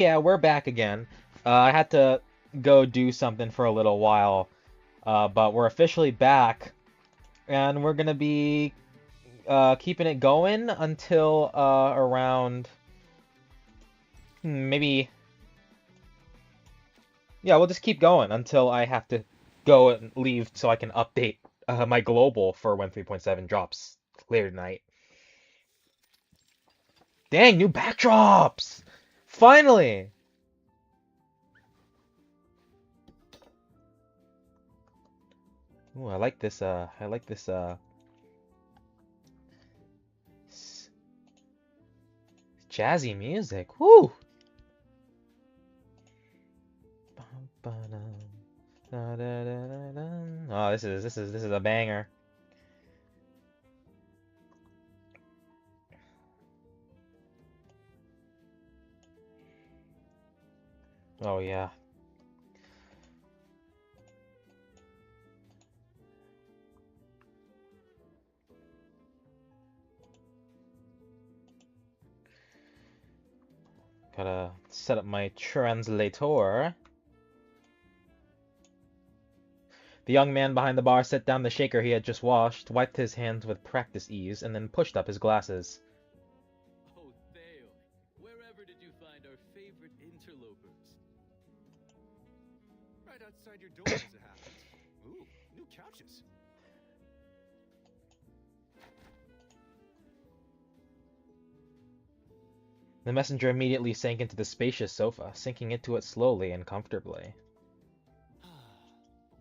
Yeah, we're back again. I had to go do something for a little while, but we're officially back, and we're gonna be keeping it going until around maybe, yeah, we'll just keep going until I have to go and leave so I can update my global for when 3.7 drops later tonight. Dang, new backdrops! Finally! Ooh, I like this. I like this. Jazzy music. Woo! Oh, this is a banger. Oh yeah. Gotta set up my translator. The young man behind the bar set down the shaker he had just washed, wiped his hands with practice ease, and then pushed up his glasses. Oh, Theo, wherever did you find our favorite interlopers? Right outside your door, as it happens. Ooh, new couches. The messenger immediately sank into the spacious sofa, sinking into it slowly and comfortably.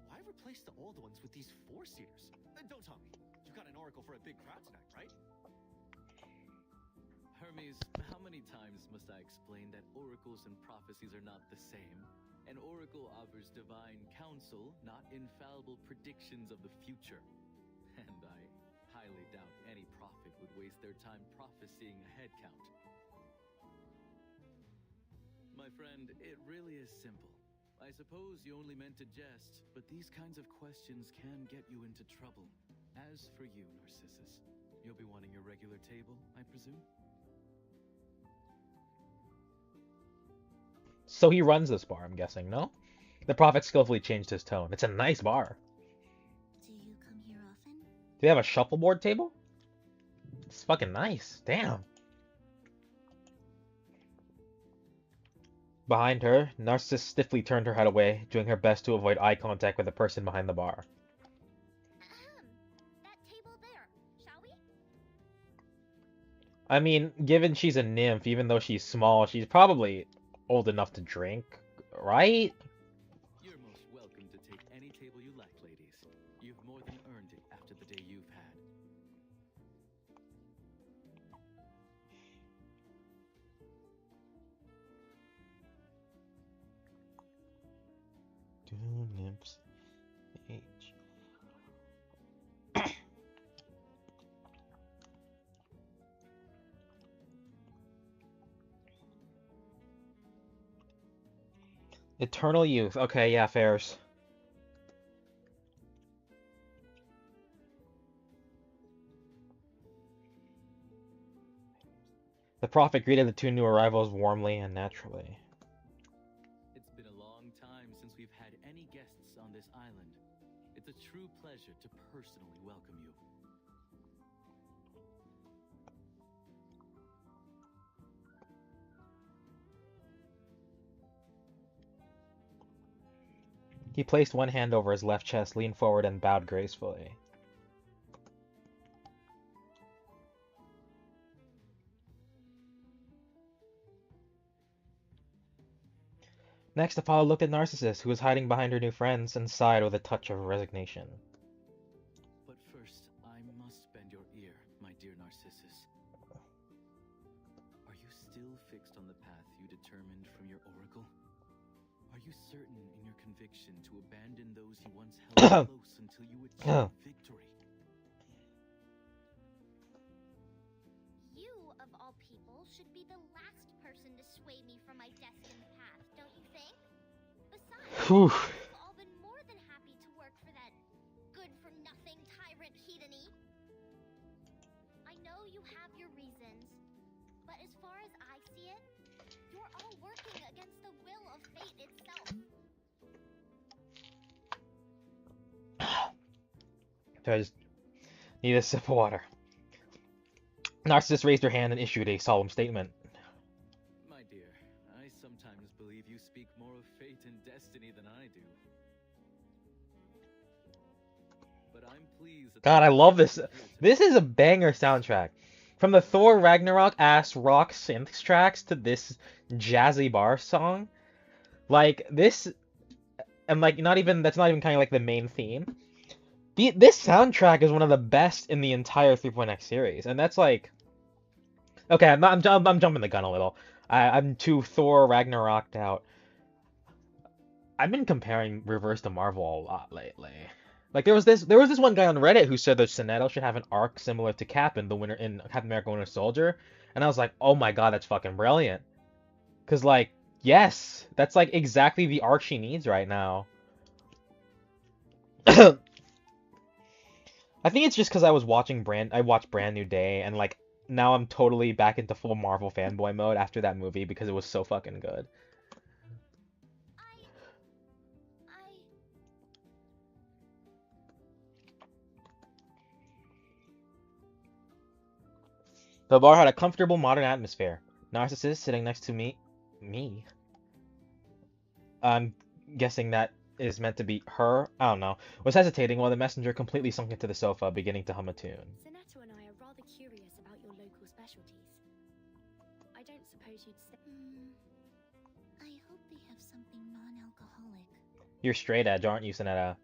Why replace the old ones with these four-seaters? Don't tell me. You got an oracle for a big crowd tonight, right? Hermes, how many times must I explain that oracles and prophecies are not the same? An oracle offers divine counsel, not infallible predictions of the future. And I highly doubt any prophet would waste their time prophesying a head count. My friend, it really is simple. I suppose you only meant to jest, but these kinds of questions can get you into trouble. As for you, Narcissus, you'll be wanting your regular table, I presume? So he runs this bar, I'm guessing, no? The prophet skillfully changed his tone. It's a nice bar. Do you come here often? Do they have a shuffleboard table? It's fucking nice. Damn. Behind her, Narcissus stiffly turned her head away, doing her best to avoid eye contact with the person behind the bar. That table there, shall we? I mean, given she's a nymph, even though she's small, she's probably old enough to drink, right? You're most welcome to take any table you like, ladies. You've more than earned it after the day you've had. Two nymphs. H. Eternal youth. Okay, yeah, fairs. The prophet greeted the two new arrivals warmly and naturally. It's been a long time since we've had any guests on this island. It's a true pleasure to personally welcome you. He placed one hand over his left chest, leaned forward, and bowed gracefully. Next, Apollo looked at Narcissus, who was hiding behind her new friends, and sighed with a touch of resignation. But first, I must bend your ear, my dear Narcissus. Are you still fixed on the path you determined from your oracle? Are you certain in your conviction to abandon those you once held close until you achieve victory? You, of all people, should be the last person to sway me from my destined path, don't you think? Besides, Whew. we've all been more than happy to work for that good-for-nothing tyrant Heatheny. I know you have your reasons, but as far as I see it, you're all working against because need a sip of water. Narcissus raised her hand and issued a solemn statement. My dear, I sometimes believe you speak more of fate and destiny than I do. But I'm pleased that God, I love this. This is a banger soundtrack. From the Thor Ragnarok ass rock synth tracks to this jazzy bar song. Like this, and like that's not even kind of like the main theme. This soundtrack is one of the best in the entire 3.x series, and that's like, okay, I'm jumping the gun a little. I'm too Thor Ragnaroked out. I've been comparing Reverse to Marvel a lot lately. Like there was this one guy on Reddit who said that Sinetto should have an arc similar to Cap in Captain America Winter Soldier, and I was like, oh my god, that's fucking brilliant. Cause like, yes, that's like exactly the arc she needs right now. I think it's just because I watched Brand New Day, and like now I'm totally back into full Marvel fanboy mode after that movie because it was so fucking good. The bar had a comfortable modern atmosphere. Narcissus sitting next to me. I'm guessing that is meant to be her. I don't know. Was hesitating while the messenger completely sunk into the sofa, beginning to hum a tune. Sinetto and I are rather curious about your local specialties. I don't suppose you'd say. I hope they have something non-alcoholic. You're straight edge, aren't you, Sinetta?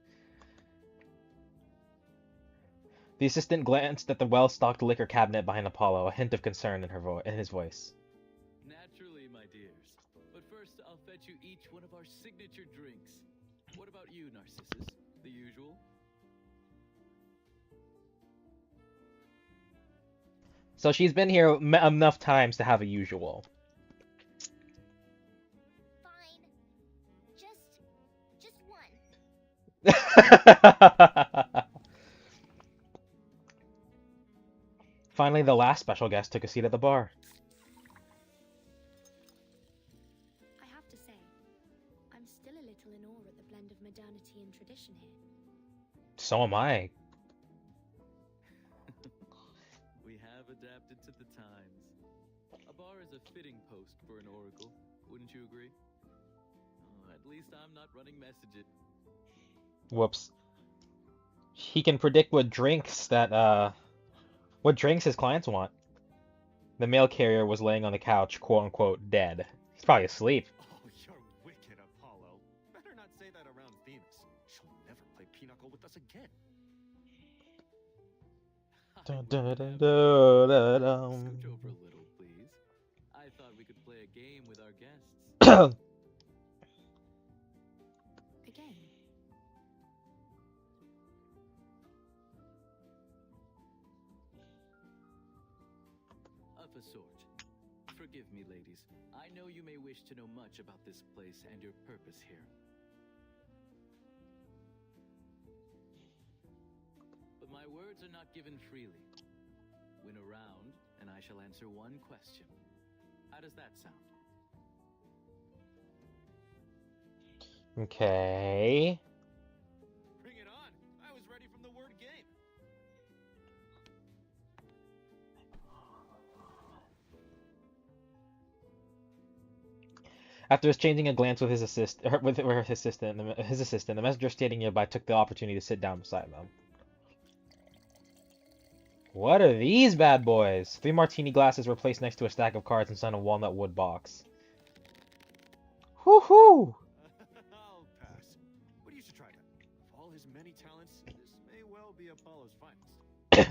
The assistant glanced at the well-stocked liquor cabinet behind Apollo, a hint of concern in his voice. Naturally, my dears. But first, I'll fetch you each one of our signature drinks. What about you, Narcissus? The usual? So she's been here enough times to have a usual. Fine. Just one. Finally, the last special guest took a seat at the bar. I have to say, I'm still a little in awe at the blend of modernity and tradition here. So am I. We have adapted to the times. A bar is a fitting post for an oracle, wouldn't you agree? At least I'm not running messages. Whoops. He can predict what drinks his clients want. The mail carrier was laying on the couch, quote-unquote, dead. He's probably asleep. Oh, you're wicked, Apollo. Better not say that around Venus. She'll never play pinochle with us again. Scooch over a little, please. I thought we could play a game with our guests. A game? Of a sort. Forgive me, ladies. I know you may wish to know much about this place and your purpose here. But my words are not given freely. Win a round, and I shall answer one question. How does that sound? Okay. Bring it on. I was ready from the word game. After exchanging a glance with his assistant, the messenger standing nearby took the opportunity to sit down beside them. What are these bad boys? 3 martini glasses were placed next to a stack of cards inside a walnut wood box. Woohoo! I'll pass. But you should try that. Of all his many talents, this may well be Apollo's finest. Ugh,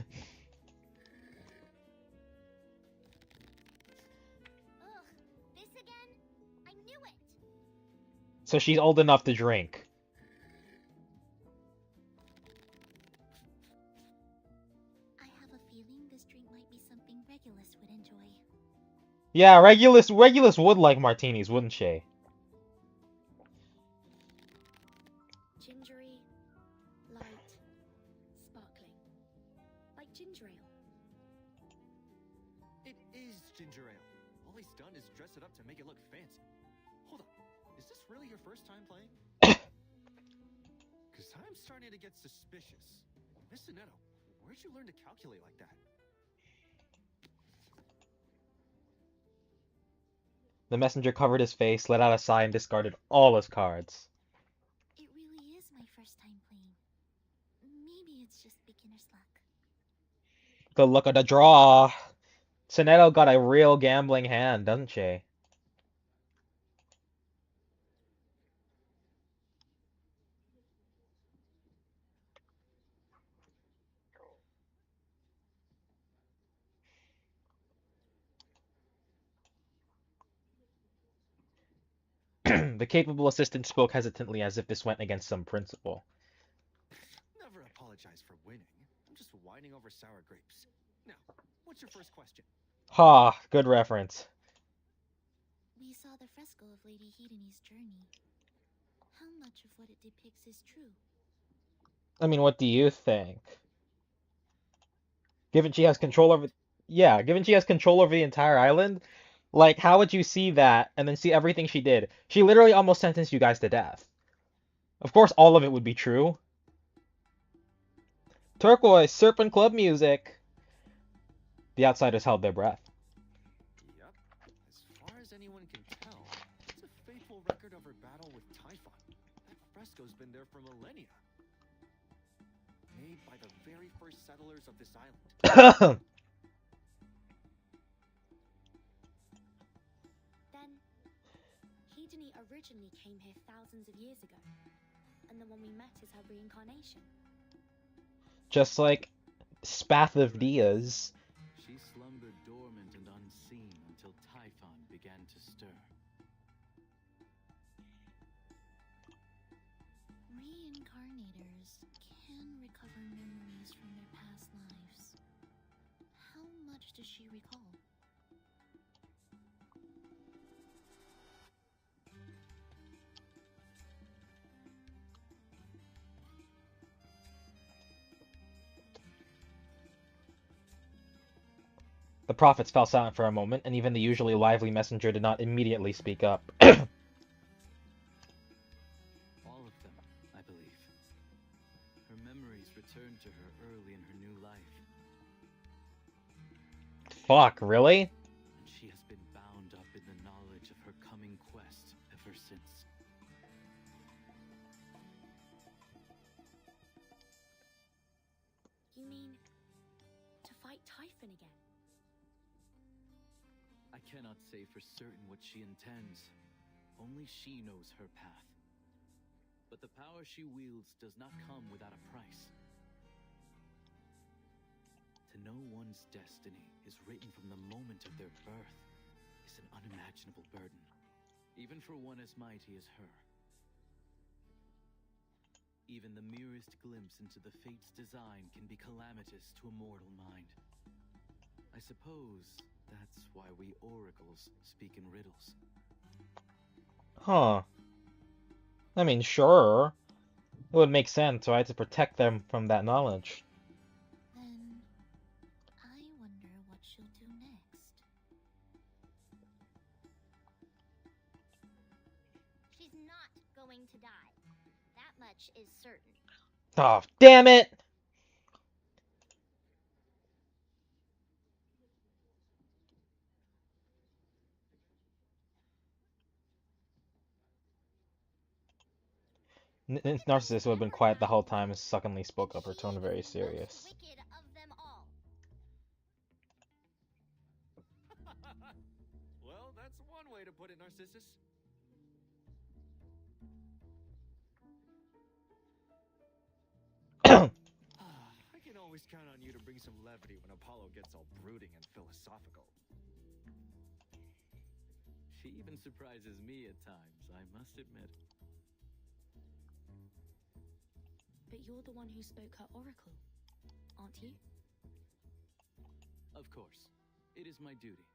this again? I knew it. So she's old enough to drink. I have a feeling this drink might be something Regulus would enjoy. Yeah, Regulus would like martinis, wouldn't she? Gingery, light, sparkling. Like ginger ale. It is ginger ale. All he's done is dress it up to make it look fancy. Hold on. Is this really your first time playing? Because I'm starting to get suspicious. Miss Sonetto, where'd you learn to calculate like that? The messenger covered his face, let out a sigh, and discarded all his cards. It really is my first time playing. Maybe it's just beginner's luck. Good luck at the draw. Sonetto got a real gambling hand, doesn't she? The capable assistant spoke hesitantly as if this went against some principle. Never apologize for winning. I'm just whining over sour grapes. Now, what's your first question? Ha, good reference. We saw the fresco of Lady Hedony's journey. How much of what it depicts is true? I mean, what do you think? Given she has control over... Yeah, given she has control over the entire island, like, how would you see that and then see everything she did? She literally almost sentenced you guys to death. Of course, all of it would be true. Turquoise, Serpent Club music. The outsiders held their breath. Yep. As far as anyone can tell, it's a faithful record of her battle with Typhon. That fresco's been there for millennia. Made by the very first settlers of this island. Then, Hedony originally came here thousands of years ago, and the one we met is her reincarnation. Just like Spath of Diaz. She slumbered dormant and unseen until Typhon began to stir. Reincarnators can recover memories from their past lives. How much does she recall? The prophets fell silent for a moment, and even the usually lively messenger did not immediately speak up. All of them, I believe. Her memories returned to her early in her new life. Fuck, really? And she has been bound up in the knowledge of her coming quest ever since. You mean to fight Typhon again? I cannot say for certain what she intends. Only she knows her path. But the power she wields does not come without a price. To know one's destiny is written from the moment of their birth is an unimaginable burden, even for one as mighty as her. Even the merest glimpse into the fate's design can be calamitous to a mortal mind. I suppose that's why we oracles speak in riddles. Huh. I mean, sure. It would make sense, right, to protect them from that knowledge. Then I wonder what she'll do next. She's not going to die. That much is certain. Oh, damn it! Narcissus, who had been quiet the whole time, suddenly spoke up, her tone very serious. Wicked of them all. Well, that's one way to put it, Narcissus. I can always count on you to bring some levity when Apollo gets all brooding and philosophical. She even surprises me at times, I must admit. But you're the one who spoke her oracle, aren't you? Of course, it is my duty.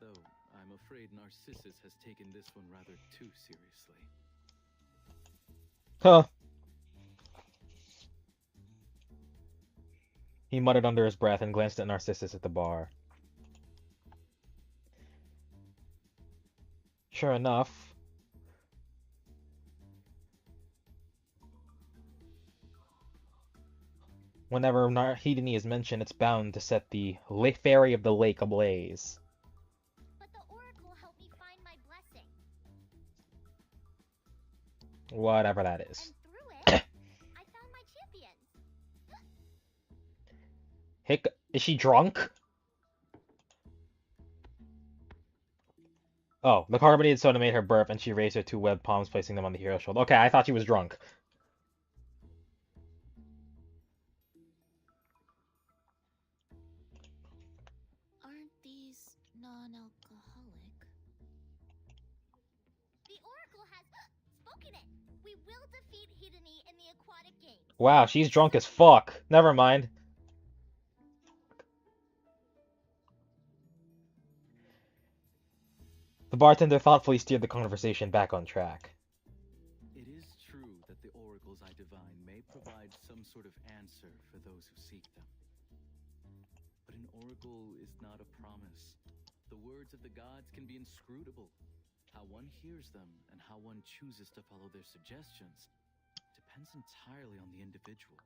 Though, I'm afraid Narcissus has taken this one rather too seriously. Huh. He muttered under his breath and glanced at Narcissus at the bar. Sure enough, Whenever Hideni is mentioned, it's bound to set the fairy of the lake ablaze. But the oracle helped me find my blessing. Whatever that is. And through it, I found my champions. Is she drunk? Oh, the carbonated soda made her burp, and she raised her two webbed palms, placing them on the hero's shoulder. Okay, I thought she was drunk. Aren't these non-alcoholic? The oracle has spoken it. We will defeat Hideni in the aquatic games. Wow, she's drunk as fuck. Never mind. The bartender thoughtfully steered the conversation back on track. It is true that the oracles I divine may provide some sort of answer for those who seek them. But an oracle is not a promise. The words of the gods can be inscrutable. How one hears them and how one chooses to follow their suggestions depends entirely on the individual.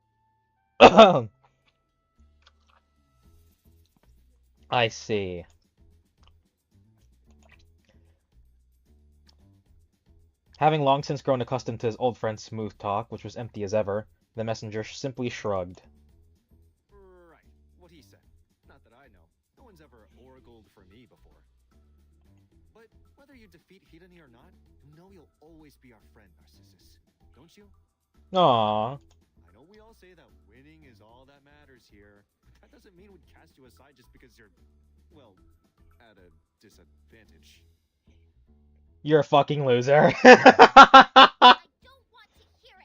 I see. Having long since grown accustomed to his old friend's smooth talk, which was empty as ever, the messenger simply shrugged. Right, what he said. Not that I know. No one's ever oracled for me before. But whether you defeat Hideni or not, you know you'll always be our friend, Narcissus. Don't you? Aww. I know we all say that winning is all that matters here. That doesn't mean we'd cast you aside just because you're, well, at a disadvantage. You're a fucking loser. I don't want to hear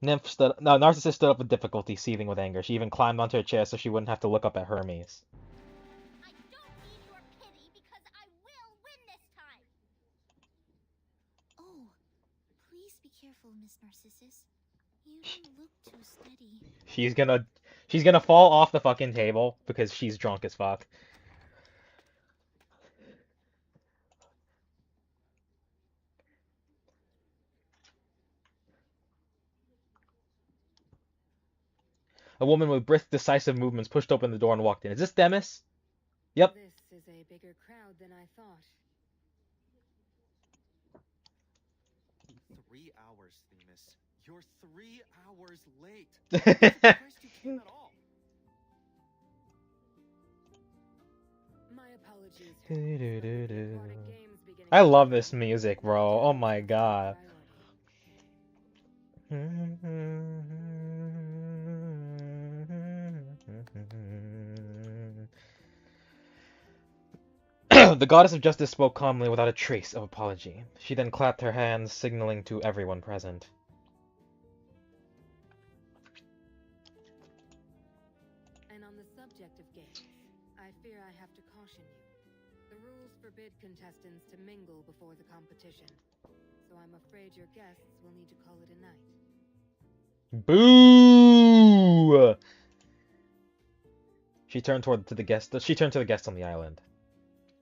it. Narcissus stood up with difficulty, seething with anger. She even climbed onto her chair so she wouldn't have to look up at Hermes. I don't need your pity because I will win this time. Oh, please be careful, Miss Narcissus. You don't look too steady. She's gonna fall off the fucking table because she's drunk as fuck. A woman with brisk, decisive movements pushed open the door and walked in. Is this Demis? Yep. This is a bigger crowd than I thought. 3 hours, Themis. You're 3 hours late. I'm surprised you came at all. My apologies. Hermes, but with the aquatic games beginning I love tomorrow, this music, bro. Oh my god. The goddess of justice spoke calmly without a trace of apology. She then clapped her hands, signaling to everyone present. And on the subject of games, I fear I have to caution you. The rules forbid contestants to mingle before the competition, so I'm afraid your guests will need to call it a night. Boo! She turned to the guest on the island.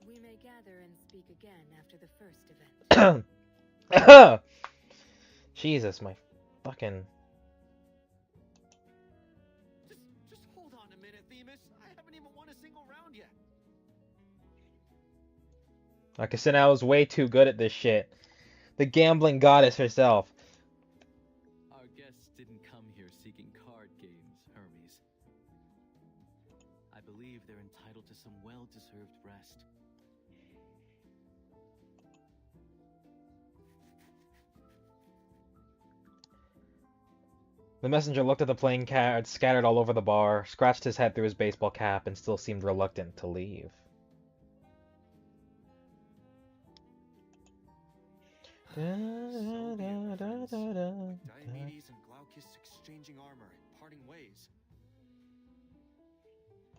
We may gather and speak again after the first event. Jesus, my fucking... Just hold on a minute, Themis. I haven't even won a single round yet. Kusunao's way too good at this shit. The gambling goddess herself. Our guests didn't come here seeking card games, Hermes. I believe they're entitled to some well-deserved rest. The messenger looked at the playing cards scattered all over the bar, scratched his head through his baseball cap, and still seemed reluctant to leave. Diomedes and Glaucus exchanging armor, parting ways.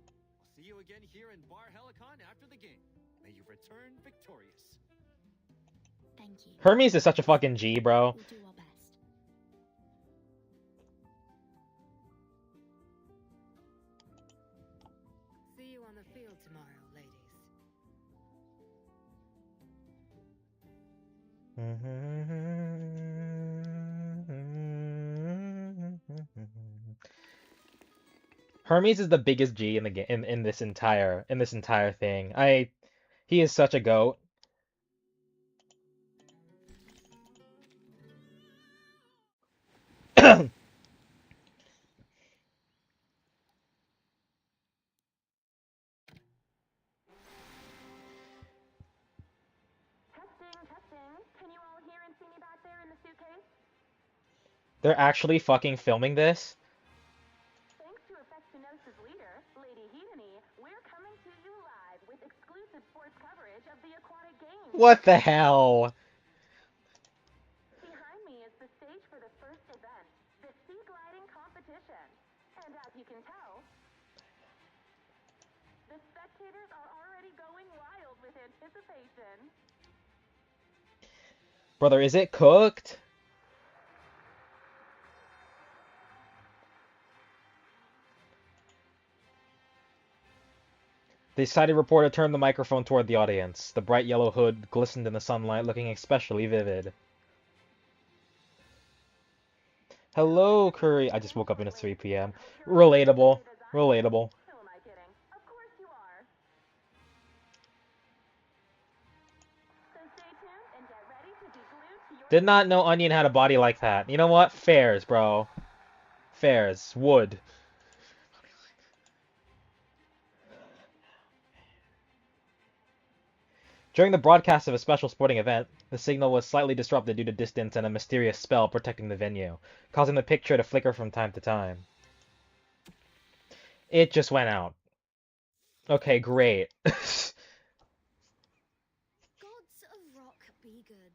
I'll see you again here in Bar Helicon after the game. May you return victorious. Thank you. Hermes is such a fucking G, bro. We'll do our best. See you on the field tomorrow, ladies? Hermes is the biggest G in the game in this entire thing. He is such a goat. Testing. Can you all hear and see me back there in the suitcase? They're actually fucking filming this? Thanks to Affectionosa's leader, Lady Hedony, we're coming to you live with exclusive sports coverage of the aquatic games. What the hell? Behind me is the stage for the first event, the sea gliding competition. And as you can tell, the spectators are already going wild with anticipation. Brother, is it cooked? The excited reporter turned the microphone toward the audience. The bright yellow hood glistened in the sunlight, looking especially vivid. Hello, Curry. I just woke up and it's 3 p.m. Relatable. Relatable. Who am I kidding? Of course you are. So stay tuned and get ready to be glued to your... Did not know Onion had a body like that. You know what? Fairs, bro. Fairs. Wood. During the broadcast of a special sporting event, the signal was slightly disrupted due to distance and a mysterious spell protecting the venue, causing the picture to flicker from time to time. It just went out. Okay, great. Gods of rock be good.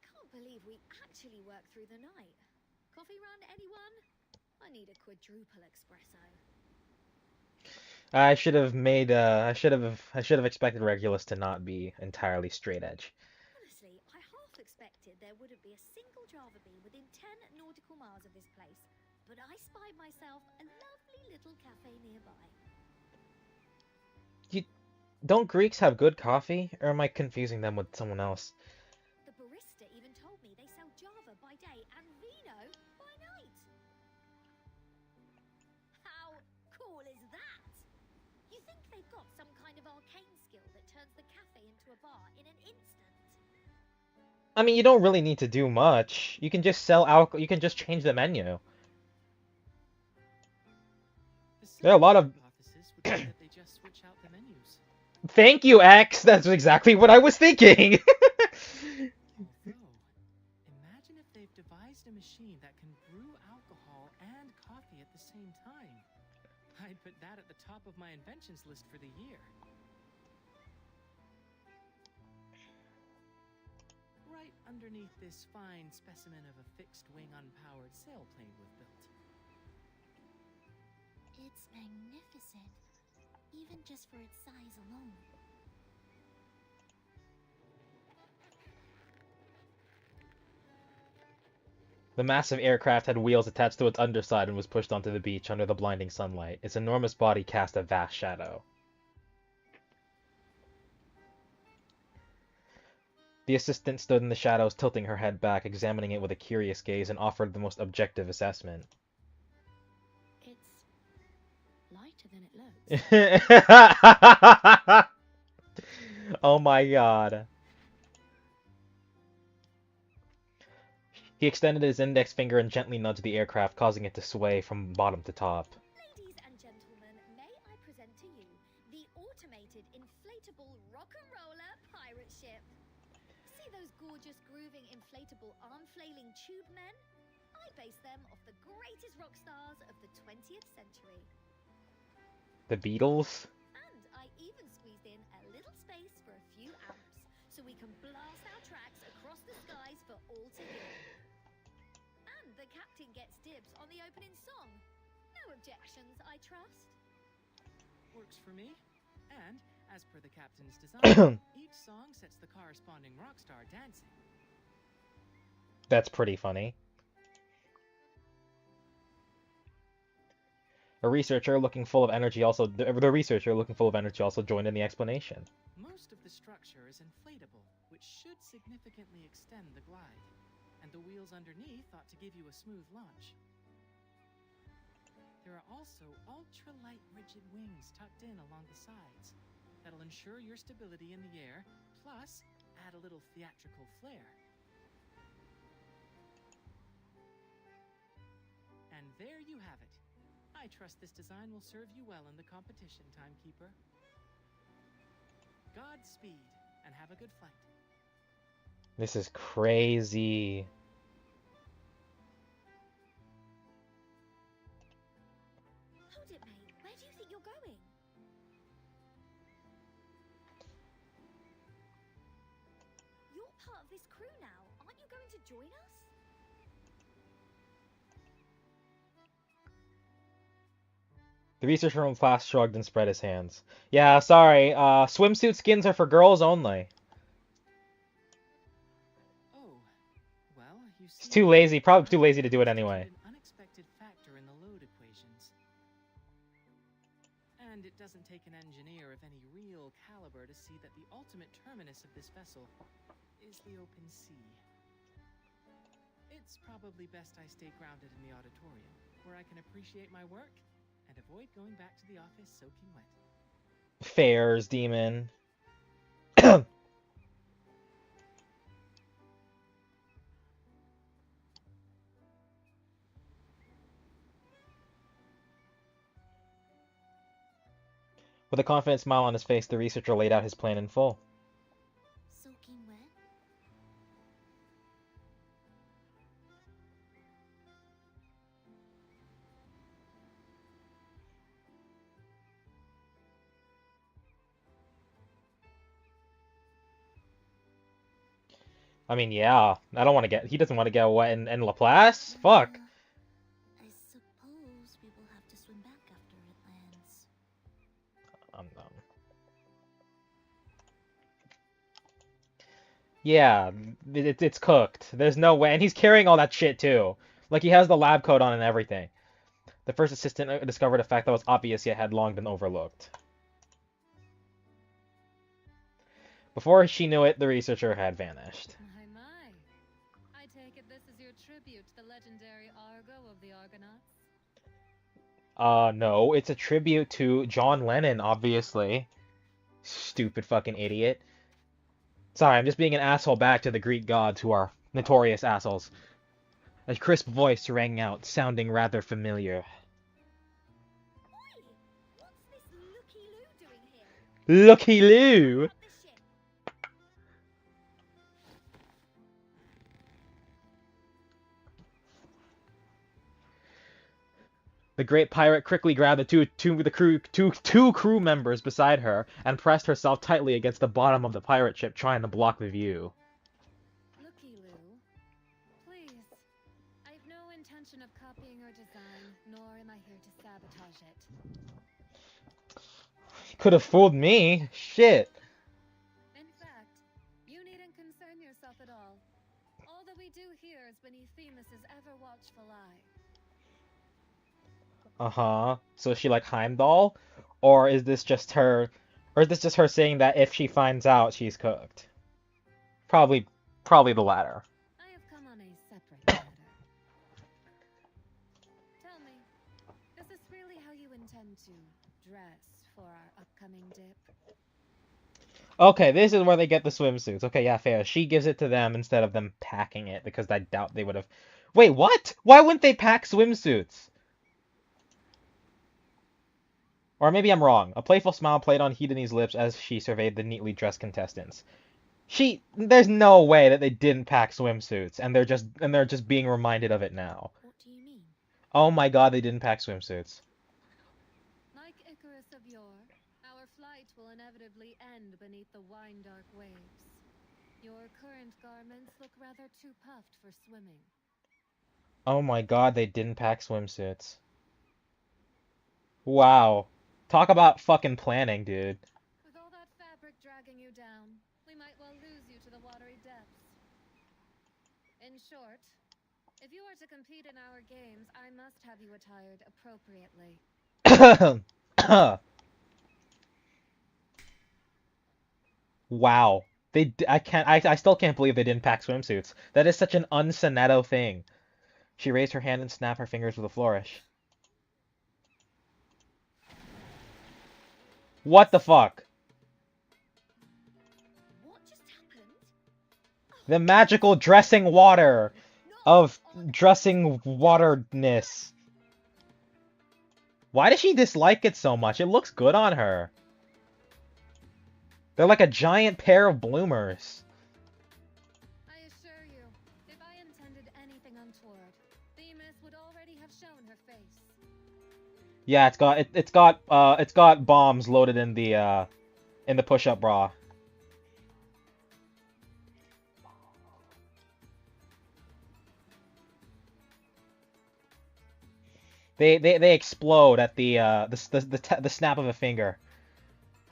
Can't believe we actually worked through the night. Coffee run, anyone? I need a quadruple espresso. I should have made I should have expected Regulus to not be entirely straight edge. Honestly, I half expected there wouldn't be a single Java bee within 10 nautical miles of this place, but I spied myself a lovely little cafe nearby. Don't Greeks have good coffee, or am I confusing them with someone else? The barista even told me they sell Java by day and Vino by night. How cool is that? You think they've got some kind of arcane skill that turns the cafe into a bar in an instant? I mean, you don't really need to do much. You can just sell alcohol. You can just change the menu. There are a lot of... hypothesis would be that they just switch out the menus. Thank you, X! That's exactly what I was thinking! Although, imagine if they've devised a machine that can brew alcohol and coffee at the same time. I'd put that at the top of my inventions list for the year. Right underneath this fine specimen of a fixed-wing unpowered sailplane we've built. It's magnificent, even just for its size alone. The massive aircraft had wheels attached to its underside and was pushed onto the beach under the blinding sunlight. Its enormous body cast a vast shadow. The assistant stood in the shadows, tilting her head back, examining it with a curious gaze, and offered the most objective assessment. It's lighter than it looks. Oh my god. He extended his index finger and gently nudged the aircraft, causing it to sway from bottom to top. Ladies and gentlemen, may I present to you the automated inflatable rock and roller pirate ship. See those gorgeous grooving inflatable arm flailing tube men? I based them off the greatest rock stars of the 20th century. The Beatles? And I even squeezed in a little space for a few amps, so we can blast our tracks across the skies for all to hear. And the captain gets dibs on the opening song. No objections, I trust. Works for me. And, as per the captain's design, each song sets the corresponding rock star dancing. That's pretty funny. The researcher looking full of energy also joined in the explanation. Most of the structure is inflatable, which should significantly extend the glide, and the wheels underneath ought to give you a smooth launch. There are also ultra-light rigid wings tucked in along the sides that'll ensure your stability in the air, plus add a little theatrical flair. And there you have it. I trust this design will serve you well in the competition, Timekeeper. Godspeed, and have a good flight. This is crazy. Hold it, mate. Where do you think you're going? You're part of this crew now. Aren't you going to join us? The researcher from class shrugged and spread his hands. Yeah, sorry. Swimsuit skins are for girls only. Oh, well, you see, He's too lazy. Probably too lazy to do it anyway. An unexpected factor in the load equations. And it doesn't take an engineer of any real caliber to see that the ultimate terminus of this vessel is the open sea. It's probably best I stay grounded in the auditorium, where I can appreciate my work and avoid going back to the office soaking wet. Fairs, demon. With a confident smile on his face, the researcher laid out his plan in full. Soaking wet? I mean, yeah. He doesn't want to get wet in Laplace? Fuck. I suppose we will have to swim back after it lands. I'm done. Yeah, it's cooked. There's no way. And he's carrying all that shit, too. Like, he has the lab coat on and everything. The first assistant discovered a fact that was obvious yet had long been overlooked. Before she knew it, the researcher had vanished. My. I take it this is your tribute to the legendary Argo of the Argonauts? No, it's a tribute to John Lennon, obviously. Stupid fucking idiot. Sorry, I'm just being an asshole back to the Greek gods who are notorious assholes. A crisp voice rang out, sounding rather familiar. Oi! What's this Looky-Loo doing here? Looky Lou! Up the ship. The great pirate quickly grabbed the two crew members beside her and pressed herself tightly against the bottom of the pirate ship, trying to block the view. Looky-Loo, please. I've no intention of copying your design, nor am I here to sabotage it. Could have fooled me. Shit. In fact, you needn't concern yourself at all. All that we do here is beneath Themis's ever-watchful eye. Uh-huh. So is she like Heimdall? Or is this just her saying that if she finds out, she's cooked? Probably the latter. I have come on a separate matter. Tell me, is this really how you intend to dress for our upcoming dip? Okay, this is where they get the swimsuits. Okay, yeah, fair. She gives it to them instead of them packing it, because I doubt they would have... Wait, what? Why wouldn't they pack swimsuits? Or maybe I'm wrong. A playful smile played on Hedon's lips as she surveyed the neatly dressed contestants. There's no way that they didn't pack swimsuits, and they're just being reminded of it now. What do you mean? Oh my god, they didn't pack swimsuits. Like Icarus of yore, our flight will inevitably end beneath the wine-dark waves. Your current garments look rather too puffed for swimming. Oh my god, they didn't pack swimsuits. Wow. Talk about fucking planning, dude. With all that fabric dragging you down, we might well lose you to the watery depths. In short, if you are to compete in our games, I must have you attired appropriately. Wow. I still can't believe they didn't pack swimsuits. That is such an un-Soneto thing. She raised her hand and snapped her fingers with a flourish. What the fuck? What just happened? The magical dressing water of dressing waterness. Why does she dislike it so much? It looks good on her. They're like a giant pair of bloomers. I assure you, if I intended anything untoward, Themis would already have shown her face. Yeah, it's got bombs loaded in the push-up bra. They explode at the snap of a finger.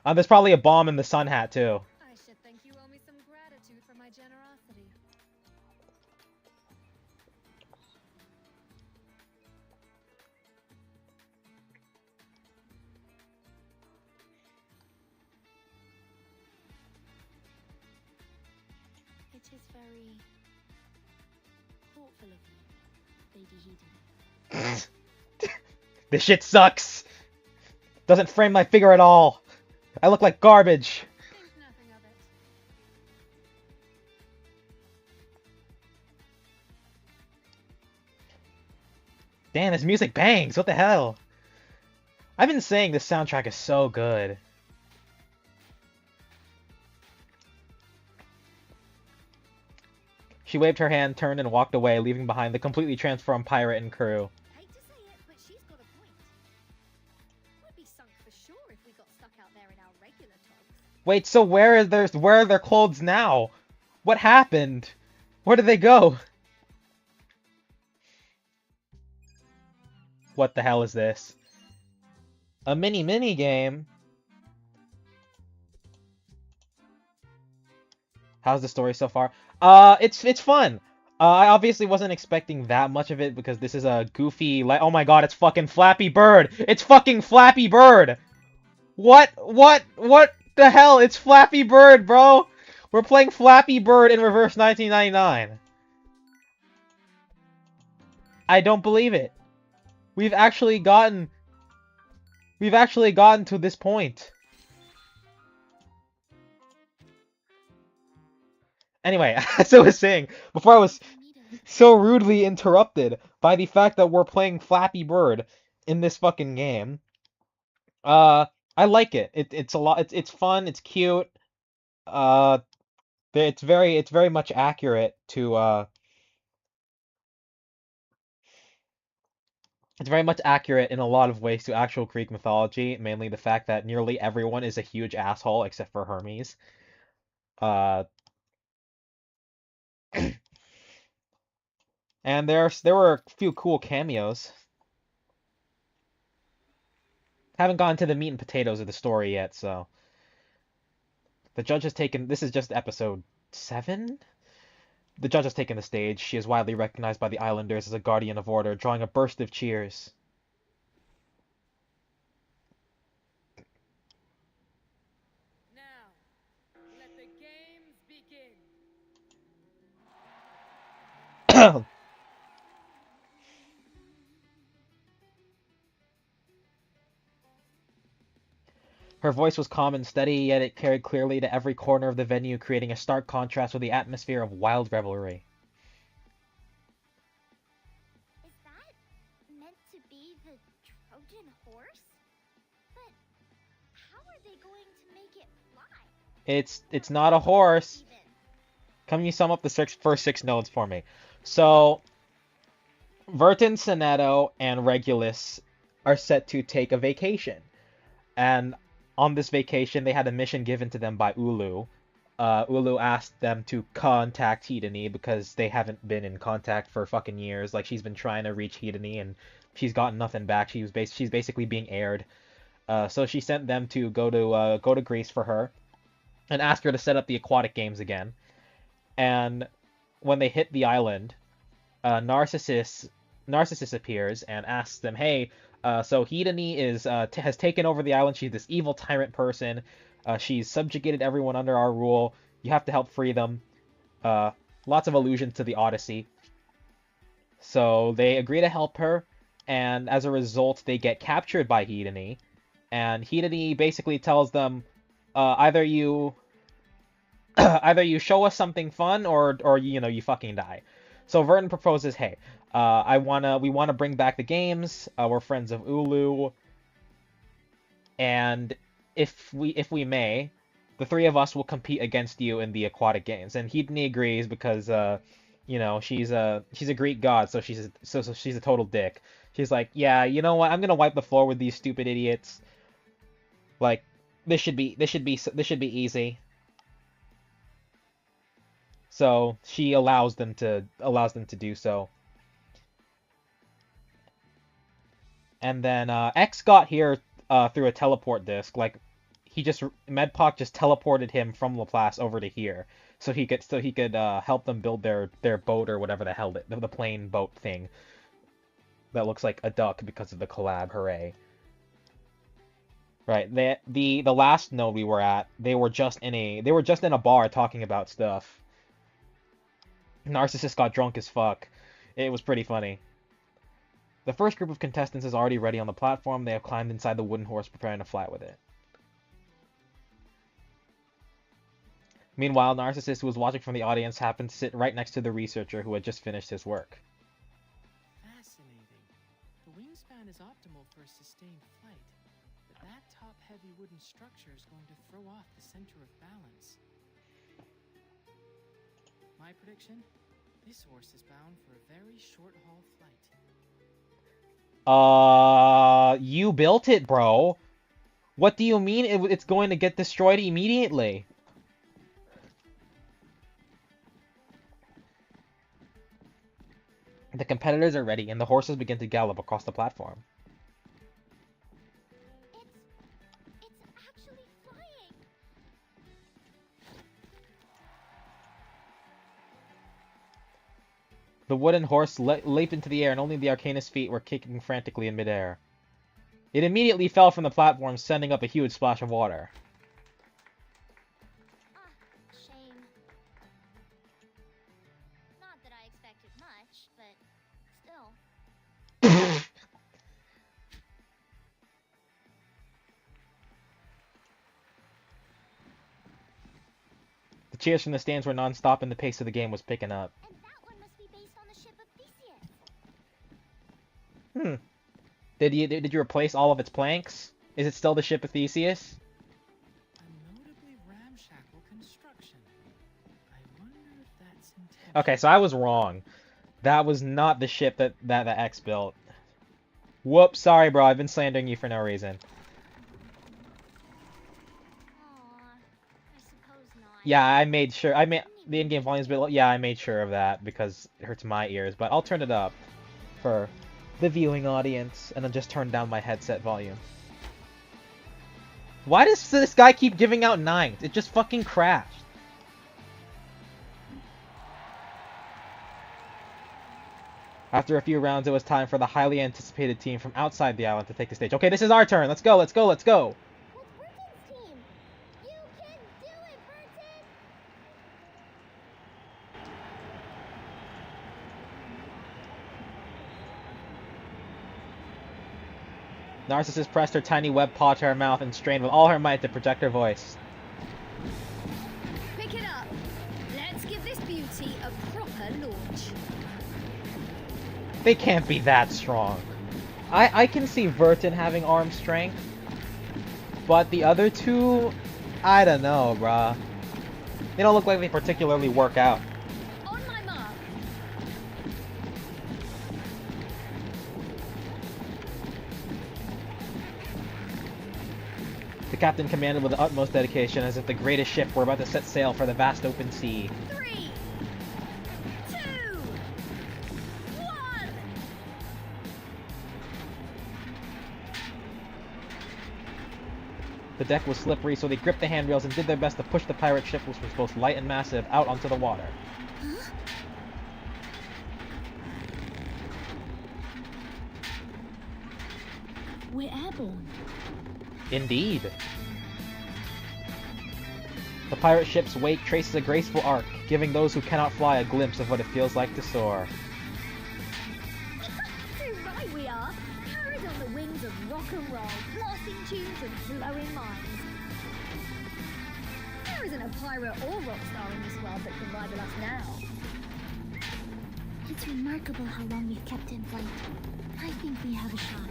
There's probably a bomb in the sun hat too. I should think you owe me some gratitude for my generosity. It is very thoughtful of you, Lady Eden. This shit sucks. Doesn't frame my figure at all. I look like garbage. Think nothing of it. Damn, this music bangs. What the hell? I've been saying this soundtrack is so good. She waved her hand, turned, and walked away, leaving behind the completely transformed pirate and crew. Hate to say it, but she's got a point. We'd be sunk for sure if we got stuck out there in our regular togs. Wait, so where are their clothes now? What happened? Where did they go? What the hell is this? A mini game? How's the story so far? It's fun. I obviously wasn't expecting that much of it because this is a goofy, like, oh my god, it's fucking Flappy Bird! It's fucking Flappy Bird! What the hell? It's Flappy Bird, bro! We're playing Flappy Bird in reverse 1999. I don't believe it. We've actually gotten to this point. Anyway, as I was saying, before I was so rudely interrupted by the fact that we're playing Flappy Bird in this fucking game, I like it. It's a lot. It's fun. It's cute. Uh, it's very much accurate to It's very much accurate in a lot of ways to actual Greek mythology, mainly the fact that nearly everyone is a huge asshole except for Hermes. Uh, and there were a few cool cameos. Haven't gotten to the meat and potatoes of the story yet, so the judge has taken. This is just episode 7. The judge has taken the stage. She is widely recognized by the islanders as a guardian of order, drawing a burst of cheers. Now, let the games begin. Her voice was calm and steady, yet it carried clearly to every corner of the venue, creating a stark contrast with the atmosphere of wild revelry. Is that meant to be the Trojan horse? But how are they going to make it fly? It's not a horse. Even. Can you sum up the first 6 nodes for me? So, Vertin, Soneto, and Regulus are set to take a vacation. And on this vacation, they had a mission given to them by Ulu. Ulu asked them to contact Hedone because they haven't been in contact for fucking years. Like, she's been trying to reach Hedone and she's gotten nothing back. She's basically being aired. So she sent them to go to Greece for her and ask her to set up the aquatic games again. And when they hit the island, Narcissus Narcissus appears and asks them, "Hey, so Hidani has taken over the island. She's this evil tyrant person. She's subjugated everyone under our rule. You have to help free them." Lots of allusions to the Odyssey. So they agree to help her, and as a result, they get captured by Hidani. And Hidani basically tells them, either you either you show us something fun, or you fucking die. So Vertin proposes, "Hey, we wanna bring back the games. We're friends of Ulu, and if we may, the three of us will compete against you in the aquatic games." And Hidani agrees because she's a Greek god, so she's a total dick. She's like, "Yeah, you know what? I'm gonna wipe the floor with these stupid idiots. Like, this should be easy." So she allows them to do so. And then X got here through a teleport disc. Like, Medpoc just teleported him from Laplace over to here, so he could help them build their boat, or whatever the hell the plane boat thing that looks like a duck because of the collab. Hooray! Right. The last node we were at, they were just in a bar talking about stuff. Narcissus got drunk as fuck. It was pretty funny. The first group of contestants is already ready on the platform. They have climbed inside the wooden horse, preparing to fly with it. Meanwhile, Narcissus, who was watching from the audience, happened to sit right next to the researcher who had just finished his work. Fascinating. The wingspan is optimal for sustained flight, but that top-heavy wooden structure is going to throw off the center of balance. My prediction? This horse is bound for a very short-haul flight. You built it, bro. What do you mean it's going to get destroyed immediately? The competitors are ready, and the horses begin to gallop across the platform. It's actually flying. The wooden horse leaped into the air, and only the Arcanist's feet were kicking frantically in midair. It immediately fell from the platform, sending up a huge splash of water. Shame. Not that I expected much, but still. The cheers from the stands were non-stop, and the pace of the game was picking up. And that one must be based on the ship of Theseus. Did you replace all of its planks? Is it still the ship of Theseus? A notably ramshackle construction. I wonder if that's intentional. Okay, so I was wrong. That was not the ship that X built. Whoops, sorry, bro. I've been slandering you for no reason. I suppose not. Yeah, I made sure. The in-game volume's bit. Yeah, I made sure of that because it hurts my ears. But I'll turn it up for the viewing audience, and then just turn down my headset volume. Why does this guy keep giving out 9s? It just fucking crashed. After a few rounds, it was time for the highly anticipated team from outside the island to take the stage. Okay, this is our turn. Let's go, let's go, let's go. It's Burton's team. You can do it, Burton. Narcissus pressed her tiny web paw to her mouth and strained with all her might to project her voice. Pick it up. Let's give this beauty a proper launch. They can't be that strong. I can see Vertin having arm strength, but the other two, I don't know, bruh. They don't look like they particularly work out. On my mark. The captain commanded with the utmost dedication, as if the greatest ship were about to set sail for the vast open sea. 3, 2, 1. The deck was slippery, so they gripped the handrails and did their best to push the pirate ship, which was both light and massive, out onto the water. We're airborne. Indeed. The pirate ship's wake traces a graceful arc, giving those who cannot fly a glimpse of what it feels like to soar. Too right we are. Carried on the wings of rock and roll, blasting tunes and blowing minds. There isn't a pirate or rock star in this world that can rival us now. It's remarkable how long we've kept in flight. I think we have a shot.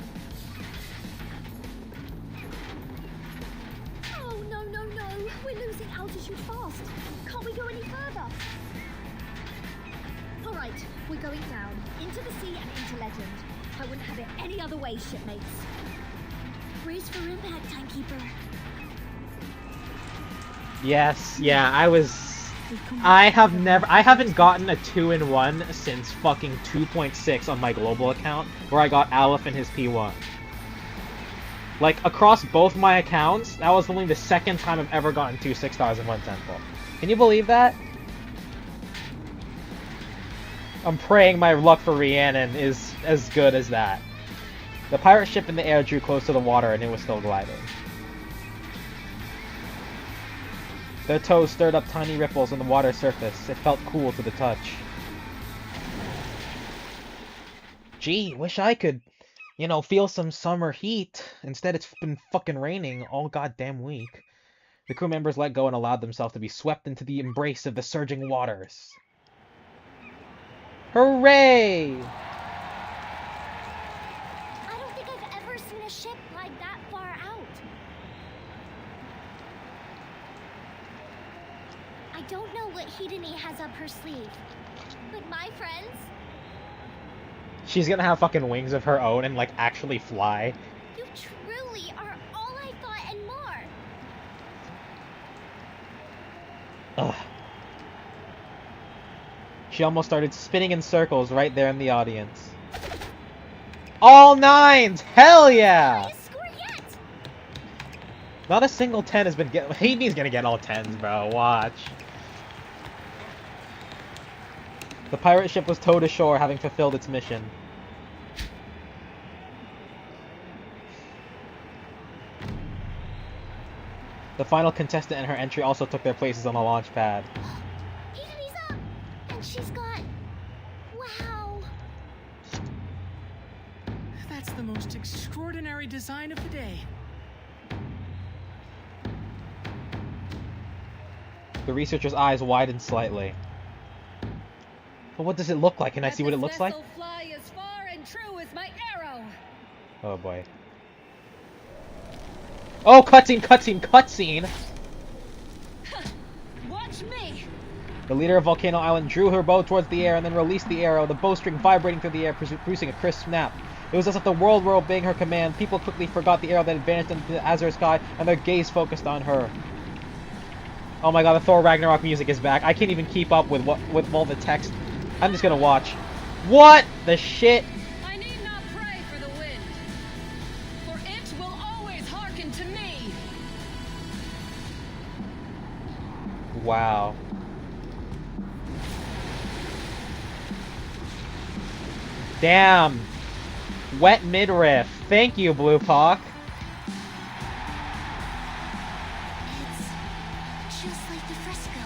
Oh, no, no, no. We're losing altitude fast. Can't we go any further? All right, we're going down, into the sea and into legend. I wouldn't have it any other way, shipmates. Brace for impact, Timekeeper. Yes, yeah, I haven't gotten a 2-in-1 since fucking 2.6 on my global account, where I got Aleph and his P1. Like, across both my accounts, that was only the second time I've ever gotten 2 6-stars in one temple. Can you believe that? I'm praying my luck for Rhiannon is as good as that. The pirate ship in the air drew close to the water and it was still gliding. Their toes stirred up tiny ripples on the water surface. It felt cool to the touch. Gee, wish I could, you know, feel some summer heat. Instead, it's been fucking raining all goddamn week. The crew members let go and allowed themselves to be swept into the embrace of the surging waters. Hooray! I don't think I've ever seen a ship glide that far out. I don't know what Hidani has up her sleeve, but my friends... She's gonna have fucking wings of her own and, like, actually fly. You truly are all I thought and more. Ugh. She almost started spinning in circles right there in the audience. All 9s! Hell yeah! Highest score yet. Not a single 10 has been get. Hades gonna get all 10s, bro. Watch. The pirate ship was towed ashore, having fulfilled its mission. The final contestant and her entry also took their places on the launch pad. Hidani's up, and she's got... Wow. That's the most extraordinary design of the day. The researcher's eyes widened slightly. But what does it look like? Can I see what it looks like? Fly as far and true as my arrow. Oh boy. Oh, cutscene, cutscene, cutscene! Watch me. The leader of Volcano Island drew her bow towards the air and then released the arrow, the bowstring vibrating through the air, producing a crisp snap. It was as if the world were obeying her command. People quickly forgot the arrow that had vanished into the azure sky, and their gaze focused on her. Oh my god, the Thor Ragnarok music is back. I can't even keep up with all the text. I'm just gonna watch. What the shit? I need not pray for the wind, for it will always hearken to me. Wow. Damn. Wet midriff. Thank you, Blue Pock. It's just like the fresco.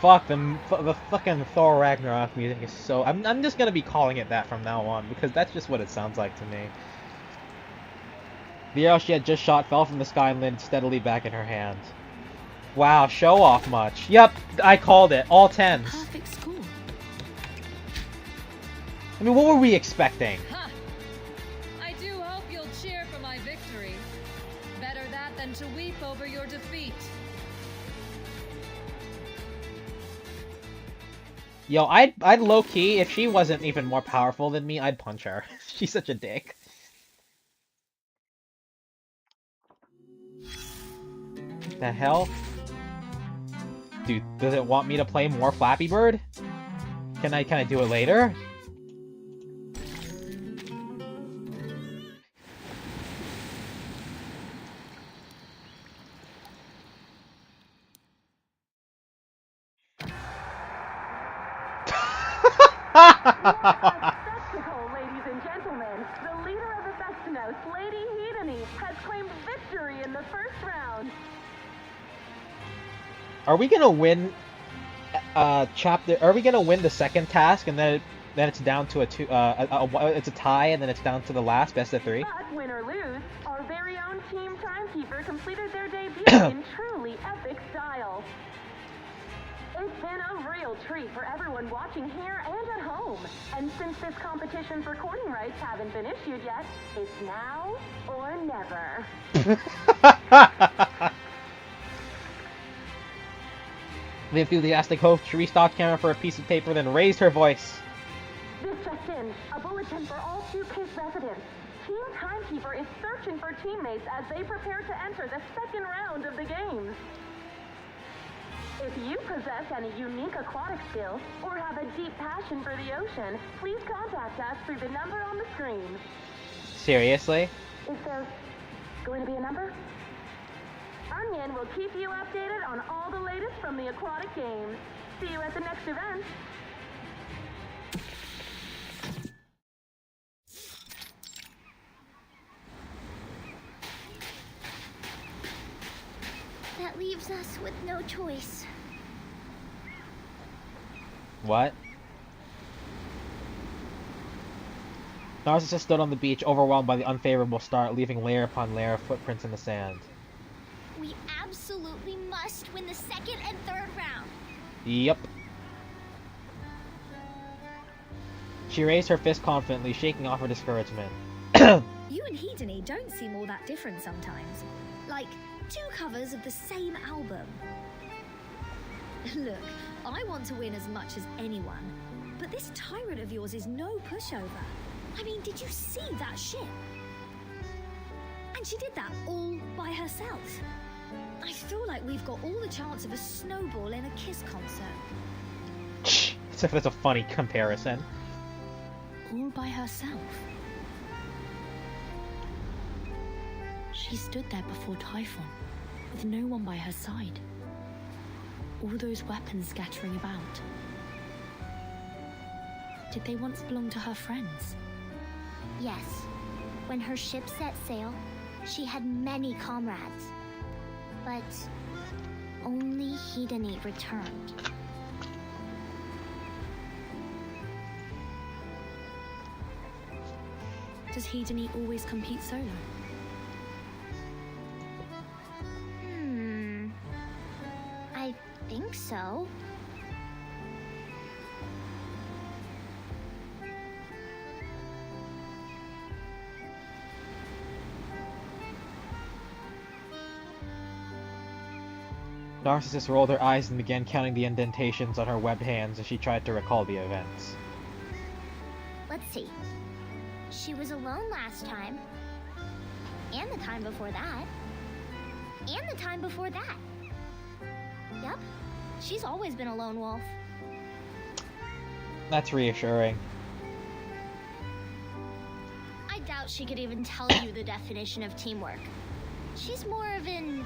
Fuck, the fucking Thor Ragnarok music is so... I'm just gonna be calling it that from now on, because that's just what it sounds like to me. The arrow she had just shot fell from the sky and landed steadily back in her hand. Wow, show off much. Yep, I called it. All 10s. Perfect score. I mean, what were we expecting? Ha! I do hope you'll cheer for my victory. Better that than to weep over your defeat. Yo, I'd low-key, if she wasn't even more powerful than me, I'd punch her. She's such a dick. The hell? Dude, does it want me to play more Flappy Bird? Can I do it later? powerhouse Lady Hedony has claimed victory in the first round. Are we gonna win chapter? Are we gonna win the second task and then it's down to it's a tie and then it's down to the last best of 3? But win or lose, our very own team timekeeper completed their debut in truly epic style. It's been a real treat for everyone watching here and at home. And since this competition's recording rights haven't been issued yet, it's now or never. The enthusiastic host restocked camera for a piece of paper, then raised her voice. This just in, a bulletin for all 2Kids residents. Team Timekeeper is searching for teammates as they prepare to enter the second round of the games. If you possess any unique aquatic skills or have a deep passion for the ocean, please contact us through the number on the screen. Seriously? Is there going to be a number? Onion will keep you updated on all the latest from the aquatic games. See you at the next event. That leaves us with no choice. What? Narcissus stood on the beach, overwhelmed by the unfavorable start, leaving layer upon layer of footprints in the sand. We absolutely must win the second and third round. Yep. She raised her fist confidently, shaking off her discouragement. You and Hedony don't seem all that different sometimes. Like 2 covers of the same album. Look, I want to win as much as anyone, but this tyrant of yours is no pushover. I mean, did you see that ship? And she did that all by herself. I feel like we've got all the chance of a snowball in a Kiss concert. That's a funny comparison. All by herself. She stood there before Typhon, with no one by her side. All those weapons scattering about. Did they once belong to her friends? Yes. When her ship set sail, she had many comrades. But only Hedony returned. Does Hedony always compete solo? I think so. Narcissus rolled her eyes and began counting the indentations on her webbed hands as she tried to recall the events. Let's see. She was alone last time. And the time before that. And the time before that. Yep. She's always been a lone wolf. That's reassuring. I doubt she could even tell you the definition of teamwork. She's more of an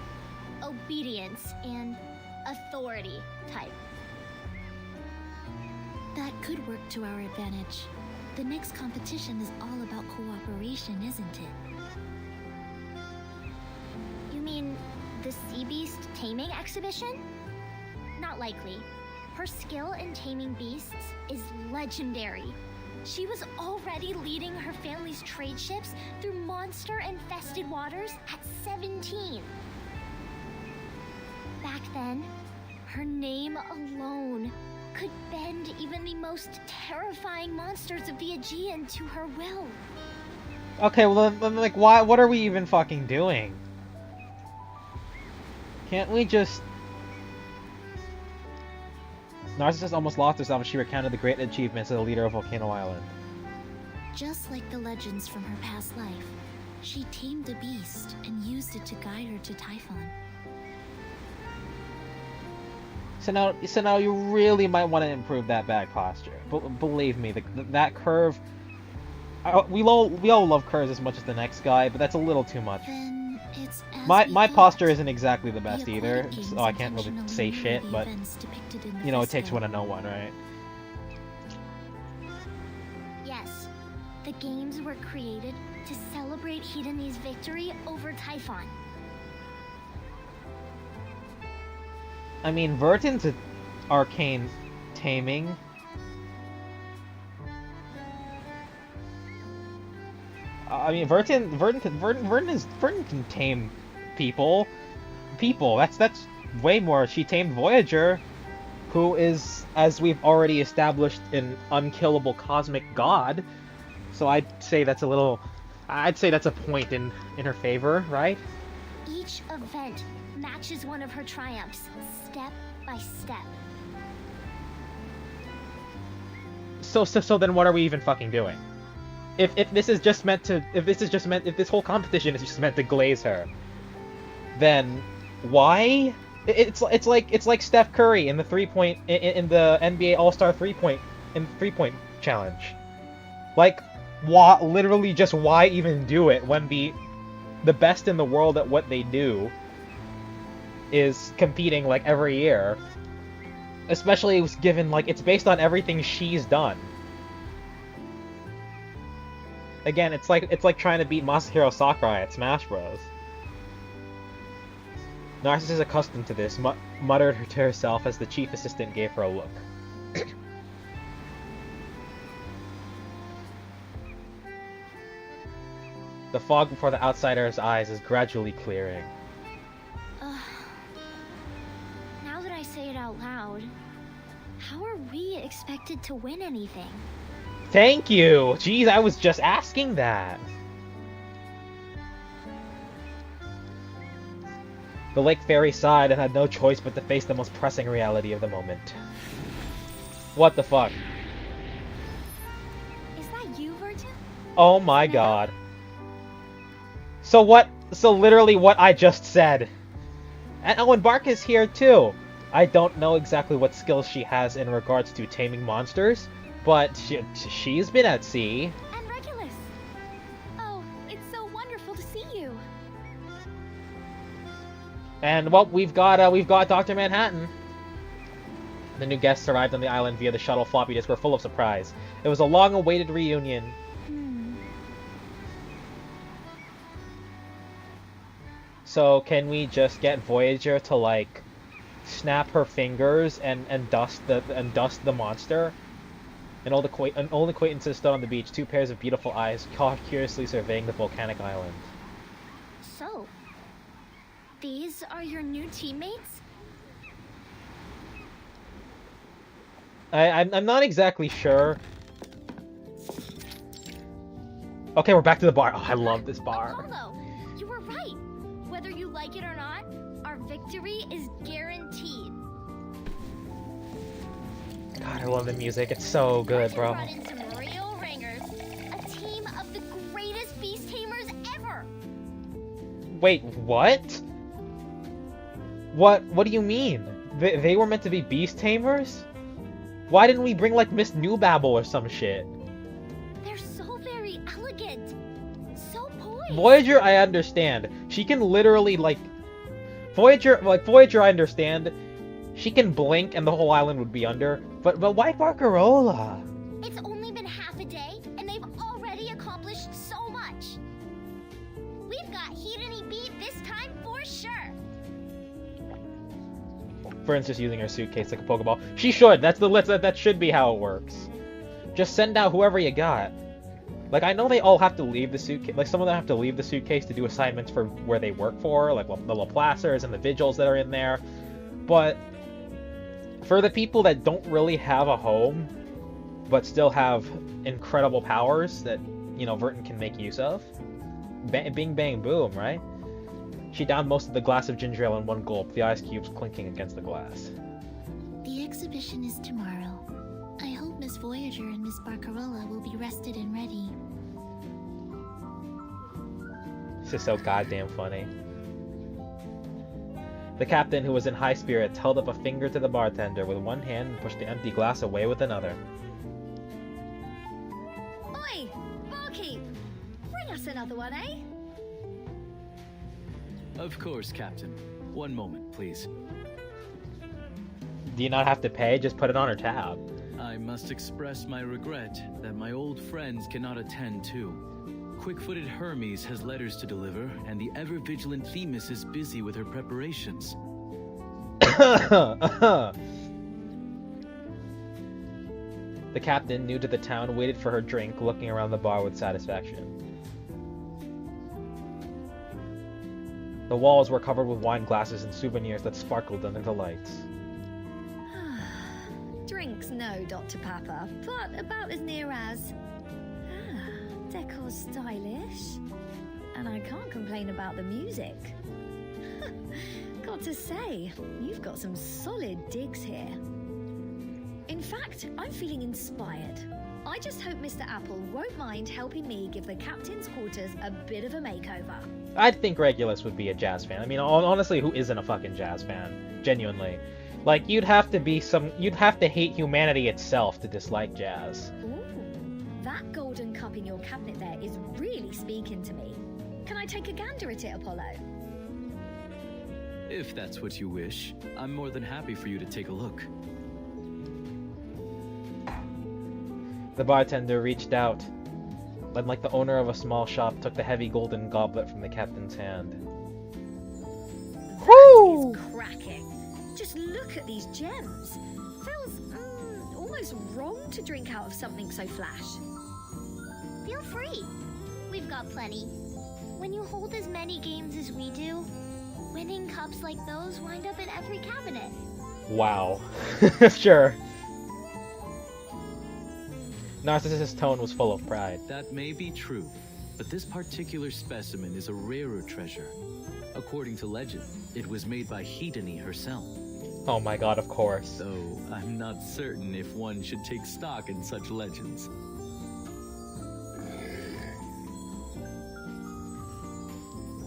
obedience and authority type. That could work to our advantage. The next competition is all about cooperation, isn't it? You mean the sea beast taming exhibition? Not likely. Her skill in taming beasts is legendary. She was already leading her family's trade ships through monster-infested waters at 17. Back then, her name alone could bend even the most terrifying monsters of the Aegean to her will. Okay, well then, like, why? What are we even fucking doing? Can't we just... Narcissus almost lost herself as she recounted the great achievements of the leader of Volcano Island. Just like the legends from her past life, she tamed a beast and used it to guide her to Typhon. So now you really might want to improve that back posture. Believe me, that curve... we all love curves as much as the next guy, but that's a little too much. Then it's as My we posture thought. isn't exactly the best The either, aquatic games so I can't really intentionally say mirror shit, the but, events depicted in the you know, it takes fresco. one to know one, right? Yes, The games were created to celebrate Hidani's victory over Typhon. I mean, Vertin's an arcane taming. I mean, Vertin can tame people. That's way more. She tamed Voyager, who is, as we've already established, an unkillable cosmic god. So I'd say that's a point in her favor, right? Each event matches one of her triumphs, step by step. So then what are we even fucking doing? If this whole competition is just meant to glaze her, then why? It's like Steph Curry in the 3-point in the NBA All-Star 3-point challenge. Like, why? Literally, just why even do it when the best in the world at what they do is competing like every year? Especially given like it's based on everything she's done. Again, it's like trying to beat Masahiro Sakurai at Smash Bros. Narcissus, accustomed to this, muttered to herself as the chief assistant gave her a look. The fog before the outsider's eyes is gradually clearing. Now that I say it out loud, how are we expected to win anything? Thank you! Jeez, I was just asking that! The Lake Fairy sighed and had no choice but to face the most pressing reality of the moment. What the fuck? Is that you, Vertin? Oh my god. So literally what I just said. And Owen Bark is here too! I don't know exactly what skills she has in regards to taming monsters, but she's been at sea. And Regulus! Oh, it's so wonderful to see you. And well, we've got Dr. Manhattan. The new guests arrived on the island via the shuttle floppy disk were full of surprise. It was a long-awaited reunion. So can we just get Voyager to like snap her fingers and dust the monster? An old acquaintances stood on the beach, two pairs of beautiful eyes curiously surveying the volcanic island. So, these are your new teammates? I'm not exactly sure. Okay, we're back to the bar. Oh, I love this bar. Apollo, you were right. Whether you like it or not, our victory is guaranteed. God, I love the music. It's so good, bro. Brought in some real ringers, a team of the greatest beast tamers ever. Wait, what? What do you mean? They were meant to be beast tamers? Why didn't we bring like Miss Newbabble or some shit? They're so very elegant, so poised. Voyager, I understand. She can literally like Voyager, I understand. She can blink and the whole island would be under. But why Barcarola? It's only been half a day, and they've already accomplished so much. We've got Hidani beat this time for sure. Fern's just using her suitcase like a Pokeball. She should. That should be how it works. Just send out whoever you got. Like, I know they all have to leave the suitcase. Like, some of them have to leave the suitcase to do assignments for where they work for, like the Laplacers and the Vigils that are in there. But for the people that don't really have a home, but still have incredible powers that, you know, Vertin can make use of, bing bang boom, right? She downed most of the glass of ginger ale in one gulp, the ice cubes clinking against the glass. The exhibition is tomorrow. I hope Miss Voyager and Miss Barcarola will be rested and ready. This is so goddamn funny. The captain, who was in high spirits, held up a finger to the bartender with one hand and pushed the empty glass away with another. Oi! Barkeep! Bring us another one, eh? Of course, Captain. One moment, please. Do you not have to pay? Just put it on her tab. I must express my regret that my old friends cannot attend too. Quick-footed Hermes has letters to deliver, and the ever-vigilant Themis is busy with her preparations. The captain, new to the town, waited for her drink, looking around the bar with satisfaction. The walls were covered with wine glasses and souvenirs that sparkled under the lights. Drinks, no, Dr. Papa, but about as near as... decor's stylish. And I can't complain about the music. Got to say, you've got some solid digs here. In fact, I'm feeling inspired. I just hope Mr. Apple won't mind helping me give the captain's quarters a bit of a makeover. I think Regulus would be a jazz fan. I mean, honestly, who isn't a fucking jazz fan? Genuinely. Like, you'd have to hate humanity itself to dislike jazz. Ooh, that golden cup in your cabinet there is really speaking to me. Can I take a gander at it, Apollo? If that's what you wish, I'm more than happy for you to take a look. The bartender reached out, and like the owner of a small shop, took the heavy golden goblet from the captain's hand. That is cracking. Just look at these gems. Feels almost wrong to drink out of something so flash. Feel free. We've got plenty. When you hold as many games as we do, winning cups like those wind up in every cabinet. Wow. Sure. Narcissus' tone was full of pride. That may be true, but this particular specimen is a rarer treasure. According to legend, it was made by Hedone herself. Oh my god, of course. Though I'm not certain if one should take stock in such legends.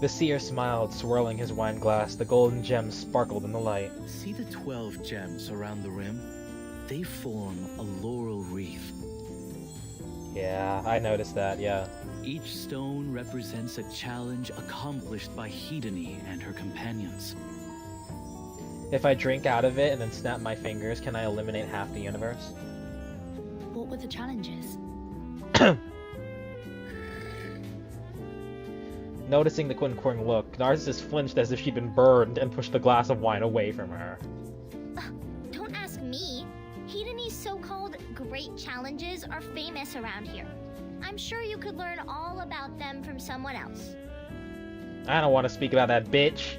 The seer smiled, swirling his wine glass. The golden gems sparkled in the light. See the 12 gems around the rim? They form a laurel wreath. Yeah, I noticed that, yeah. Each stone represents a challenge accomplished by Hedone and her companions. If I drink out of it and then snap my fingers, can I eliminate half the universe? What were the challenges? Noticing the quinquing look, Narcissus flinched as if she'd been burned and pushed the glass of wine away from her. Don't ask me. Hedone's so-called great challenges are famous around here. I'm sure you could learn all about them from someone else. I don't want to speak about that bitch.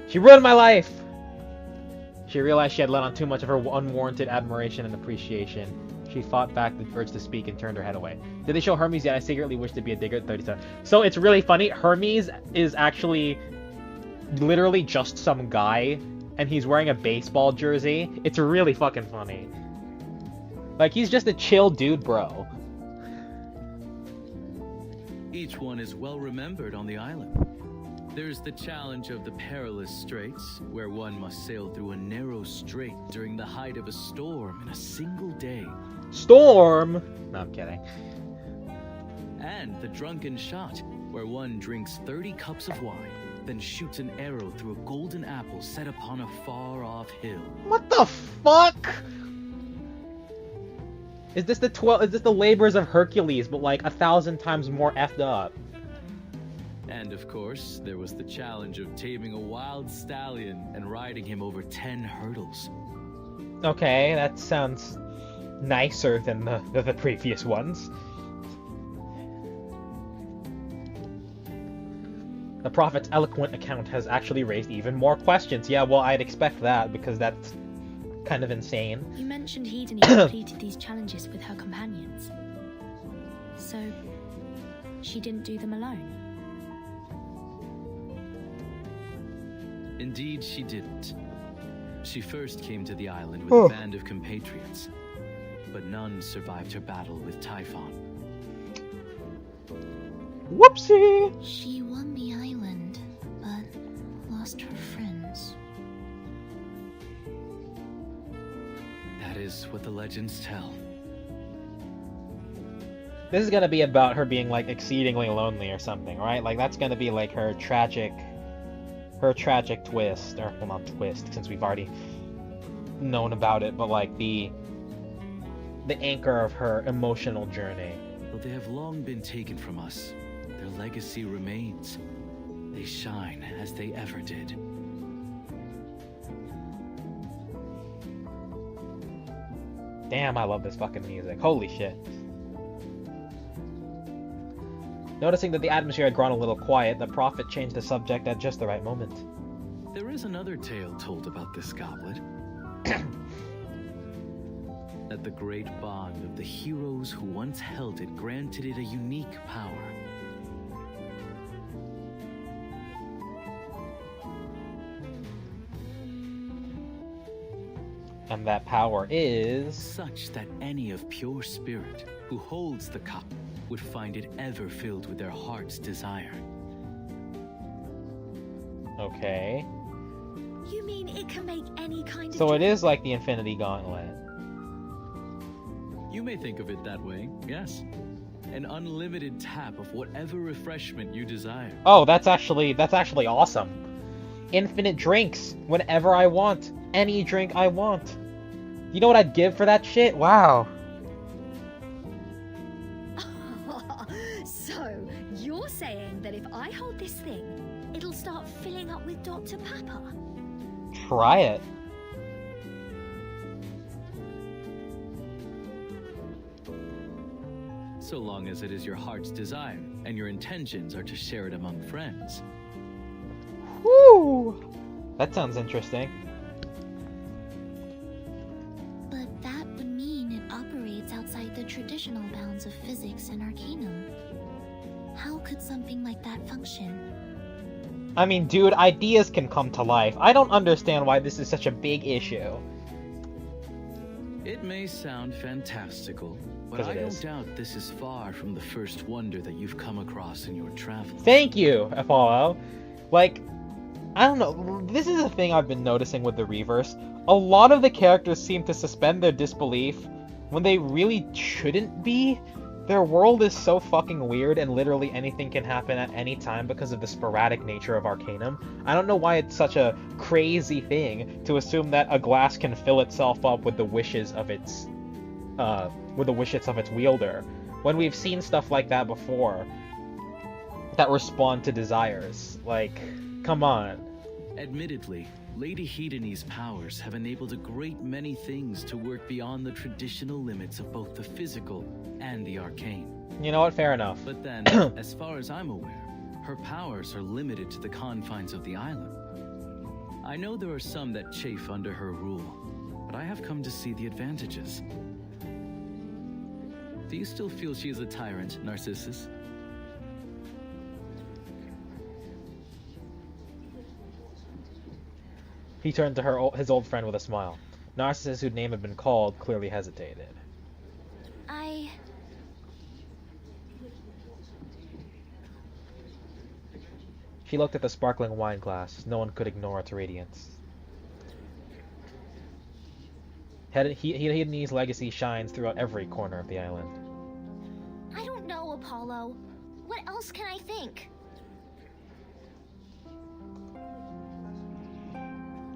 She ruined my life! She realized she had let on too much of her unwarranted admiration and appreciation. She fought back the urge to speak and turned her head away. Did they show Hermes yet? I secretly wish to be a digger at 37. So it's really funny. Hermes is actually literally just some guy, and he's wearing a baseball jersey. It's really fucking funny. Like, he's just a chill dude, bro. Each one is well remembered on the island. There's the challenge of the Perilous Straits, where one must sail through a narrow strait during the height of a storm in a single day. Storm? No, I'm kidding. And the Drunken Shot, where one drinks 30 cups of wine, then shoots an arrow through a golden apple set upon a far-off hill. What the fuck? Is this the labors of Hercules, but like 1,000 times more effed up? And of course, there was the challenge of taming a wild stallion and riding him over 10 hurdles. Okay, that sounds nicer than the previous ones. The Prophet's eloquent account has actually raised even more questions. Yeah, well, I'd expect that, because that's kind of insane. You mentioned Hedone completed these challenges with her companions. So, she didn't do them alone? Indeed, she didn't. She first came to the island with a band of compatriots, but none survived her battle with Typhon. Whoopsie! She won the island, but lost her friends. That is what the legends tell. This is gonna be about her being, like, exceedingly lonely or something, right? Like, that's gonna be, like, her tragic twist, or, well, not twist, since we've already known about it, but, like, the the anchor of her emotional journey. Though they have long been taken from us, their legacy remains. They shine as they ever did. Damn, I love this fucking music. Holy shit. Noticing that the atmosphere had grown a little quiet, the prophet changed the subject at just the right moment. There is another tale told about this goblet. That the great bond of the heroes who once held it granted it a unique power. And that power is... Such that any of pure spirit who holds the cup would find it ever filled with their heart's desire. Okay. You mean it can make any kind of... So it is like the Infinity Gauntlet. You may think of it that way, yes. An unlimited tap of whatever refreshment you desire. Oh, that's actually awesome. Infinite drinks whenever I want. Any drink I want. You know what I'd give for that shit? Wow. So, you're saying that if I hold this thing, it'll start filling up with Dr. Pepper? Try it. So long as it is your heart's desire, and your intentions are to share it among friends. Woo! That sounds interesting. But that would mean it operates outside the traditional bounds of physics and arcanum. How could something like that function? I mean, dude, ideas can come to life. I don't understand why this is such a big issue. It may sound fantastical, but 'Cause I it don't is. doubt this is far from the first wonder that you've come across in your travels. Thank you, Apollo. Like, I don't know, this is a thing I've been noticing with the Reverse. A lot of the characters seem to suspend their disbelief when they really shouldn't be. Their world is so fucking weird and literally anything can happen at any time because of the sporadic nature of Arcanum. I don't know why it's such a crazy thing to assume that a glass can fill itself up with the wishes of its wielder, when we've seen stuff like that before that respond to desires. Like, come on. Admittedly, Lady Hedony's powers have enabled a great many things to work beyond the traditional limits of both the physical and the arcane. You know what? Fair enough. But then, as far as I'm aware, her powers are limited to the confines of the island. I know there are some that chafe under her rule, but I have come to see the advantages. Do you still feel she is a tyrant, Narcissus? He turned to his old friend with a smile. Narcissus, whose name had been called, clearly hesitated. She looked at the sparkling wine glass. No one could ignore its radiance. Hedony's legacy shines throughout every corner of the island. I don't know, Apollo. What else can I think?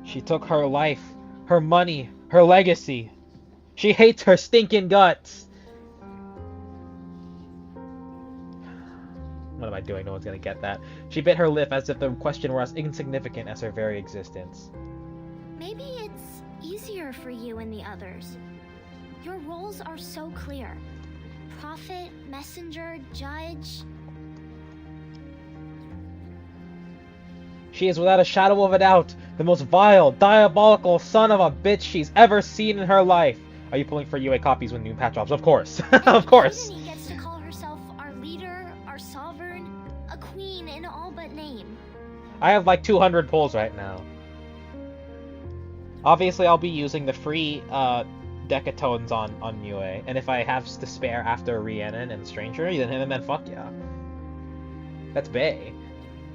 She took her life, her money, her legacy. She hates her stinking guts. What am I doing? No one's gonna get that. She bit her lip as if the question were as insignificant as her very existence. Maybe it's easier for you and the others. Your roles are so clear. Prophet, messenger, judge. She is without a shadow of a doubt the most vile, diabolical son of a bitch she's ever seen in her life. Are you pulling for UA copies when new patch drops? Of course. Of course. Hedony gets to call herself our leader, our sovereign, a queen in all but name. I have like 200 pulls right now. Obviously, I'll be using the free Decatones on UA, and if I have to spare after Rhiannon and Stranger, then fuck yeah. That's bae.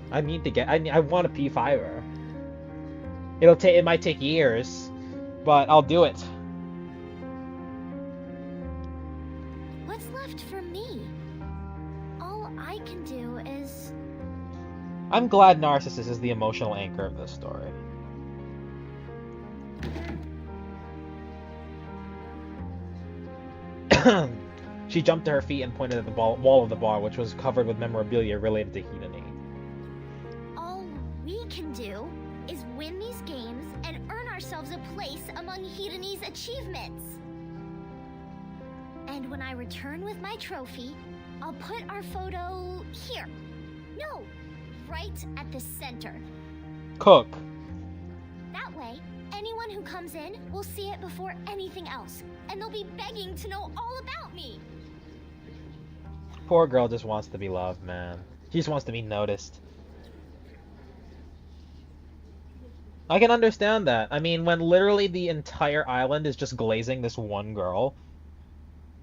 I need to get. I want a P5er. It might take years, but I'll do it. What's left for me? All I can do is... I'm glad Narcissus is the emotional anchor of this story. She jumped to her feet and pointed at the wall of the bar, which was covered with memorabilia related to Hidani. All we can do is win these games and earn ourselves a place among Hidani's achievements. And when I return with my trophy, I'll put our photo here. No, right at the center. Cook. That way, anyone who comes in will see it before anything else, and they'll be begging to know all about me. Poor girl just wants to be loved, man. She just wants to be noticed. I can understand that. I mean, when literally the entire island is just glazing this one girl.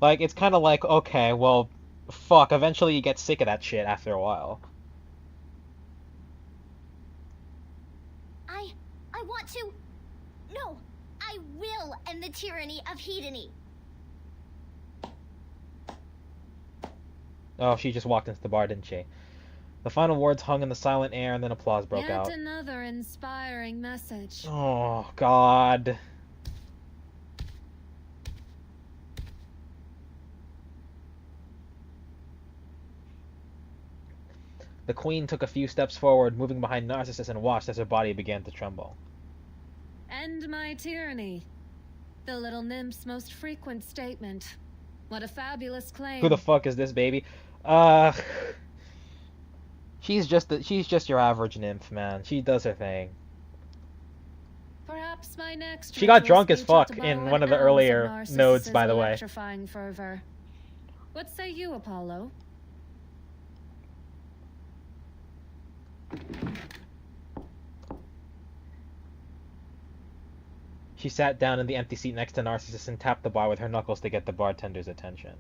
Like, it's kind of like, okay, well, fuck, eventually you get sick of that shit after a while. I want to... No, I will end the tyranny of Hidani. Oh, she just walked into the bar, didn't she? The final words hung in the silent air, and then applause broke out. Yet another inspiring message. Oh, God. The queen took a few steps forward, moving behind Narcissus, and watched as her body began to tremble. End my tyranny. The little nymph's most frequent statement. What a fabulous claim. Who the fuck is this baby? She's just your average nymph, man. She does her thing. Perhaps my next She got drunk as speech ought fuck to in borrow one of an the ounce earlier Narcissus's nodes, by the way. electrifying fervor. What say you, Apollo? She sat down in the empty seat next to Narcissus and tapped the bar with her knuckles to get the bartender's attention.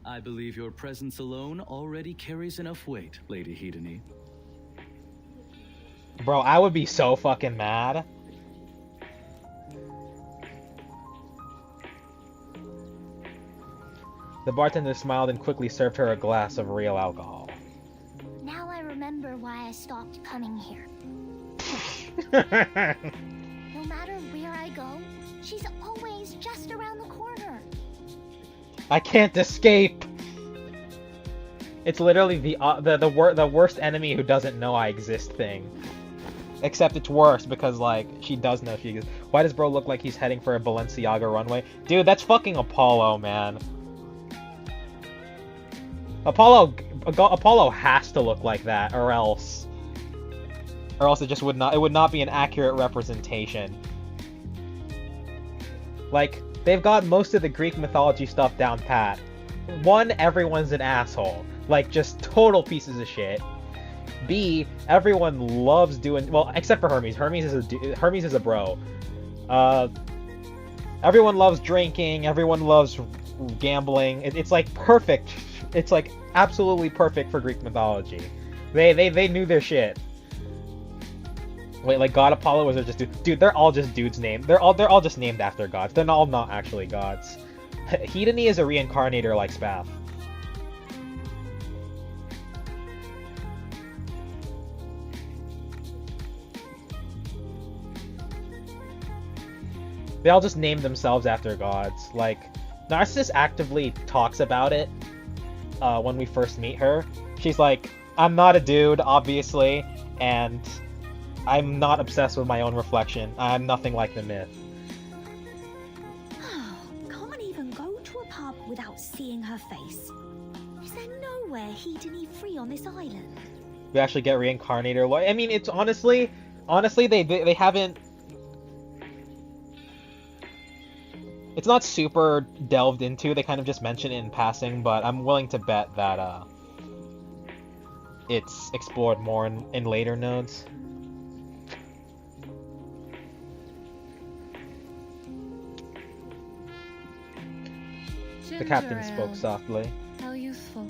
I believe your presence alone already carries enough weight, Lady Hidani. Bro, I would be so fucking mad. The bartender smiled and quickly served her a glass of real alcohol. Now I remember why I stopped coming here. No matter where I go, she's always just around the corner. I can't escape. It's literally the worst enemy who doesn't know I exist thing. Except it's worse because, like, she does know she exists. Why does bro look like he's heading for a Balenciaga runway? Dude, that's fucking Apollo, man. Apollo has to look like that, or else it just would not be an accurate representation. Like, they've got most of the Greek mythology stuff down pat. One, everyone's an asshole. Like, just total pieces of shit. B, everyone loves doing... Well, except for Hermes. Hermes is a bro. Everyone loves drinking. Everyone loves gambling. It's like perfect. It's like absolutely perfect for Greek mythology. They knew their shit. Wait, like God Apollo, was there just dude? They're all just dudes named. They're all just named after gods. They're all not actually gods. Hidani is a reincarnator like Spath. They all just named themselves after gods. Like, Narcissus actively talks about it when we first meet her. She's like, I'm not a dude, obviously, and I'm not obsessed with my own reflection. I'm nothing like the myth. Can't even go to a pub without seeing her face. Is there nowhere Hidani free on this island? We actually get reincarnator. I mean, it's honestly, they haven't. It's not super delved into. They kind of just mention it in passing, but I'm willing to bet that it's explored more in later nodes. The captain spoke softly. How youthful.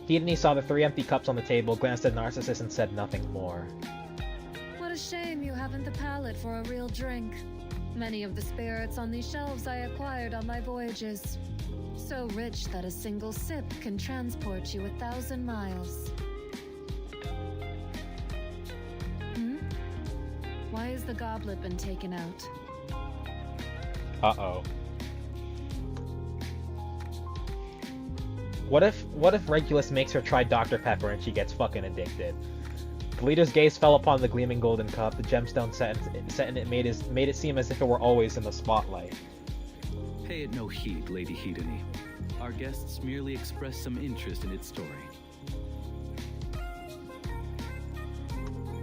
Hidani saw the 3 empty cups on the table, glanced at Narcissus, and said nothing more. What a shame you haven't the palate for a real drink. Many of the spirits on these shelves I acquired on my voyages. So rich that a single sip can transport you 1,000 miles. Why has the goblet been taken out? Uh-oh. What if Regulus makes her try Dr. Pepper and she gets fucking addicted? The leader's gaze fell upon the gleaming golden cup. The gemstone set in it made it seem as if it were always in the spotlight. Pay it no heed, Lady Hedony. Our guests merely expressed some interest in its story.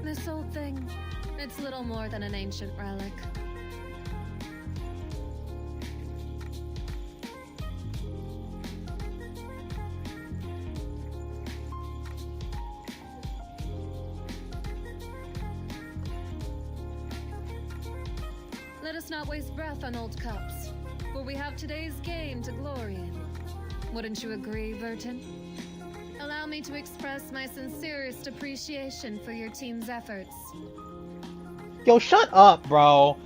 This old thing, it's little more than an ancient relic. Let us not waste breath on old cups, for we have today's game to glory in. Wouldn't you agree, Vertin? Allow me to express my sincerest appreciation for your team's efforts. Yo, shut up, bro!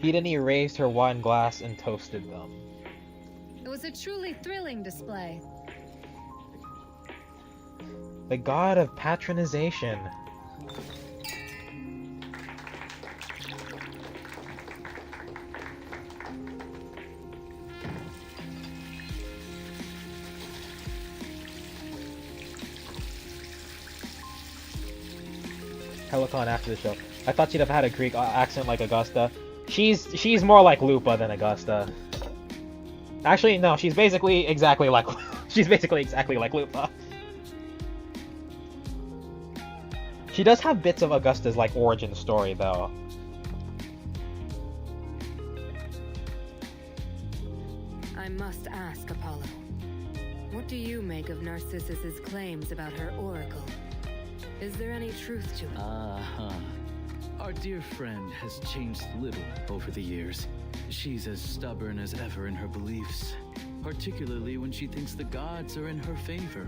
Hedony raised her wine glass and toasted them. It was a truly thrilling display. The god of patronization. Helicon after the show. I thought she'd have had a Greek accent like Augusta. She's more like Lupa than Augusta. Actually, no, she's basically exactly like Lupa. She does have bits of Augusta's like origin story though. I must ask, Apollo. What do you make of Narcissus's claims about her oracle? Is there any truth to it? Our dear friend has changed little over the years. She's as stubborn as ever in her beliefs, particularly when she thinks the gods are in her favor.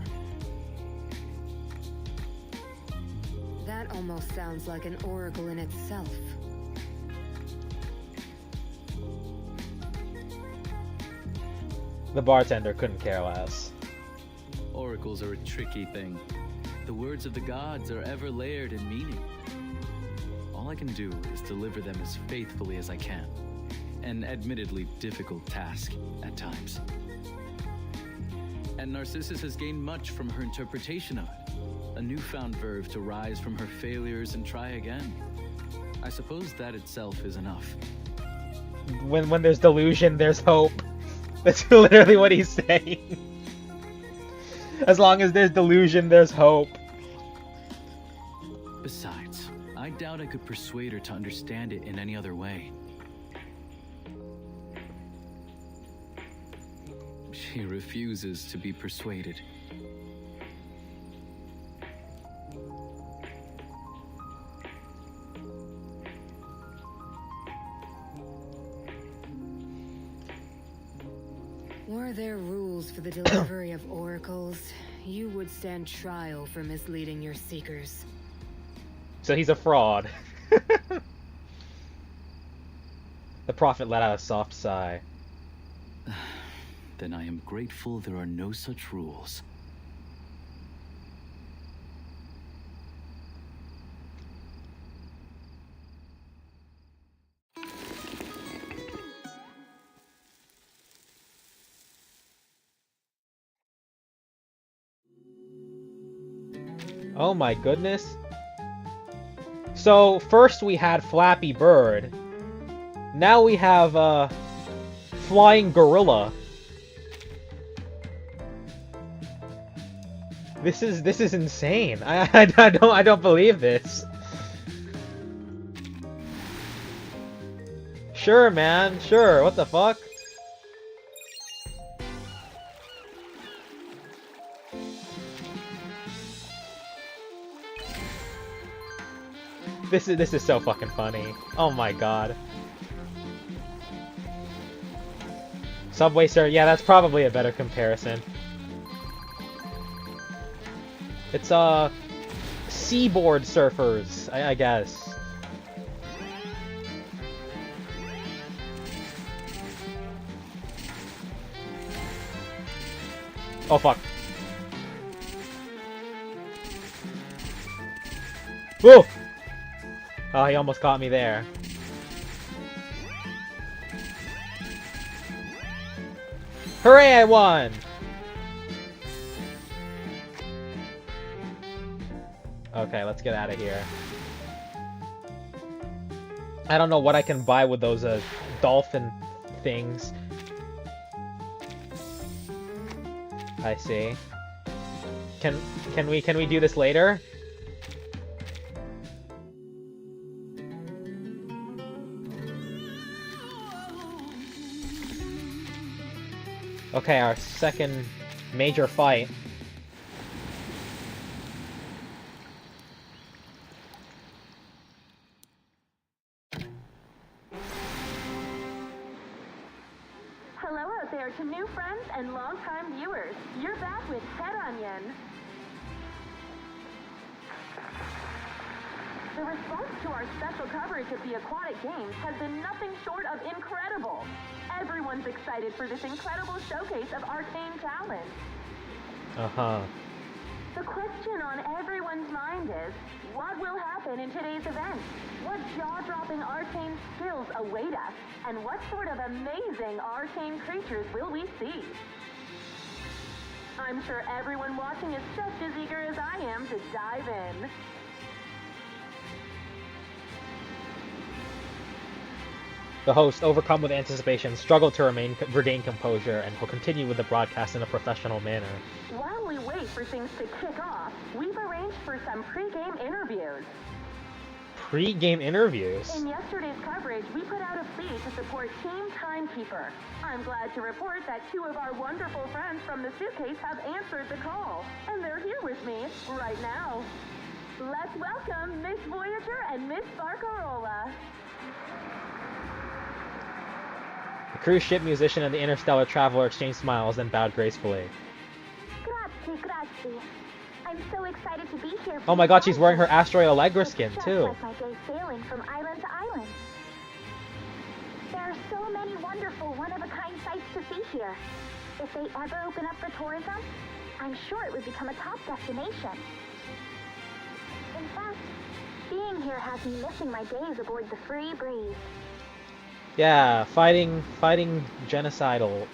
That almost sounds like an oracle in itself. The bartender couldn't care less. Oracles are a tricky thing. The words of the gods are ever layered in meaning. All I can do is deliver them as faithfully as I can. An admittedly difficult task at times. And Narcissus has gained much from her interpretation of it. A newfound verve to rise from her failures and try again. I suppose that itself is enough. When there's delusion, there's hope. That's literally what he's saying. As long as there's delusion, there's hope. Besides, I doubt I could persuade her to understand it in any other way. She refuses to be persuaded. Were there rules for the delivery of oracles, you would stand trial for misleading your seekers. So he's a fraud. The prophet let out a soft sigh. Then I am grateful there are no such rules. Oh my goodness. So, first we had Flappy Bird. Now we have, Flying Gorilla. This is insane. I don't believe this. Sure, man. Sure. What the fuck? This is so fucking funny. Oh my god. Subway Surfer, yeah, that's probably a better comparison. It's seaboard surfers, I guess. Oh, fuck. Whoa! Oh, he almost caught me there. Hooray, I won! Okay, let's get out of here. I don't know what I can buy with those dolphin things. I see. Can we do this later? Okay, our second major fight. Hello out there to new friends and longtime viewers. You're back with Head Onion. The response to our special coverage of the aquatic games has been nothing short of incredible. Everyone's excited for this incredible showcase of arcane talent. Uh-huh. The question on everyone's mind is, what will happen in today's event? What jaw-dropping arcane skills await us? And what sort of amazing arcane creatures will we see? I'm sure everyone watching is just as eager as I am to dive in. The host, overcome with anticipation, struggled to regain composure and will continue with the broadcast in a professional manner. While we wait for things to kick off, we've arranged for some pre-game interviews. Pre-game interviews? In yesterday's coverage, we put out a plea to support Team Timekeeper. I'm glad to report that two of our wonderful friends from the suitcase have answered the call, and they're here with me right now. Let's welcome Miss Voyager and Miss Barcarola. The cruise ship musician and the interstellar traveler exchanged smiles and bowed gracefully. Grazie, grazie. I'm so excited to be here. Oh my god, she's wearing her Asteroid Allegra skin, too. Like my day sailing from island to island. There are so many wonderful, one-of-a-kind sights to see here. If they ever open up for tourism, I'm sure it would become a top destination. In fact, being here has me missing my days aboard the Free Breeze. Yeah, fighting genocidal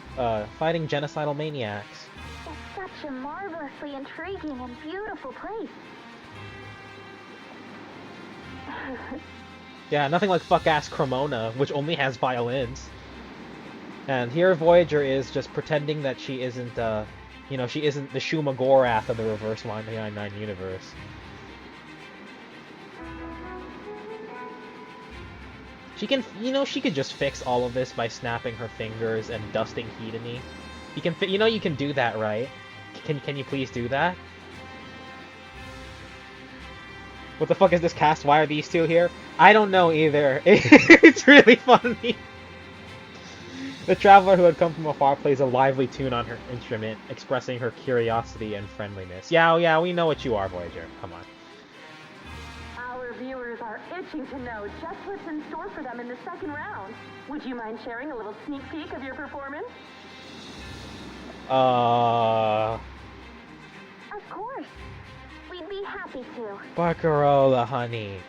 maniacs. It's such a marvelously intriguing and beautiful place. Yeah, nothing like fuck-ass Cremona, which only has violins. And here Voyager is just pretending that she isn't, she isn't the Shuma Gorath of the Reverse 999 universe. She can, she could just fix all of this by snapping her fingers and dusting Hedony. You can, you can do that, right? Can you please do that? What the fuck is this cast? Why are these two here? I don't know either. It's really funny. The traveler who had come from afar plays a lively tune on her instrument, expressing her curiosity and friendliness. Yeah, we know what you are, Voyager. Come on. Our viewers are itching to know just what's in store for them in the second round. Would you mind sharing a little sneak peek of your performance? Of course. We'd be happy to. Barcarola, honey.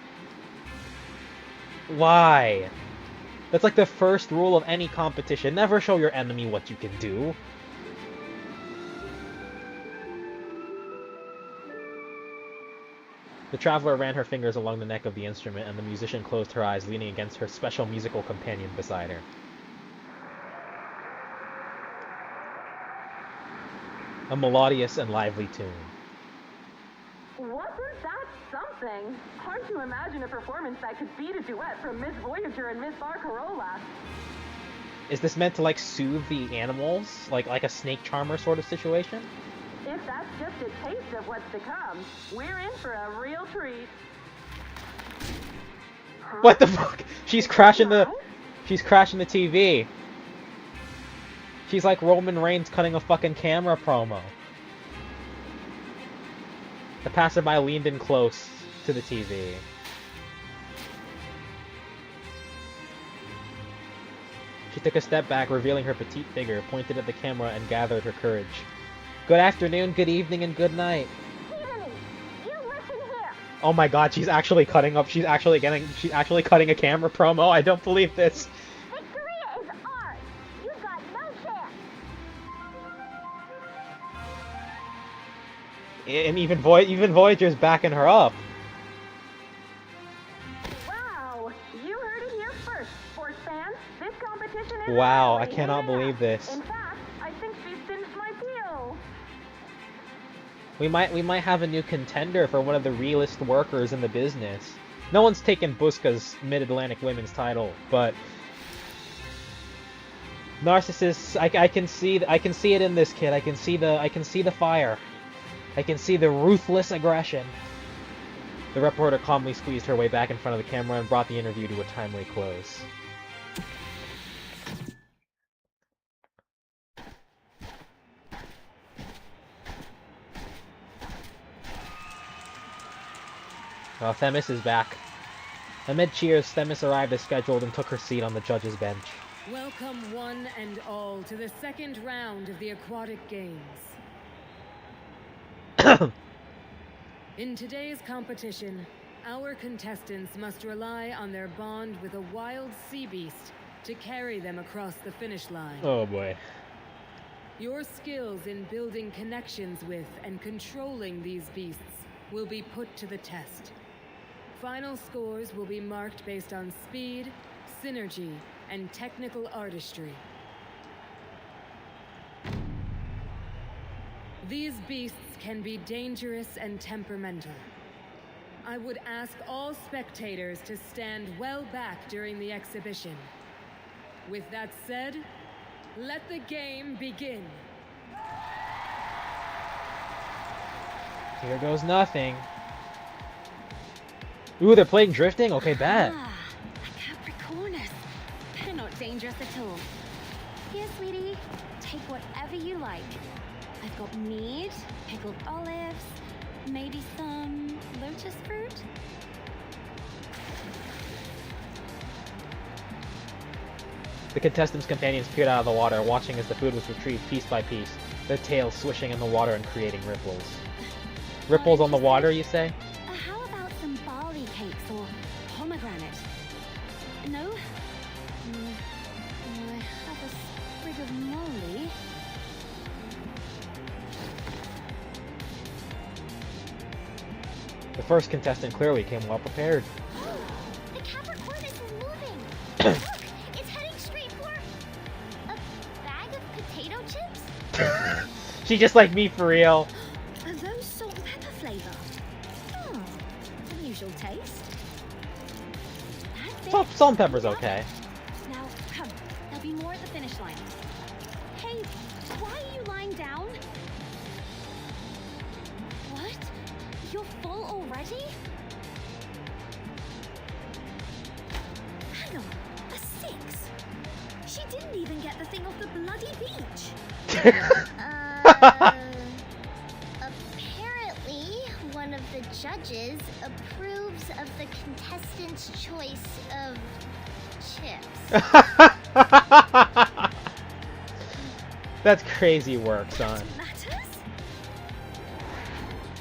Why? That's like the first rule of any competition. Never show your enemy what you can do. The traveler ran her fingers along the neck of the instrument, and the musician closed her eyes, leaning against her special musical companion beside her. A melodious and lively tune. Wasn't that something? Hard to imagine a performance that could beat a duet from Miss Voyager and Miss Barcarola. Is this meant to, like, soothe the animals? Like a snake charmer sort of situation? If that's just a taste of what's to come, we're in for a real treat. What the fuck? She's crashing the TV. She's like Roman Reigns cutting a fucking camera promo. The passerby leaned in close to the TV. She took a step back, revealing her petite figure, pointed at the camera, and gathered her courage. Good afternoon, good evening, and good night. Tiffany, you listen here. Oh my god, she's actually cutting up. She's actually cutting a camera promo. I don't believe this. Victory is ours. You got no chance. And even Voyager's backing her up. Wow, you heard it here first, sports fans. This competition is Wow, I actually cannot heating believe up. this. In fact, I think she's cinched my deal. We might have a new contender for one of the realest workers in the business. No one's taken Busca's Mid-Atlantic Women's title, but Narcissus, I can see it in this kid. I can see the fire. I can see the ruthless aggression. The reporter calmly squeezed her way back in front of the camera and brought the interview to a timely close. Well, Themis is back. Amid cheers, Themis arrived as scheduled and took her seat on the judge's bench. Welcome one and all to the second round of the Aquatic Games. In today's competition, our contestants must rely on their bond with a wild sea beast to carry them across the finish line. Oh boy. Your skills in building connections with and controlling these beasts will be put to the test. Final scores will be marked based on speed, synergy, and technical artistry. These beasts can be dangerous and temperamental. I would ask all spectators to stand well back during the exhibition. With that said, let the game begin. Here goes nothing. Ooh, they're playing drifting? Okay, bad. A Capricornus. They're not dangerous at all. Here, sweetie. Take whatever you like. I've got mead, pickled olives, maybe some lotus fruit. The contestants' companions peered out of the water, watching as the food was retrieved piece by piece, their tails swishing in the water and creating ripples. Ripples on the water, you say? How about some barley cakes or pomegranate? No? I have a sprig of moly. The first contestant clearly came well prepared. The Capricornus is moving. Look, it's heading straight for a bag of potato chips. She's just like me for real. Are those salt and pepper flavor? Unusual taste. Salt and pepper's okay. Now, come. There'll be more at the finish line. Hey, why are you lying down? What? You're full already? Hang on, a 6? She didn't even get the thing off the bloody beach. Apparently, one of the judges approves of the contestant's choice of chips. That's crazy work, son. Matters?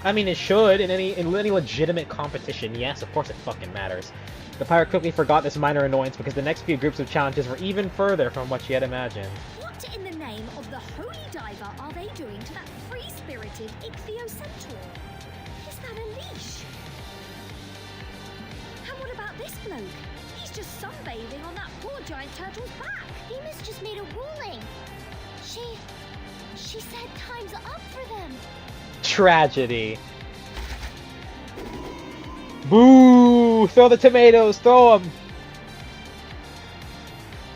I mean, it should in any legitimate competition. Yes, of course it fucking matters. The pirate quickly forgot this minor annoyance because the next few groups of challenges were even further from what she had imagined. What in the name of the holy diver are they doing to that free-spirited ichthyocentaur? Is that a leash? And what about this bloke? He's just sunbathing on that poor giant turtle's back. Themis just made a ruling. She said time's up for them. Tragedy. Boo! Throw the tomatoes! Throw them!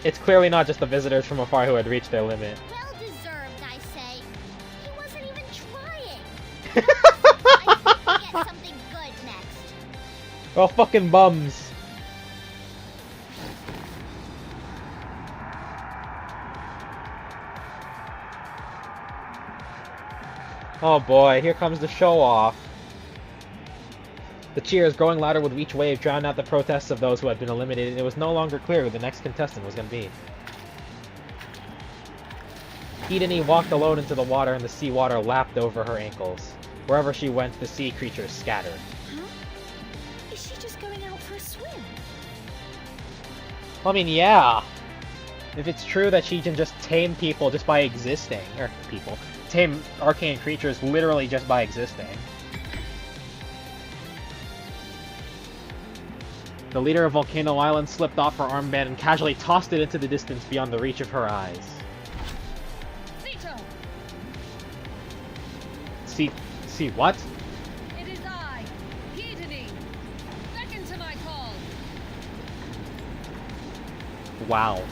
It's clearly not just the visitors from afar who had reached their limit. Well deserved, I say. He wasn't even trying. I think we get something good next. Oh, fucking bums. Oh boy, here comes the show-off. The cheers, growing louder with each wave, drowned out the protests of those who had been eliminated, and it was no longer clear who the next contestant was going to be. Hidani walked alone into the water and the seawater lapped over her ankles. Wherever she went, the sea creatures scattered. Huh? Is she just going out for a swim? I mean, yeah. If it's true that she can just tame people just by existing, or tame arcane creatures literally just by existing. The leader of Volcano Island slipped off her armband and casually tossed it into the distance beyond the reach of her eyes. See what? It is I, PGD. Beckon to my call. Wow.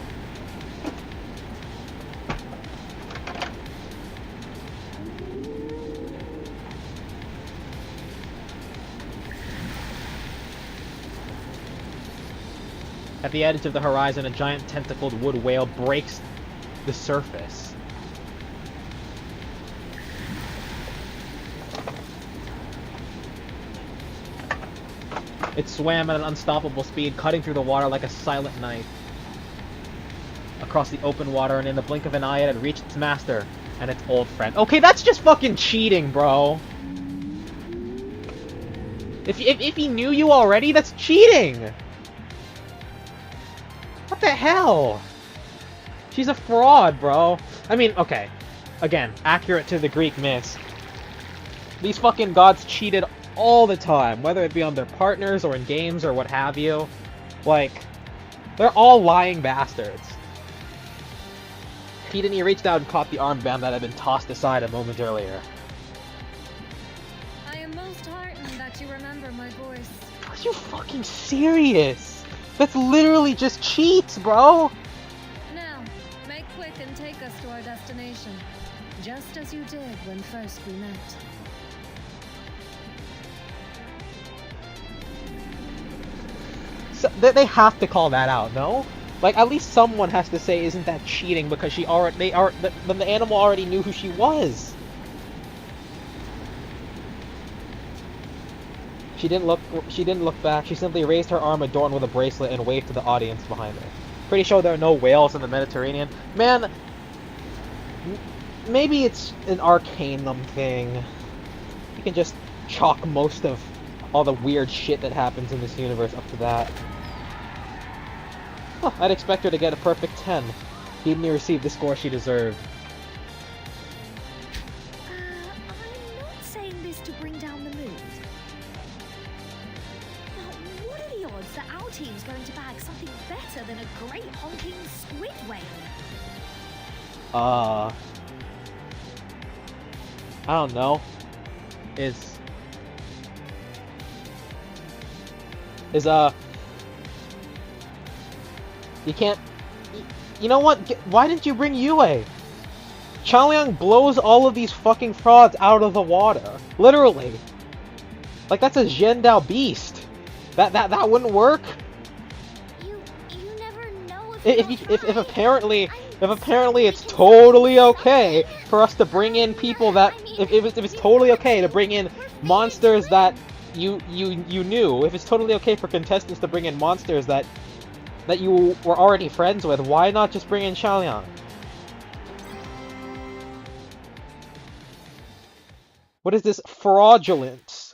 At the edge of the horizon, a giant tentacled wood whale breaks the surface. It swam at an unstoppable speed, cutting through the water like a silent knife. Across the open water, and in the blink of an eye, it had reached its master and its old friend. Okay, that's just fucking cheating, bro. If he knew you already, that's cheating! What the hell? She's a fraud, bro. I mean, okay. Again, accurate to the Greek myths. These fucking gods cheated all the time, whether it be on their partners or in games or what have you. Like, they're all lying bastards. Hidani reached out and caught the armband that had been tossed aside a moment earlier. I am most heartened that you remember my voice. Are you fucking serious? That's literally just cheats, bro! Now, make quick and take us to our destination. Just as you did when first we met. So, they have to call that out, no? Like, at least someone has to say, isn't that cheating, because the animal already knew who she was. She didn't look back. She simply raised her arm adorned with a bracelet and waved to the audience behind her. Pretty sure there are no whales in the Mediterranean. Man, maybe it's an Arcanum thing. You can just chalk most of all the weird shit that happens in this universe up to that. Huh, I'd expect her to get a perfect 10. Hidani received the score she deserved. I'm not saying this to bring down the mood. But what are the odds that our team's going to bag something better than a great honking squid whale? I don't know. You can't... You know what? Why didn't you bring Yue? Chaoyang blows all of these fucking frauds out of the water. Literally. Like, that's a Zhendao beast. That wouldn't work? You never know If apparently it's totally okay for us to bring in people that... If it's totally okay to bring in monsters that you knew, if it's totally okay for contestants to bring in monsters that you were already friends with, why not just bring in Chaoyang? What is this fraudulence?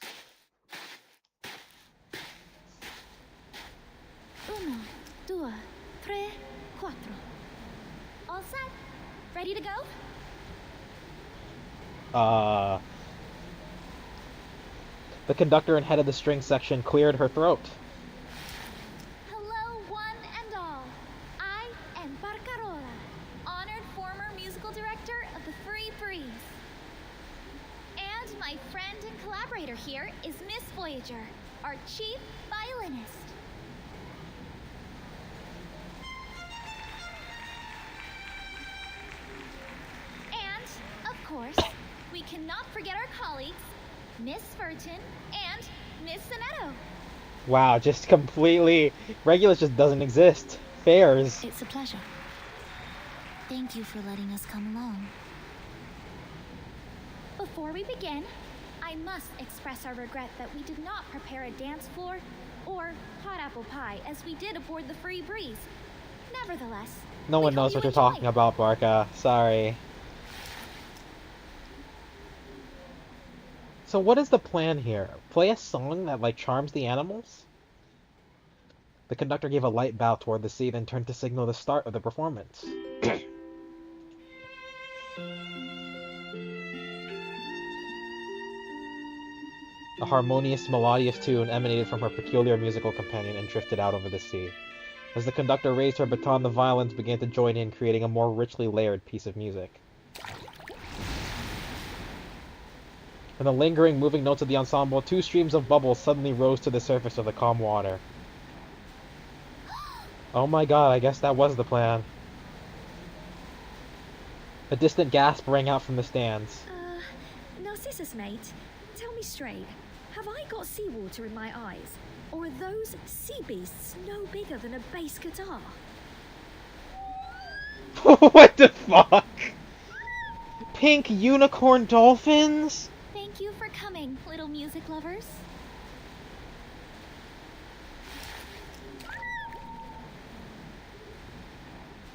Uno, due, tre, quattro. All set? Ready to go? The conductor and head of the string section cleared her throat. Hello, one and all. I am Barcarola, honored former musical director of the Free Breeze. And my friend and collaborator here is Miss Voyager, our chief violinist. And, of course, we cannot forget our colleagues, Miss Furton and Miss Sonetto. Wow, just completely... Regulus just doesn't exist. Fairs. It's a pleasure. Thank you for letting us come along. Before we begin, I must express our regret that we did not prepare a dance floor or hot apple pie as we did aboard the Free Breeze. Nevertheless, No one knows what you're talking about, Barca. Sorry. So what is the plan here? Play a song that, like, charms the animals? The conductor gave a light bow toward the sea, then turned to signal the start of the performance. A harmonious, melodious tune emanated from her peculiar musical companion and drifted out over the sea. As the conductor raised her baton, the violins began to join in, creating a more richly layered piece of music. From the lingering, moving notes of the ensemble, two streams of bubbles suddenly rose to the surface of the calm water. Oh my god, I guess that was the plan. A distant gasp rang out from the stands. Narcissus, mate, tell me straight. Have I got seawater in my eyes? Or are those sea beasts no bigger than a bass guitar? What the fuck? Pink unicorn dolphins? Thank you for coming, little music lovers.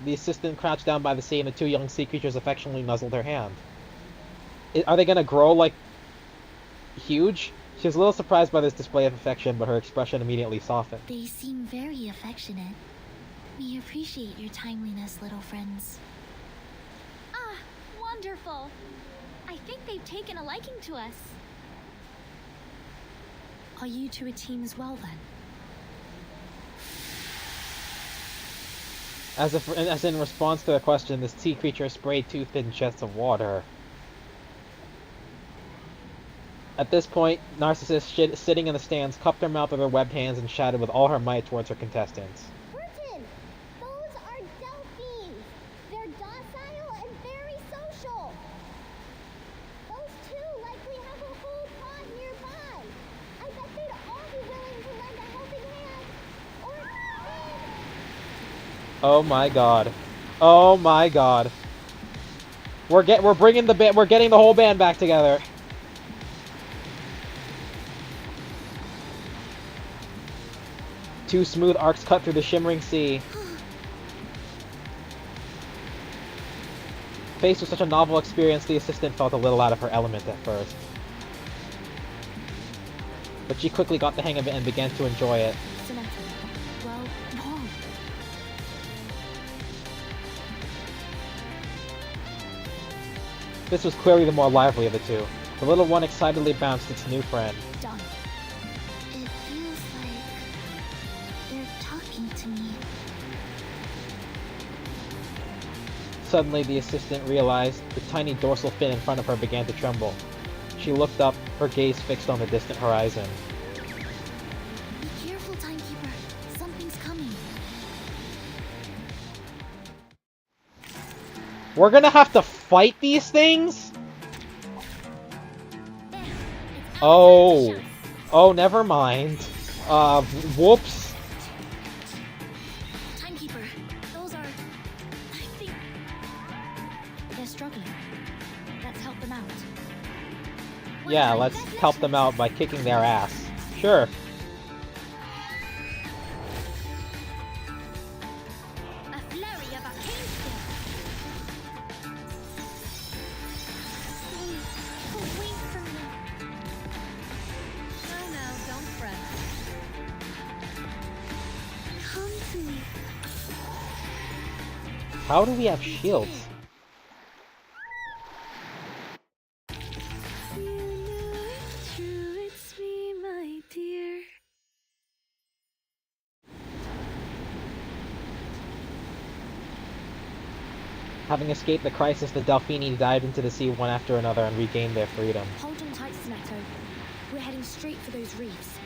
The assistant crouched down by the sea and the two young sea creatures affectionately nuzzled her hand. Are they gonna grow, like, huge? She was a little surprised by this display of affection, but her expression immediately softened. They seem very affectionate. We appreciate your timeliness, little friends. Ah, wonderful. I think they've taken a liking to us. Are you two a team as well, then? As in response to the question, this sea creature sprayed two thin jets of water. At this point, Narcissus, sitting in the stands, cupped her mouth with her webbed hands and shouted with all her might towards her contestants. Burton, those are delphines. They're docile and very social. Those two likely have a whole pod nearby. I bet they'd all be willing to lend a helping hand. Or a fin. Oh my god. Oh my god. We're bringing the band. We're getting the whole band back together. Two smooth arcs cut through the shimmering sea. Faced with such a novel experience, the assistant felt a little out of her element at first. But she quickly got the hang of it and began to enjoy it. Sonata, well, whoa. This was clearly the more lively of the two. The little one excitedly bounced its new friend. Done. It feels like they're talking to me. Suddenly, the assistant realized the tiny dorsal fin in front of her began to tremble. She looked up, her gaze fixed on the distant horizon. Be careful, timekeeper. Something's coming. We're gonna have to fight these things? Oh. Oh, never mind. Whoops. Timekeeper, those are... I think... They're struggling. Let's help them out. Yeah, let's help them out by kicking their ass. Sure. A flurry of arcane skill. Wait for me. No, don't fret. Come to me. How do we have shields? You know it's true, it's me, my dear. Having escaped the crisis, the Delphini dived into the sea one after another and regained their freedom. Hold on tight, Sonata. We're heading straight for those reefs.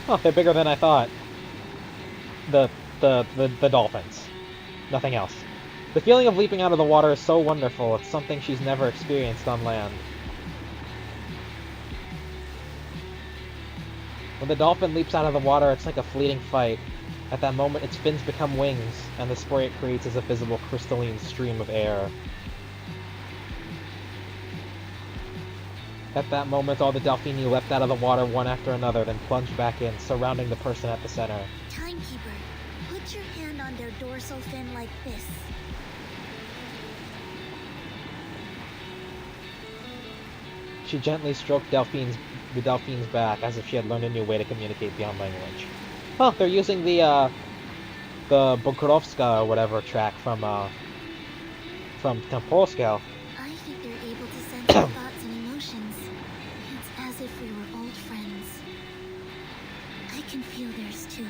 Oh, they're bigger than I thought. The dolphins. Nothing else. The feeling of leaping out of the water is so wonderful, it's something she's never experienced on land. When the dolphin leaps out of the water, it's like a fleeting fight. At that moment, its fins become wings, and the spray it creates is a visible crystalline stream of air. At that moment, all the Delphini leapt out of the water one after another, then plunged back in, surrounding the person at the center. Timekeeper, put your hand on their dorsal fin like this. She gently stroked the Delphine's back as if she had learned a new way to communicate beyond language. Huh, they're using the Bukrovska or whatever track from Temporal Scale. I think they're able to sense our thoughts and emotions. It's as if we were old friends. I can feel theirs too.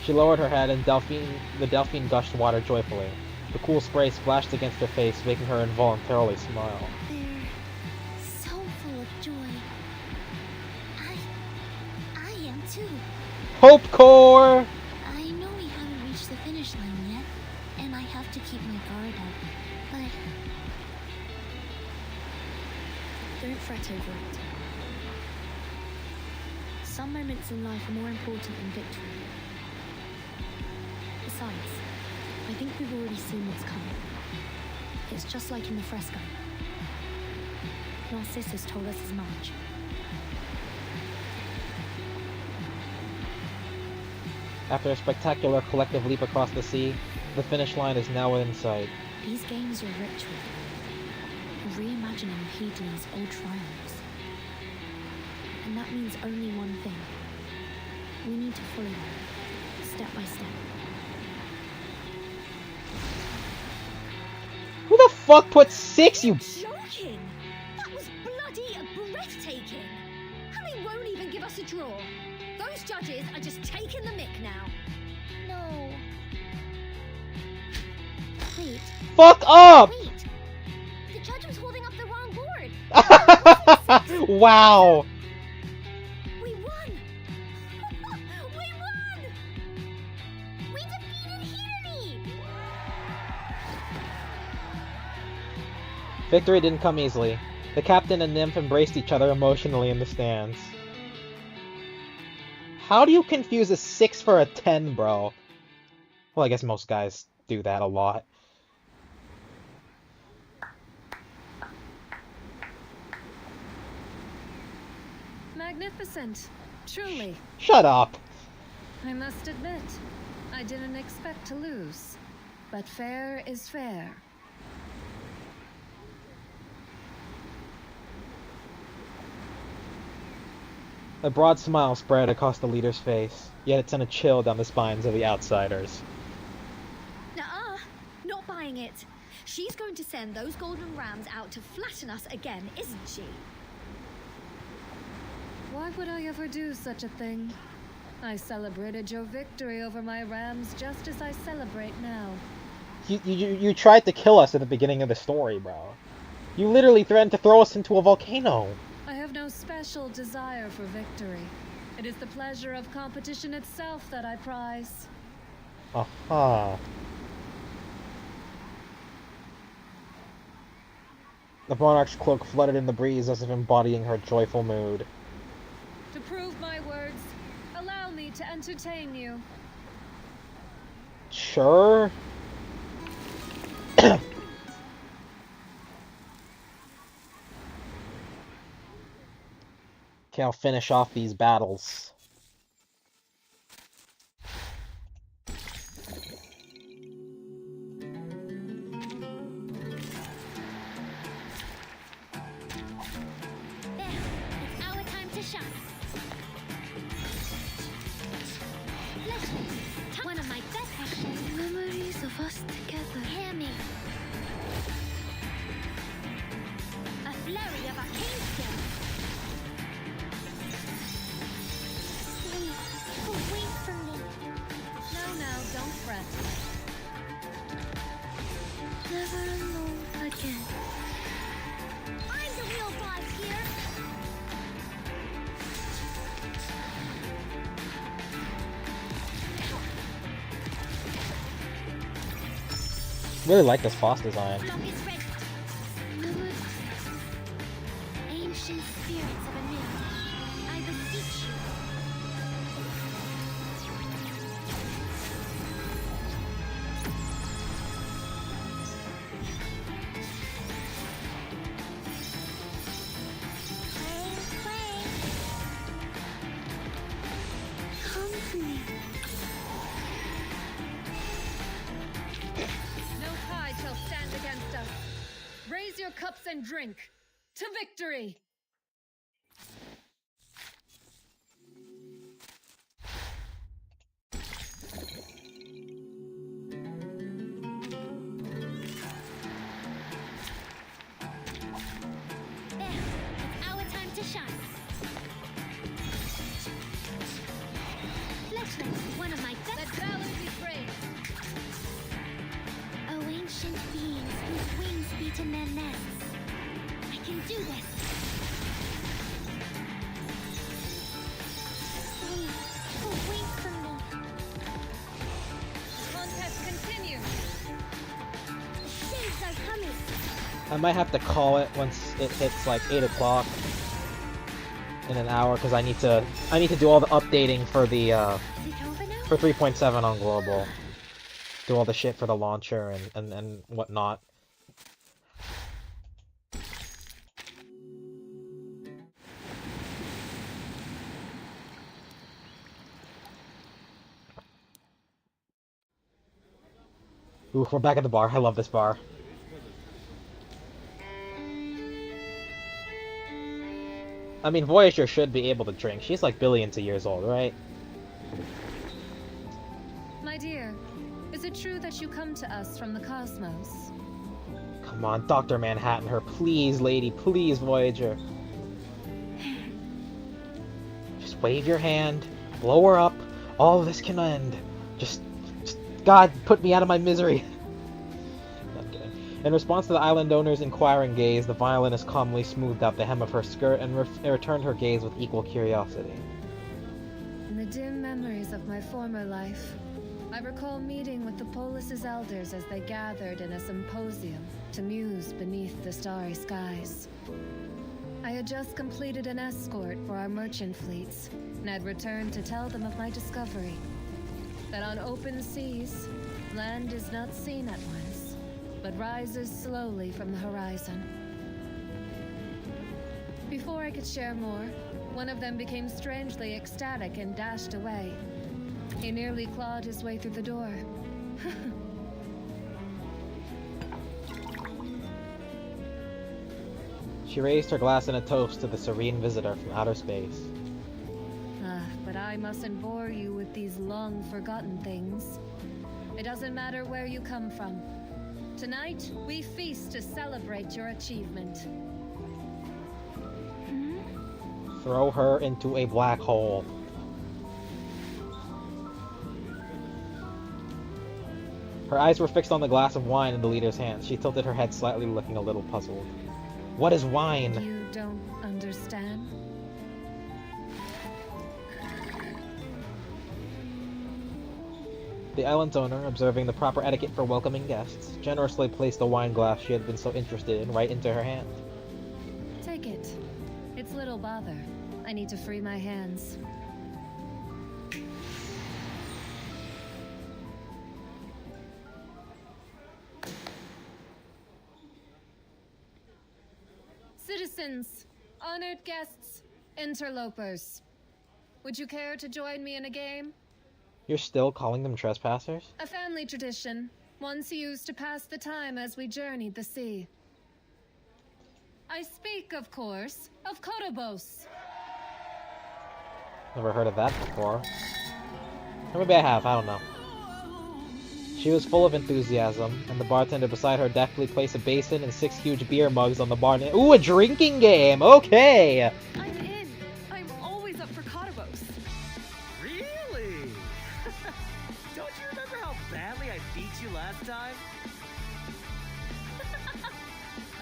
She lowered her head and the Delphine gushed water joyfully. The cool spray splashed against her face, making her involuntarily smile. They're so full of joy. I am too. Hope Core! I know we haven't reached the finish line yet, and I have to keep my guard up, but Don't fret over it. Some moments in life are more important than victory. Besides, I think we've already seen what's coming. It's just like in the fresco. Narcissus told us as much. After a spectacular collective leap across the sea, the finish line is now in sight. These games are a ritual, a reimagining of Hedon's old triumphs. And that means only one thing. We need to follow them, step by step. Who the fuck put 6, you... Joking! That was bloody breathtaking! And they won't even give us a draw. Those judges are just taking the mick now. No. Wait. Fuck up! Wait. The judge was holding up the wrong board. Wow! We won! We won! We defeated Hidani! Victory didn't come easily. The captain and Nymph embraced each other emotionally in the stands. How do you confuse a 6 for a 10, bro? Well, I guess most guys do that a lot. Magnificent. Truly. Shut up! I must admit, I didn't expect to lose. But fair is fair. A broad smile spread across the leader's face, yet it sent a chill down the spines of the outsiders. Nuh-uh. Not buying it. She's going to send those golden rams out to flatten us again, isn't she? Why would I ever do such a thing? I celebrated your victory over my rams just as I celebrate now. You tried to kill us at the beginning of the story, bro. You literally threatened to throw us into a volcano. I have no special desire for victory. It is the pleasure of competition itself that I prize. Aha. The monarch's cloak fluttered in the breeze as if embodying her joyful mood. To prove my words, allow me to entertain you. Sure. Okay, I'll finish off these battles. There. It's our time to shine. Flashlight. One of my best actions. Memories of us together. Hear me. A flurry of arcane skill. Wait for me. No, don't fret. Never alone again. I'm the real boss here. Really like this boss design. Clock is ready. Ancient spirits of a new. I beseech you. Come to me. and drink. To victory! There, it's our time to shine. Fletchling, one of my best. Let valor be praised. Oh, ancient beings whose wings beat in their nests. I can do this. Please, wait for me. Contest continues. The shades are coming. I might have to call it once it hits like 8 o'clock in an hour because I need to do all the updating for the Is it over now? for 3.7 on global. Do all the shit for the launcher and whatnot. Ooh, we're back at the bar. I love this bar. I mean, Voyager should be able to drink. She's like billions of years old, right? My dear, is it true that you come to us from the cosmos? Come on, Dr. Manhattan her. Please, lady. Please, Voyager. Just wave your hand. Blow her up. All of this can end. Just God, put me out of my misery. Not kidding. In response to the island owner's inquiring gaze, the violinist calmly smoothed out the hem of her skirt and returned her gaze with equal curiosity. In the dim memories of my former life, I recall meeting with the Polis's elders as they gathered in a symposium to muse beneath the starry skies. I had just completed an escort for our merchant fleets and had returned to tell them of my discovery. That on open seas, land is not seen at once, but rises slowly from the horizon. Before I could share more, one of them became strangely ecstatic and dashed away. He nearly clawed his way through the door. She raised her glass in a toast to the serene visitor from outer space. But I mustn't bore you with these long-forgotten things. It doesn't matter where you come from. Tonight, we feast to celebrate your achievement. Throw her into a black hole. Her eyes were fixed on the glass of wine in the leader's hands. She tilted her head slightly, looking a little puzzled. What is wine? You don't understand? The island's owner, observing the proper etiquette for welcoming guests, generously placed the wine glass she had been so interested in right into her hand. Take it. It's little bother. I need to free my hands. Citizens, honored guests, interlopers. Would you care to join me in a game? You're still calling them trespassers? A family tradition, once used to pass the time as we journeyed the sea. I speak, of course, of Kotobos. Never heard of that before. Or maybe I have, I don't know. She was full of enthusiasm, and the bartender beside her deftly placed a basin and 6 huge beer mugs on the bar. Ooh, a drinking game! Okay! I'm in. I'm always up for Kotobos. Really? Don't you remember how badly I beat you last time?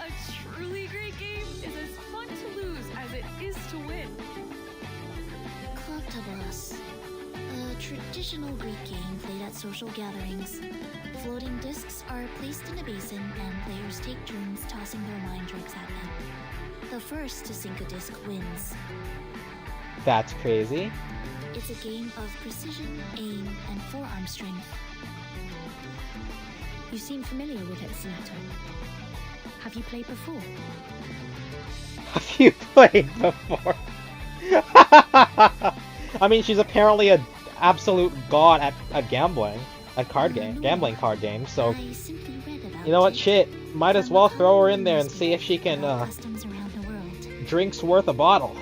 A truly great game is as fun to lose as it is to win. Kotobos. A traditional Greek game played at social gatherings. Floating discs are placed in a basin and players take turns tossing their wine jugs at them. The first to sink a disc wins. That's crazy. It's a game of precision, aim, and forearm strength. You seem familiar with it, Senator. Have you played before? Have you played before? I mean, she's apparently an absolute god at gambling, at gambling card games, so... I simply read about You know what, it. shit. Might as well throw her in there and see if she can, customs around the world. drink's worth a bottle.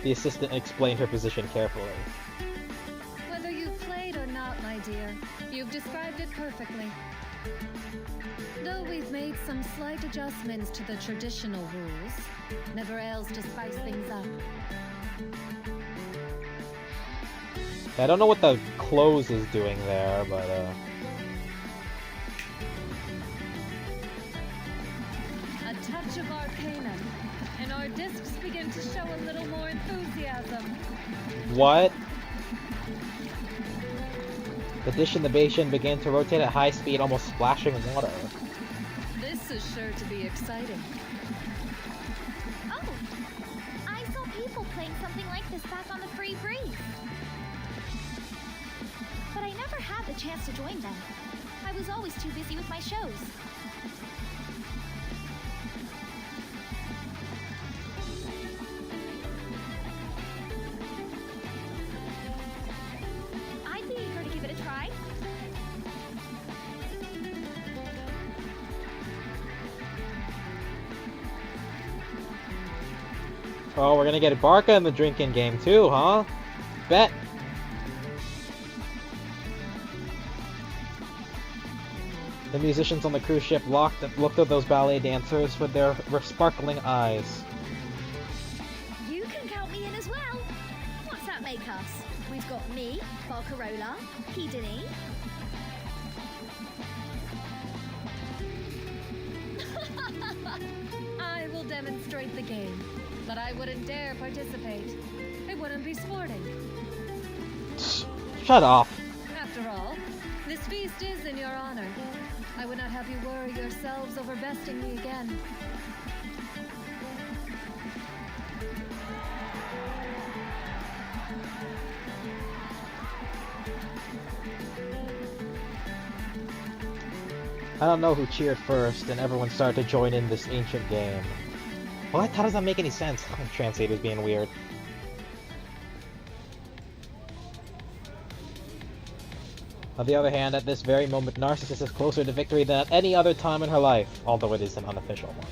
The assistant explained her position carefully. Whether you've played or not, my dear, you've described it perfectly. Though we've made some slight adjustments to the traditional rules, never ails to spice things up. I don't know what the clothes is doing there, but A touch of arcanum, and our discs begin to show a little more enthusiasm. what? The dish in the basin began to rotate at high speed, almost splashing water. This is sure to be exciting. Oh, I saw people playing something like this back on the Free Breeze. But I never had the chance to join them. I was always too busy with my shows. I'd be eager to give it a try. Oh, we're gonna get Barca in the drinking game too, huh? Bet. The musicians on the cruise ship looked at those ballet dancers with their sparkling eyes. You can count me in as well. What's that make us? We've got me, Barcarola, PGD. I will demonstrate the game, but I wouldn't dare participate. It wouldn't be sporting. Shut up. After all, this feast is in your honor. I would not have you worry yourselves over besting me again. I don't know who cheered first, and everyone started to join in this ancient game. What? How does that make any sense? Translator's being weird. On the other hand, at this very moment, Narcissus is closer to victory than at any other time in her life, although it is an unofficial one.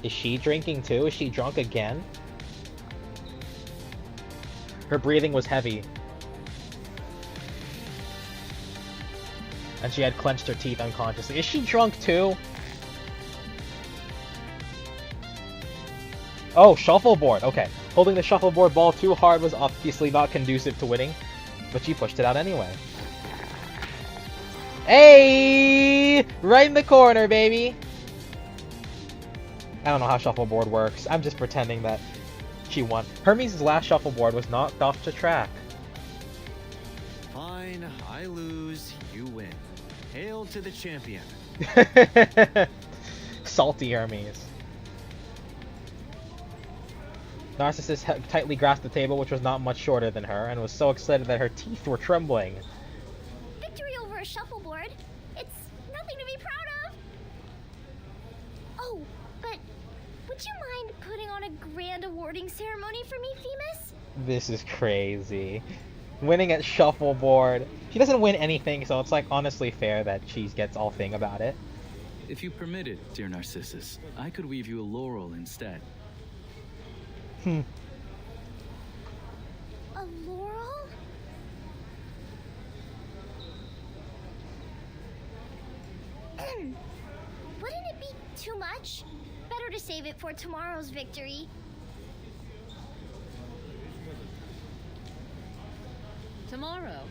Is she drinking too? Is she drunk again? Her breathing was heavy. And she had clenched her teeth unconsciously. Is she drunk too? Oh, shuffleboard. Okay. Holding the shuffleboard ball too hard was obviously not conducive to winning, but she pushed it out anyway. Hey! Right in the corner, baby! I don't know how shuffleboard works. I'm just pretending that she won. Hermes' last shuffleboard was knocked off the track. Fine, I lose, you win. Hail to the champion. Salty Hermes. Narcissus tightly grasped the table, which was not much shorter than her, and was so excited that her teeth were trembling. Victory over a shuffleboard? It's nothing to be proud of. Oh, but would you mind putting on a grand awarding ceremony for me, Themis? This is crazy. Winning at shuffleboard. She doesn't win anything, so it's like honestly fair that she gets all thing about it. If you permit it, dear Narcissus, I could weave you a laurel instead. A laurel? Wouldn't it be too much? Better to save it for tomorrow's victory. Tomorrow?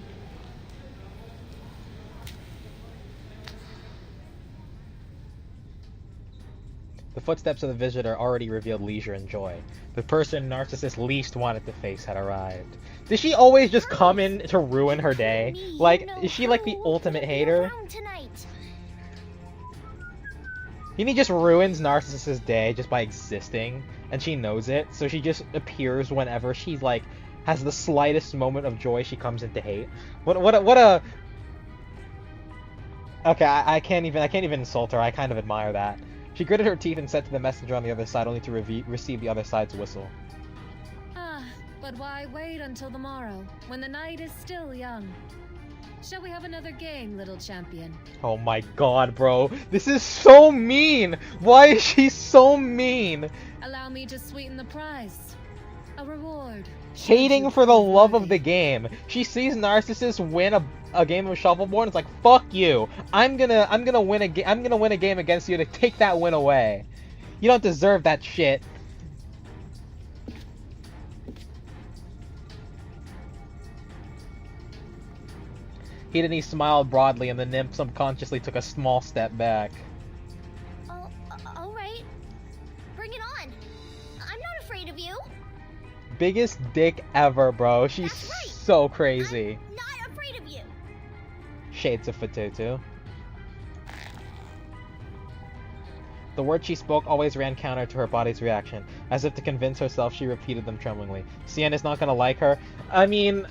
The footsteps of the visitor already revealed leisure and joy. The person Narcissus least wanted to face had arrived. Does she always just come in to ruin her day? Like, is she like the ultimate hater? Yumi just ruins Narcissus' day just by existing, and she knows it, so she just appears whenever she's like, has the slightest moment of joy she comes into hate. What a... Okay, I can't even insult her, I kind of admire that. She gritted her teeth and said to the messenger on the other side, only to receive the other side's whistle. But why wait until the morrow, when the night is still young? Shall we have another game, little champion? Oh my god, bro. This is so mean! Why is she so mean? Allow me to sweeten the prize. A reward. Hating for the love of the game. She sees Narcissus win a game of shuffleboard and it's like, fuck you. I'm gonna win a game against you to take that win away. You don't deserve that shit. Hidani smiled broadly, and the nymph subconsciously took a small step back. Oh, all right. Bring it on. I'm not afraid of you. Biggest dick ever, bro. She's That's right. so crazy. I'm not afraid of you. Shades of Fatutu. The words she spoke always ran counter to her body's reaction. As if to convince herself, she repeated them tremblingly. Sienna's not gonna like her. I mean...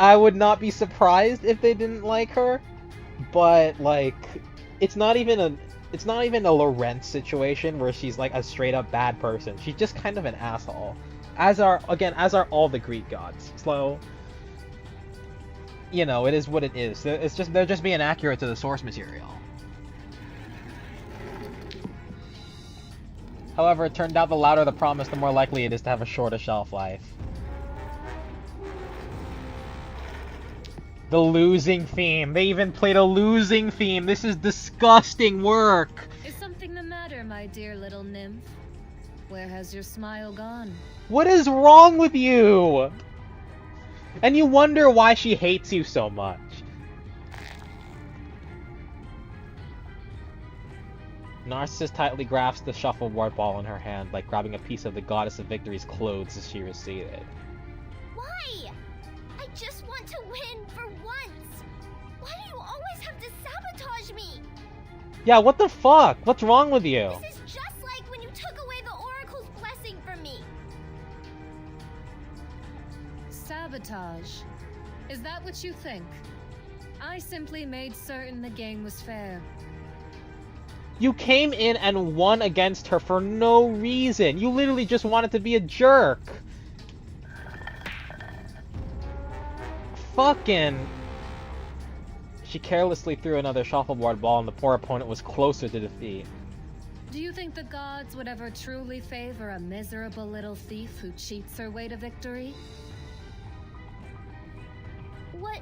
I would not be surprised if they didn't like her, but like, it's not even a Lorenz situation where she's like a straight up bad person. She's just kind of an asshole, as are all the Greek gods. So, you know, it is what it is. They're just being accurate to the source material. However, it turned out the louder the promise, the more likely it is to have a shorter shelf life. The losing theme. They even played a losing theme. This is disgusting work. Is something the matter, my dear little nymph? Where has your smile gone? What is wrong with you? And you wonder why she hates you so much. Narcissus tightly grasps the shuffleboard ball in her hand, like grabbing a piece of the Goddess of Victory's clothes as she receded. Why? I just want to win for once. Why do you always have to sabotage me? Yeah, what the fuck? What's wrong with you? This is just like when you took away the Oracle's blessing from me. Sabotage? Is that what you think? I simply made certain the game was fair. You came in and won against her for no reason. You literally just wanted to be a jerk. Fucking... She carelessly threw another shuffleboard ball and the poor opponent was closer to defeat. Do you think the gods would ever truly favor a miserable little thief who cheats her way to victory? What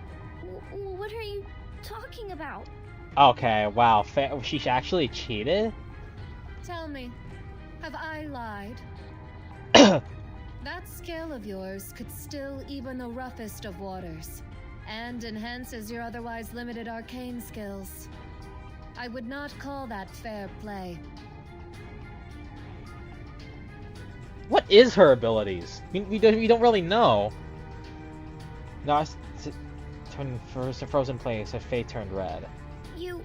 are you talking about? Okay, wow. She actually cheated? Tell me, have I lied? That skill of yours could still even the roughest of waters, and enhances your otherwise limited arcane skills. I would not call that fair play. What is her abilities? We don't really know. Turned frozen place, her fate turned red. You...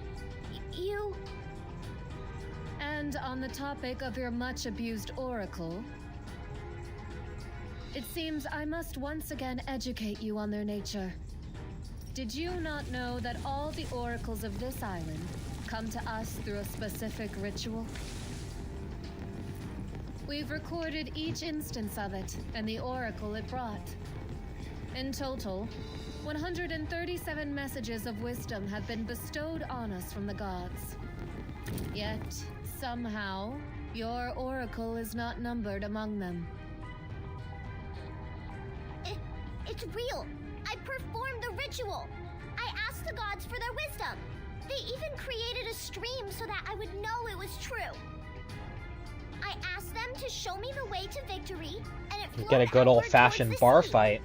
And on the topic of your much-abused oracle, it seems I must once again educate you on their nature. Did you not know that all the oracles of this island come to us through a specific ritual? We've recorded each instance of it and the oracle it brought. In total, 137 messages of wisdom have been bestowed on us from the gods. Yet, somehow, your oracle is not numbered among them. It's real. I performed the ritual. I asked the gods for their wisdom. They even created a stream so that I would know it was true. I asked them to show me the way to victory, and it flowed Get a good outward old-fashioned towards the bar sea. fight.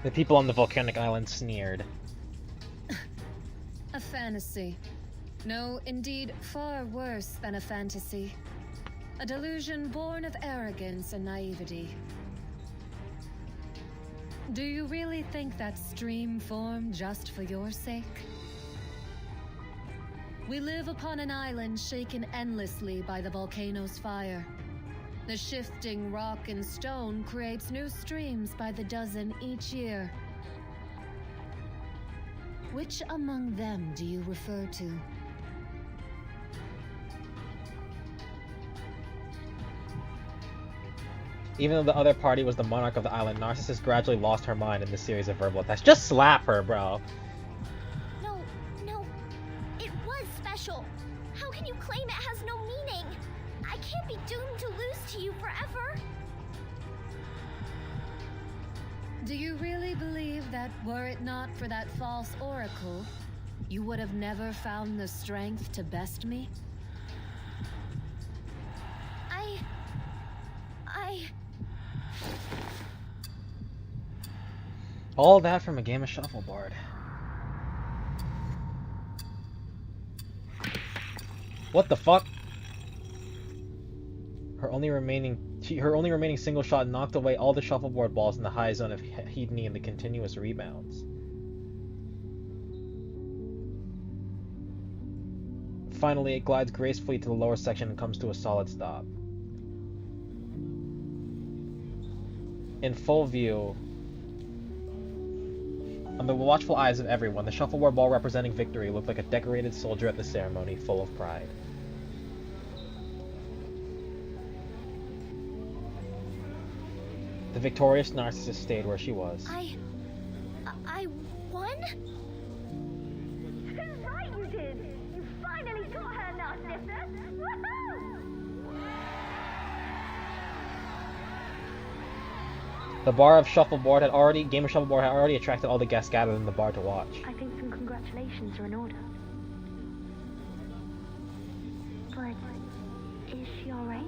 The people on the volcanic island sneered. A fantasy. No, indeed, far worse than a fantasy. A delusion born of arrogance and naivety. Do you really think that stream formed just for your sake? We live upon an island shaken endlessly by the volcano's fire. The shifting rock and stone creates new streams by the dozen each year. Which among them do you refer to? Even though the other party was the monarch of the island, Narcissus gradually lost her mind in this series of verbal attacks. Just slap her, bro. No, it was special. How can you claim it has no meaning? I can't be doomed to lose to you forever. Do you really believe that were it not for that false oracle, you would have never found the strength to best me? All that from a game of shuffleboard. What the fuck? Her only remaining single shot knocked away all the shuffleboard balls in the high zone of Hedony and the continuous rebounds. Finally, it glides gracefully to the lower section and comes to a solid stop. In full view, on the watchful eyes of everyone, the shuffleboard ball representing victory looked like a decorated soldier at the ceremony, full of pride. The victorious Narcissus stayed where she was. I won? Too right you did! You finally got her, Narcissus! Woohoo! The game of shuffleboard had already attracted all the guests gathered in the bar to watch. I think some congratulations are in order. But is she alright?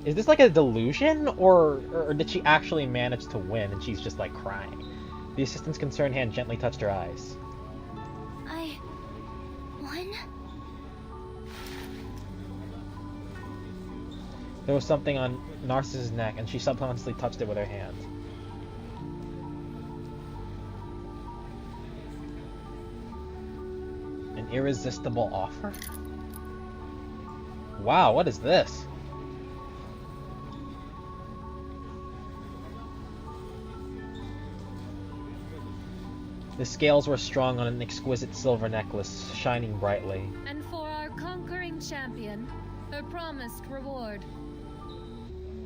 Is this like a delusion, or did she actually manage to win and she's just like crying? The assistant's concerned hand gently touched her eyes. I won? There was something on Narcissus' neck, and she subconsciously touched it with her hand. An irresistible offer? Wow, what is this? The scales were strung on an exquisite silver necklace, shining brightly. And for our conquering champion, her promised reward.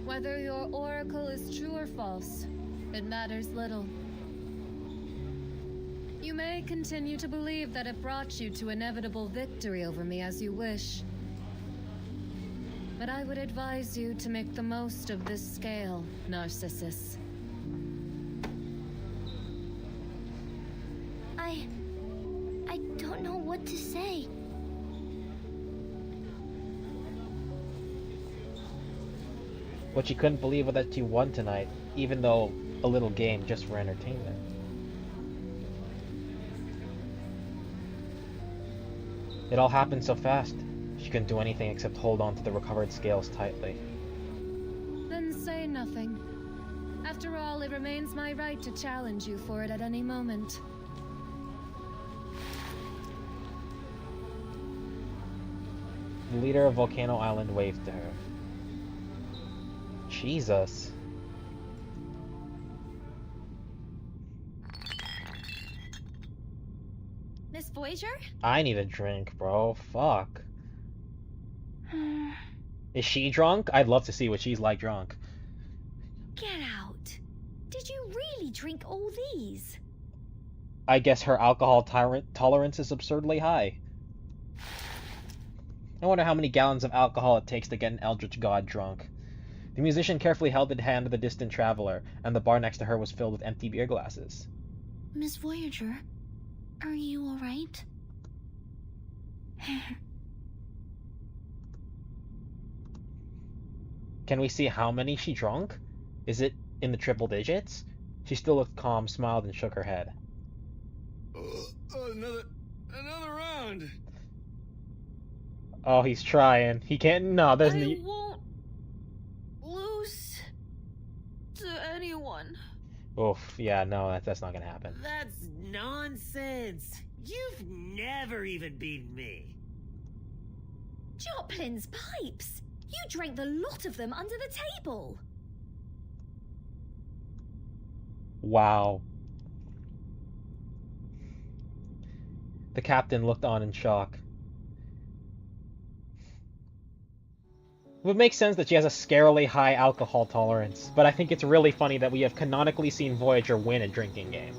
Whether your oracle is true or false, it matters little. You may continue to believe that it brought you to inevitable victory over me as you wish. But I would advise you to make the most of this scale, Narcissus. I don't know what to say. What she couldn't believe was that she won tonight, even though a little game just for entertainment. It all happened so fast. She couldn't do anything except hold on to the recovered scales tightly. Then say nothing. After all, it remains my right to challenge you for it at any moment. The leader of Volcano Island waved to her. Jesus. Miss Voyager? I need a drink, bro. Fuck. Is she drunk? I'd love to see what she's like drunk. Get out. Did you really drink all these? I guess her alcohol tolerance is absurdly high. I wonder how many gallons of alcohol it takes to get an eldritch god drunk. The musician carefully held the hand of the distant traveler, and the bar next to her was filled with empty beer glasses. Miss Voyager, are you alright? Can we see how many she drunk? Is it in the triple digits? She still looked calm, smiled, and shook her head. Another round. Oh, he's trying. He can't. No, there's I won't lose to anyone. Oof. Yeah, no, that's not gonna happen. That's nonsense. You've never even beaten me. Joplin's pipes! You drank the lot of them under the table! Wow. The captain looked on in shock. It would make sense that she has a scarily high alcohol tolerance, but I think it's really funny that we have canonically seen Voyager win a drinking game.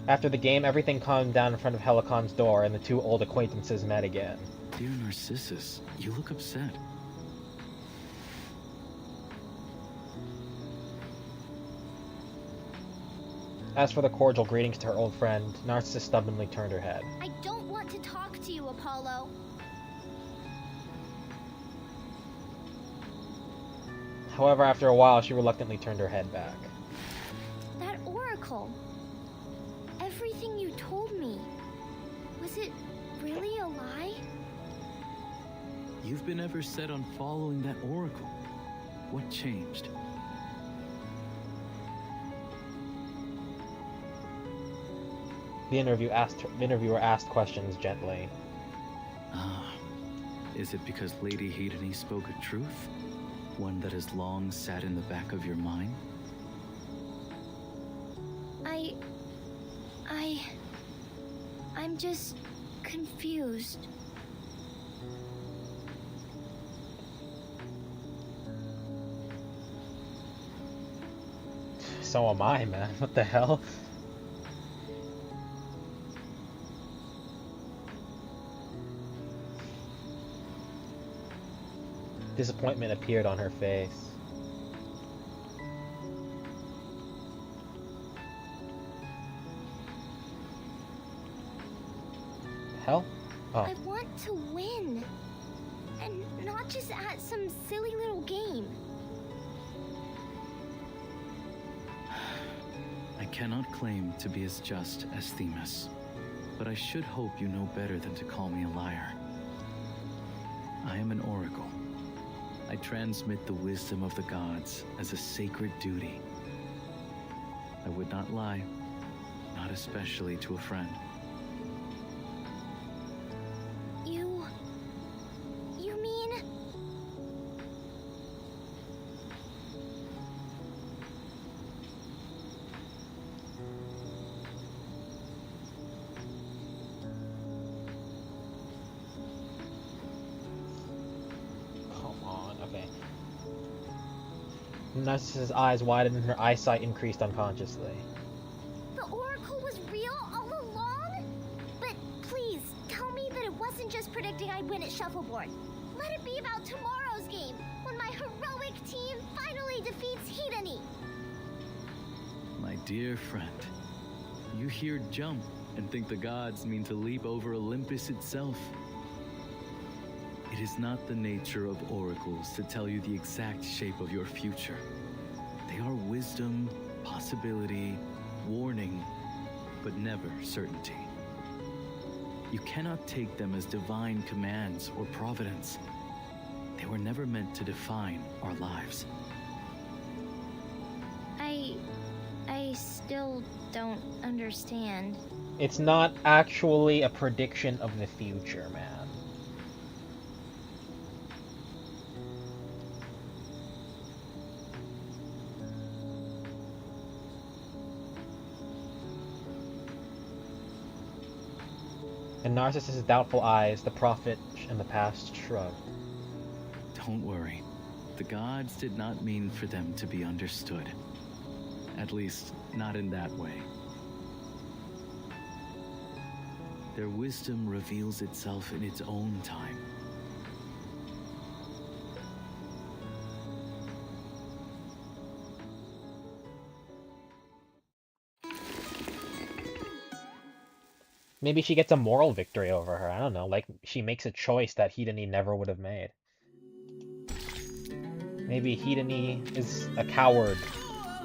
After the game, everything calmed down in front of Helicon's door, and the two old acquaintances met again. Dear Narcissus, you look upset. As for the cordial greetings to her old friend, Narcissus stubbornly turned her head. I don't want to talk to you, Apollo. However, after a while, she reluctantly turned her head back. That oracle. Everything you told me. Was it really a lie? You've been ever set on following that oracle. What changed? The interviewer asked questions gently. Ah, is it because Lady Hedony spoke a truth? One that has long sat in the back of your mind? I'm just confused. So am I, man. What the hell? Disappointment appeared on her face. Hell? Oh. I want to win. And not just at some silly little game. I cannot claim to be as just as Themis, but I should hope you know better than to call me a liar. I am an oracle. I transmit the wisdom of the gods as a sacred duty. I would not lie, not especially to a friend. You mean? Narcissus' eyes widened and her eyesight increased unconsciously. The oracle was real all along? But please, tell me that it wasn't just predicting I'd win at shuffleboard. Let it be about tomorrow's game, when my heroic team finally defeats Hedony. My dear friend, you hear jump and think the gods mean to leap over Olympus itself. It is not the nature of oracles to tell you the exact shape of your future. They are wisdom, possibility, warning, but never certainty. You cannot take them as divine commands or providence. They were never meant to define our lives. I still don't understand. It's not actually a prediction of the future, man. In Narcissus' doubtful eyes, the prophet and the past shrugged. Don't worry. The gods did not mean for them to be understood. At least, not in that way. Their wisdom reveals itself in its own time. Maybe she gets a moral victory over her. I don't know. Like, she makes a choice that Hedony never would have made. Maybe Hedony is a coward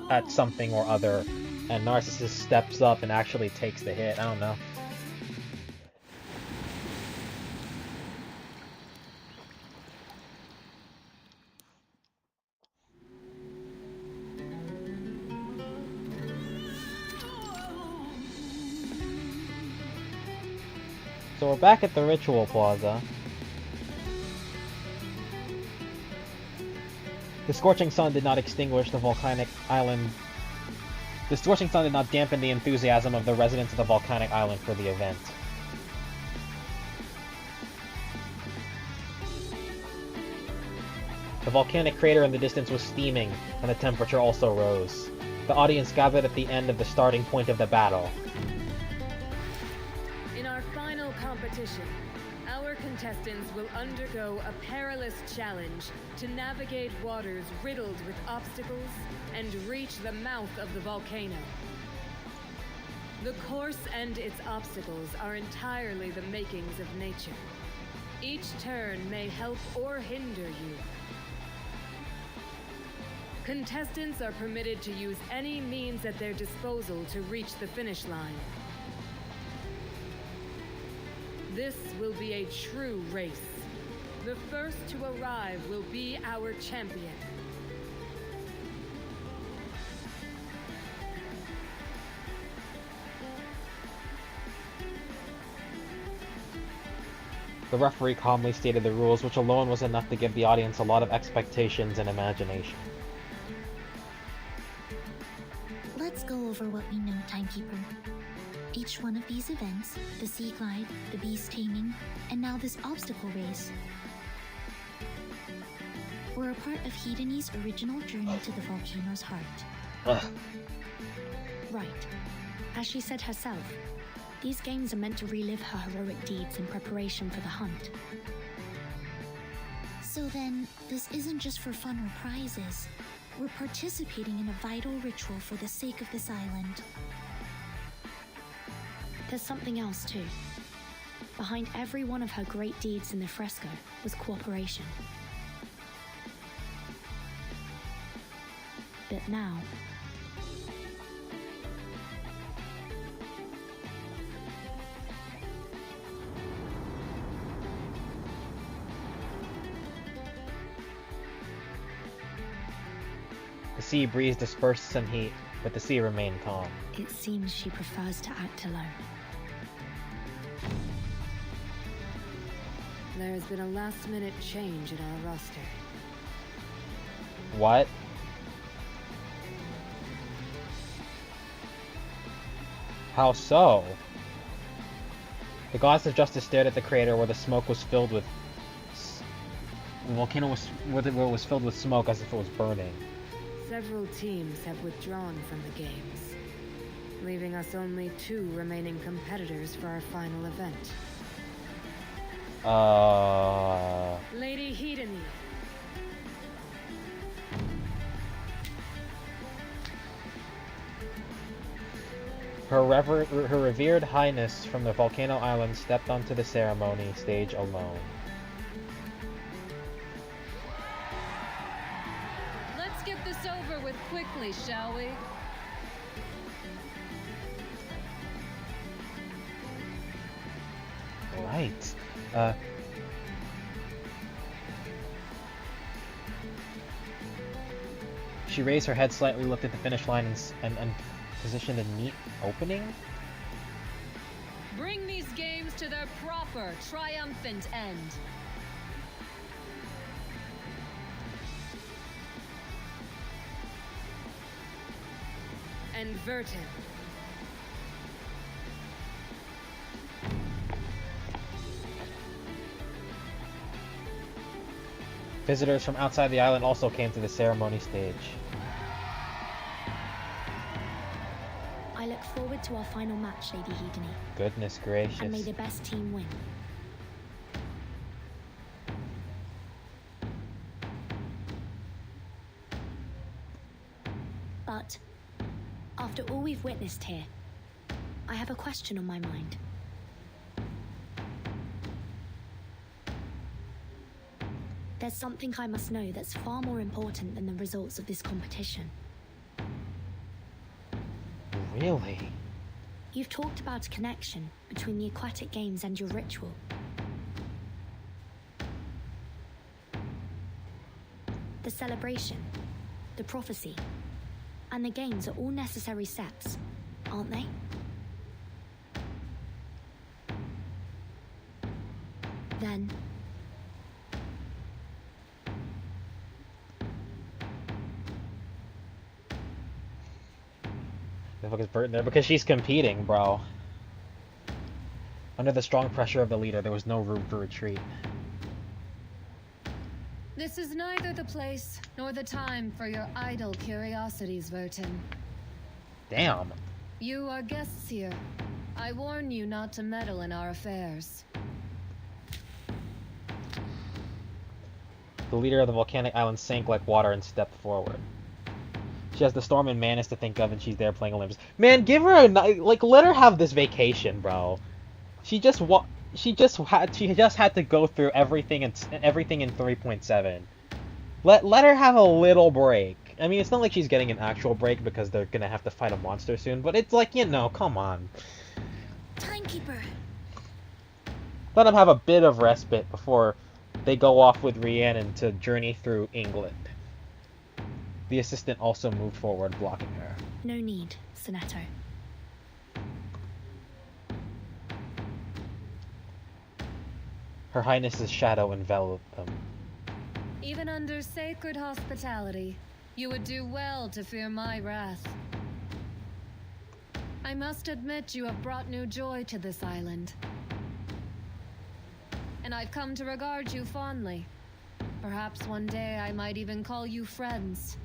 at something or other, and Narcissus steps up and actually takes the hit. I don't know. So So we're back at the Ritual Plaza. The scorching sun did not extinguish the volcanic island. The scorching sun did not dampen the enthusiasm of the residents of the volcanic island for the event. The volcanic crater in the distance was steaming, and the temperature also rose. The audience gathered at the end of the starting point of the battle. In our final competition, our contestants will undergo a perilous challenge to navigate waters riddled with obstacles and reach the mouth of the volcano. The course and its obstacles are entirely the makings of nature. Each turn may help or hinder you. Contestants are permitted to use any means at their disposal to reach the finish line. This will be a true race. The first to arrive will be our champion. The referee calmly stated the rules, which alone was enough to give the audience a lot of expectations and imagination. Let's go over what we know, Timekeeper. Each one of these events, the Sea Glide, the Beast Taming, and now this obstacle race, were a part of Hedony's original journey to the volcano's heart. Ugh. Right. As she said herself, these games are meant to relive her heroic deeds in preparation for the hunt. So then, this isn't just for fun or prizes. We're participating in a vital ritual for the sake of this island. There's something else too. Behind every one of her great deeds in the fresco was cooperation. But now, The sea breeze dispersed some heat, but the sea remained calm. it seems she prefers to act alone. There has been a last-minute change in our roster. What? How so? The goddess of justice stared at the crater where the smoke was filled with... The volcano was... where it was filled with smoke as if it was burning. Several teams have withdrawn from the games, leaving us only 2 remaining competitors for our final event. Lady Hedony. Her revered highness from the volcano island stepped onto the ceremony stage alone. Let's get this over with quickly, shall we? Right. She raised her head slightly, looked at the finish line, and positioned a neat opening? Bring these games to their proper, triumphant end. And Vertin. Visitors from outside the island also came to the ceremony stage. I look forward to our final match, Lady Hedony. Goodness gracious. And may the best team win. But, after all we've witnessed here, I have a question on my mind. There's something I must know that's far more important than the results of this competition. Really? You've talked about a connection between the aquatic games and your ritual. The celebration, the prophecy, and the games are all necessary steps, aren't they? Then, The fuck is Burton there? Because she's competing, bro. Under the strong pressure of the leader, there was no room for retreat. This is neither the place nor the time for your idle curiosities, Vertin. Damn. You are guests here. I warn you not to meddle in our affairs. The leader of the volcanic island sank like water and stepped forward. She has the storm and Manus to think of, and she's there playing Olympus. Man, give her a like, let her have this vacation, bro. She just had to go through everything in 3.7. Let her have a little break. I mean, it's not like she's getting an actual break because they're gonna have to fight a monster soon, but it's like, you know, come on. Timekeeper. Let them have a bit of respite before they go off with Rhiannon to journey through England. The assistant also moved forward, blocking her. No need, Sonetto. Her Highness's shadow enveloped them. Even under sacred hospitality, you would do well to fear my wrath. I must admit you have brought new joy to this island. And I've come to regard you fondly. Perhaps one day I might even call you friends.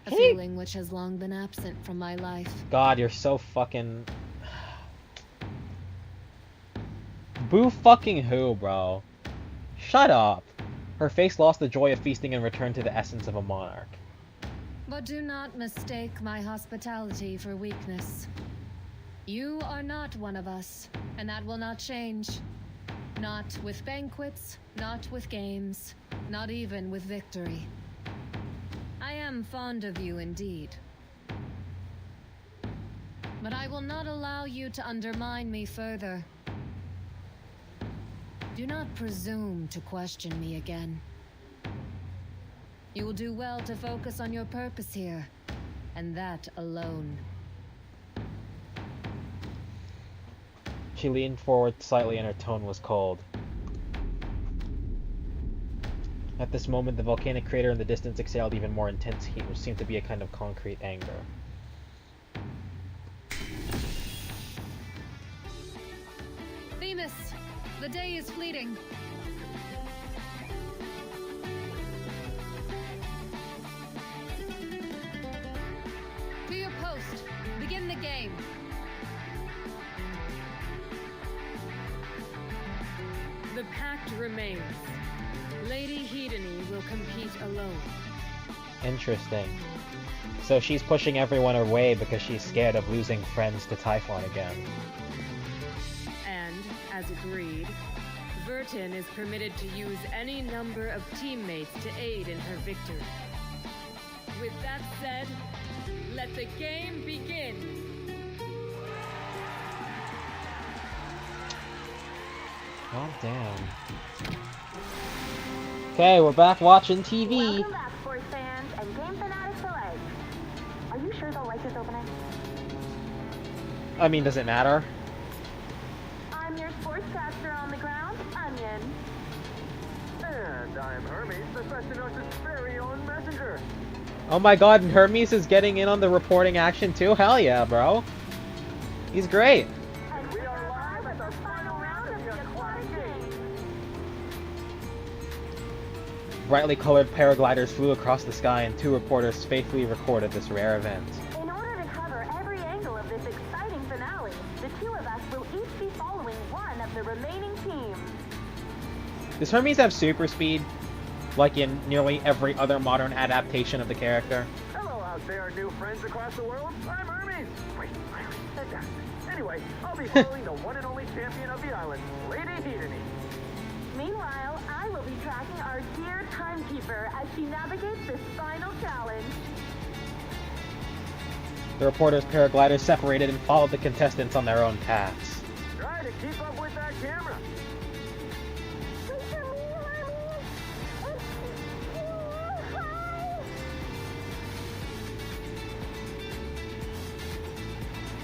A feeling which has long been absent from my life. God, you're so fucking... Boo fucking who, bro? Shut up. Her face lost the joy of feasting and returned to the essence of a monarch. But do not mistake my hospitality for weakness. You are not one of us, and that will not change. Not with banquets, not with games, not even with victory. I am fond of you indeed. But I will not allow you to undermine me further. Do not presume to question me again. You will do well to focus on your purpose here, and that alone. She leaned forward slightly and her tone was cold. At this moment, the volcanic crater in the distance exhaled even more intense heat, which seemed to be a kind of concrete anger. Themis, the day is fleeting. To your post. Begin the game. The pact remains. Lady Hedony will compete alone. Interesting. So she's pushing everyone away because she's scared of losing friends to Typhon again. And, as agreed, Vertin is permitted to use any number of teammates to aid in her victory. With that said, let the game begin! God damn. Okay, we're back watching TV. Welcome back, sports fans and game fanatics alike. Are you sure they'll like this opening? I mean, does it matter? I'm your sportscaster on the ground, Onion. And I'm Hermes, the Festinoses' very own messenger. Oh my god, and Hermes is getting in on the reporting action too? Hell yeah, bro. He's great. And we are live at the final round of the aquatic games. Brightly colored paragliders flew across the sky and two reporters faithfully recorded this rare event. In order to cover every angle of this exciting finale, the two of us will each be following one of the remaining teams. Does Hermes have super speed? Like in nearly every other modern adaptation of the character? Hello out there, new friends across the world. I'm Hermes. Wait, anyway, I'll be following the one and only champion of the island, Lady Hedony. Meanwhile, I will be tracking our dear timekeeper as she navigates this final challenge. The reporters' paragliders separated and followed the contestants on their own paths. Try to keep up with that camera.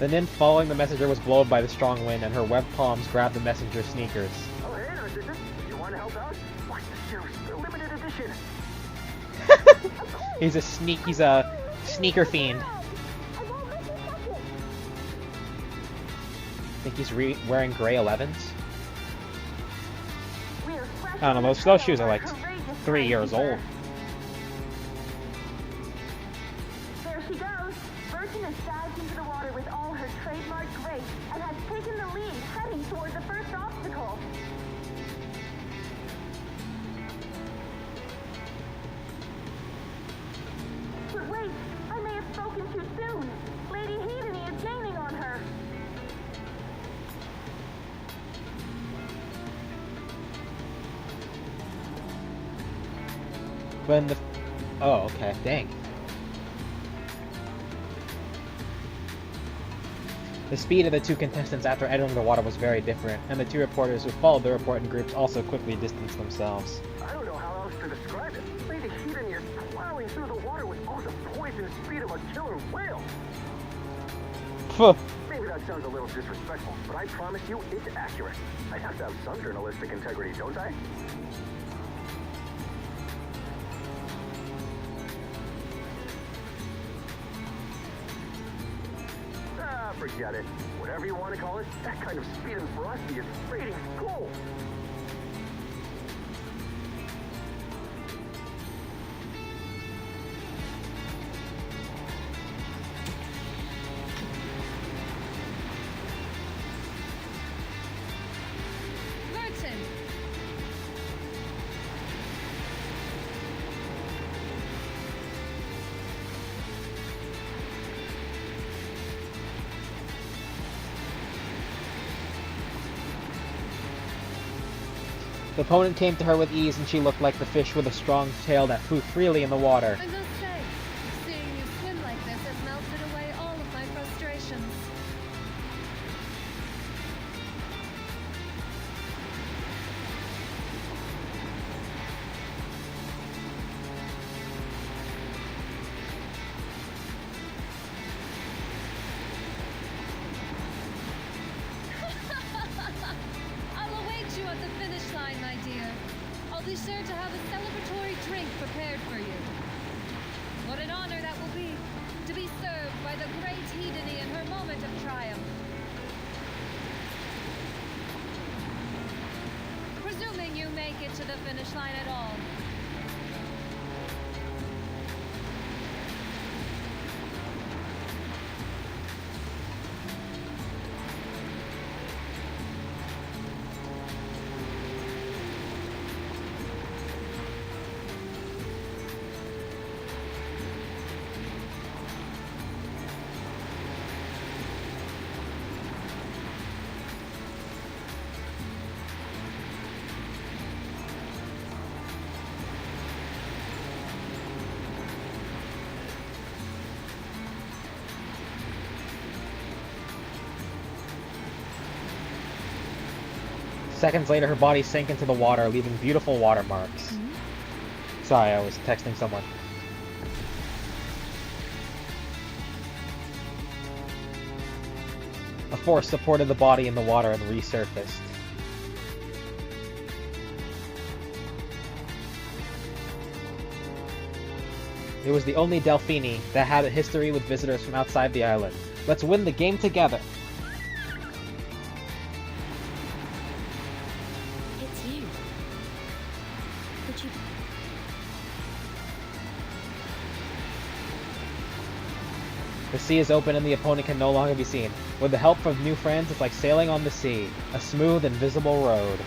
The nymph following the messenger was blown by the strong wind, and her webbed palms grabbed the messenger's sneakers. Oh, hey, Narcissus. You want station. He's a sneaker fiend. Think he's wearing gray 11s? I don't know, those shoes are like 3 years old. There she goes. Burton has dived into the water with all her trademark grace and has taken the lead, heading toward the first obstacle. But wait, I may have spoken too soon. Lady Hedony is gaining on her. When the... Oh, okay, dang. The speed of the two contestants after entering the water was very different, and the two reporters who followed the report in groups also quickly distanced themselves. I don't know how else to describe it. Lady Hedony is plowing through the water with all the poison speed of a killer whale. Phew. Maybe that sounds a little disrespectful, but I promise you it's accurate. I have to have some journalistic integrity, don't I? Forget it. Whatever you want to call it, that kind of speed and ferocity is rating gold. Burton! The opponent came to her with ease, and she looked like the fish with a strong tail that flew freely in the water. I must say, seeing you swim like this has melted away all of my frustrations. I'll await you at the finish line, my dear. I'll be sure to have a celebratory drink prepared for you. What an honor that will be, to be served by the great Hedony in her moment of triumph. Presuming you make it to the finish line at all. Seconds later, her body sank into the water, leaving beautiful watermarks. Sorry, I was texting someone. A force supported the body in the water and resurfaced. It was the only Delphini that had a history with visitors from outside the island. Let's win the game together! It's you. But you... The sea is open and the opponent can no longer be seen. With the help of new friends, it's like sailing on the sea. A smooth, invisible road.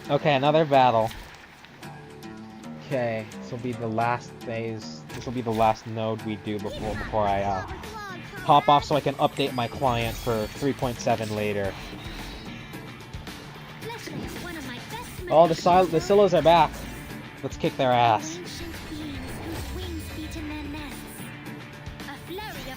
Okay, another battle. Okay, this will be the last phase. This will be the last node we do before I hop off so I can update my client for 3.7 later. Oh, the Silos are back. Let's kick their ass. Ancient beings whose wings beat in their nests. A flurry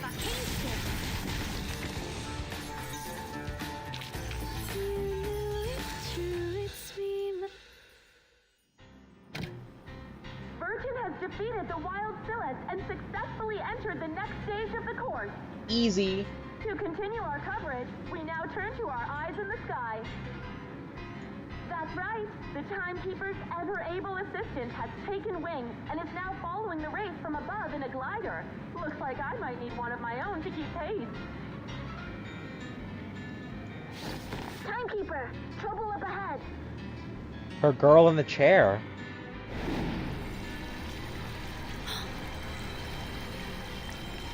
defeated the Wild Silets and successfully entered the next stage of the course. Easy. To continue our coverage, we now turn to our eyes in the sky. That's right, the Timekeeper's ever-able assistant has taken wing and is now following the race from above in a glider. Looks like I might need one of my own to keep pace. Timekeeper, trouble up ahead. Her girl in the chair.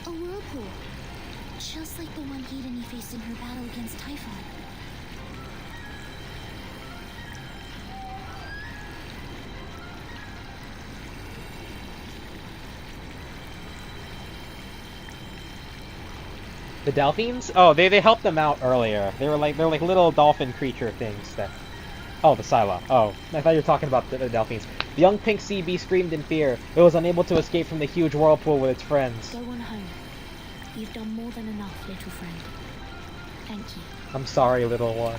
A whirlpool. Just like the one Hedony faced in her battle against Typhon. The Delphines? Oh, they helped them out earlier. They're like little dolphin creature things that. Oh, the Scylla. Oh, I thought you were talking about the Delphines. The young pink sea beast screamed in fear. It was unable to escape from the huge whirlpool with its friends. Go on home. You've done more than enough, little friend. Thank you. I'm sorry, little one.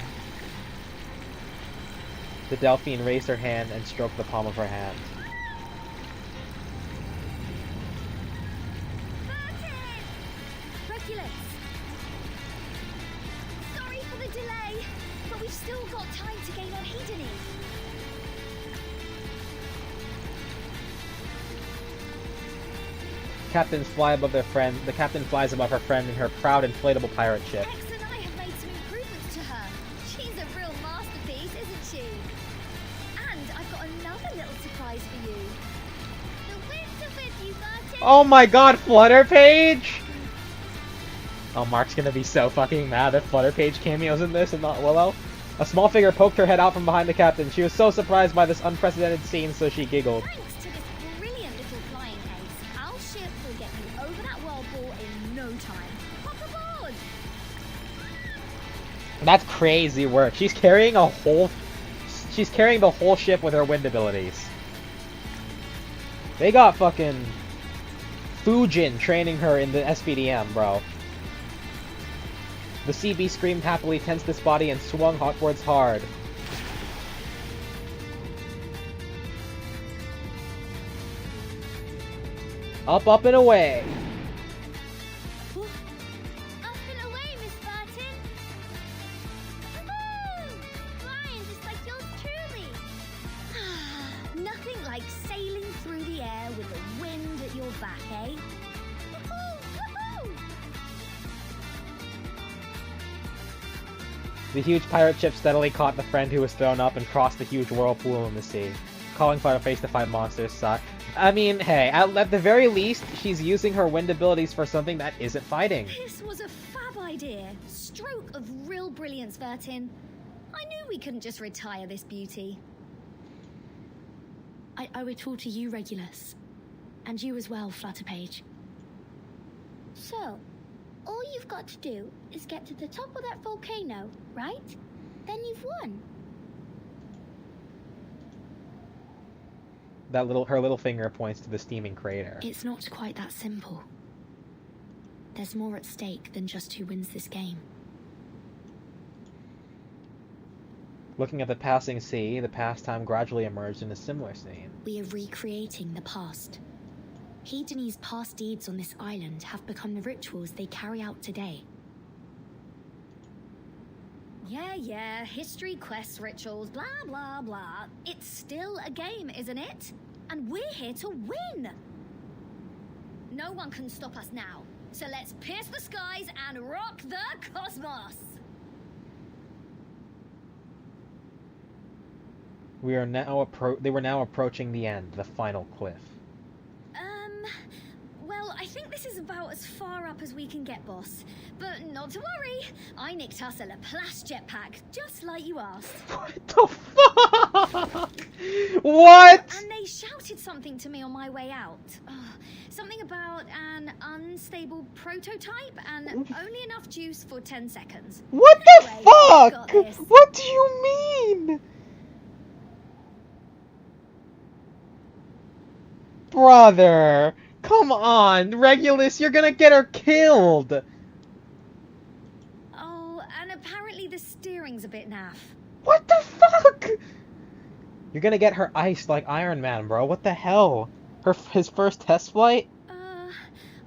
The Delphine raised her hand and stroked the palm of her hand. Regulus! Sorry for the delay, but we've still got time to gain on Hedony. Captains fly above their friend. The captain flies above her friend in her proud inflatable pirate ship. X and I have made some improvements to her. She's a real masterpiece, isn't she? And I've got another little surprise for you. The winds are with you, Bertie. Oh my god, Flutter Page! Oh, Mark's gonna be so fucking mad that Flutter Page cameos in this and not Willow. A small figure poked her head out from behind the captain. She was so surprised by this unprecedented scene, so she giggled. Thanks to this brilliant little flying case, our ship will get you over that whirlpool in no time. Hop aboard! That's crazy work. She's carrying the whole ship with her wind abilities. They got fucking Fujin training her in the SPDM, bro. The sea beast screamed happily, tensed its body, and swung hotwards hard. Up, up, and away! Up and away, Miss Barton! Woohoo! Flying just like yours truly! Nothing like sailing through the air with the wind at your back, eh? Woohoo! Woohoo! The huge pirate ship steadily caught the friend who was thrown up and crossed the huge whirlpool in the sea. Calling for a face-to-fight monsters suck. I mean, hey, at the very least, she's using her wind abilities for something that isn't fighting. This was a fab idea. Stroke of real brilliance, Vertin. I knew we couldn't just retire this beauty. I would talk to you, Regulus. And you as well, Flutterpage. So, all you've got to do is get to the top of that volcano, right? Then you've won. Her little finger points to the steaming crater. It's not quite that simple. There's more at stake than just who wins this game. Looking at the passing sea, the pastime gradually emerged in a similar scene. We are recreating the past. Hedony's past deeds on this island have become the rituals they carry out today. Yeah, history, quests, rituals, blah, blah, blah. It's still a game, isn't it? And we're here to win! No one can stop us now, so let's pierce the skies and rock the cosmos! They were now approaching the end, the final cliff. Well, I think this is about as far up as we can get, boss. But not to worry, I nicked us a Laplace jetpack, just like you asked. What the fuck? What? And they shouted something to me on my way out. Something about an unstable prototype and only enough juice for 10 seconds. What Anyway, the got fuck? this. What do you mean? Brother, come on, Regulus, you're gonna get her killed. Oh, and apparently the steering's a bit naff. What the fuck? You're gonna get her iced like Iron Man, bro. What the hell? His first test flight?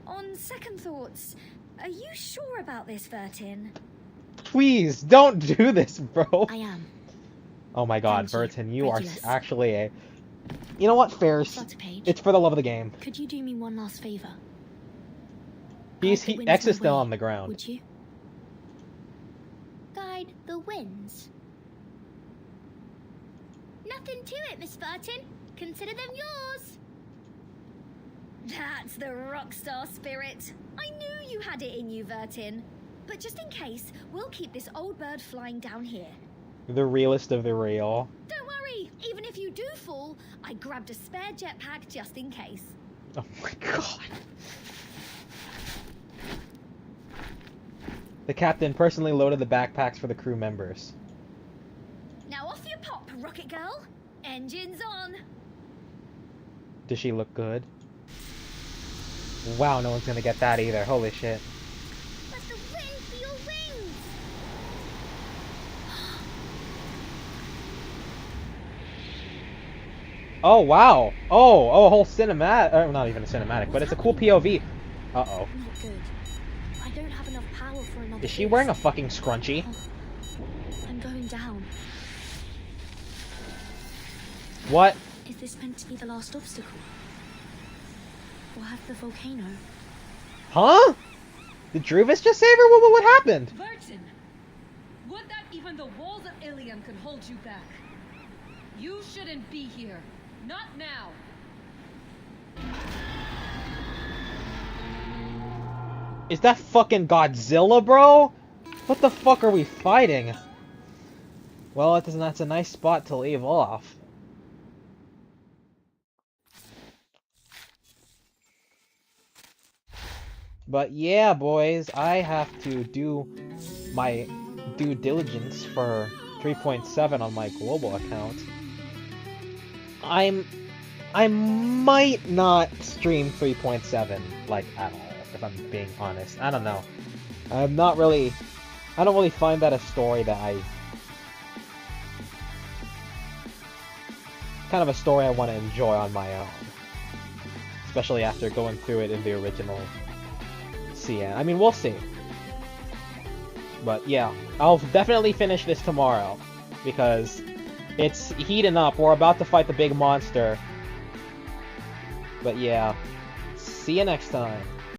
On second thoughts, are you sure about this, Vertin? Please, don't do this, bro. I am. Oh my god, Thank you, Vertin, you are Regulus. actually a... You know what, Fairs? Flutterpage, It's for the love of the game. could you do me one last favor? X is still on the ground. Would you? Guide the winds. Nothing to it, Miss Vertin. Consider them yours. That's the rockstar spirit. I knew you had it in you, Vertin. But just in case, we'll keep this old bird flying down here. The realest of the real. Don't worry, even if you do fall, I grabbed a spare jetpack just in case. Oh my god. The captain personally loaded the backpacks for the crew members. Now off you pop, Rocket Girl. Engines on. Does she look good? Wow, no one's gonna get that either. Holy shit. But the wind for your wings. Oh, wow. Oh, a whole cinematic. Not even a cinematic, but it's a cool POV. Uh-oh. Not good. I don't have enough power for another. Is she boost. wearing a fucking scrunchie? I'm going down. What? Is this meant to be the last obstacle? Or have the volcano? Huh? Did Druvis just save her? What happened? Virgin! Would that even the walls of Ilium could hold you back? You shouldn't be here. Not now. Is that fucking Godzilla, bro? What the fuck are we fighting? Well, that's a nice spot to leave off. But yeah, boys, I have to do my due diligence for 3.7 on my global account. I might not stream 3.7 like at all, if I'm being honest. I don't know. I don't really find that a story that kind of a story I want to enjoy on my own. Especially after going through it in the original CN. I mean, we'll see. But yeah, I'll definitely finish this tomorrow, because it's heating up. We're about to fight the big monster. But yeah, see you next time.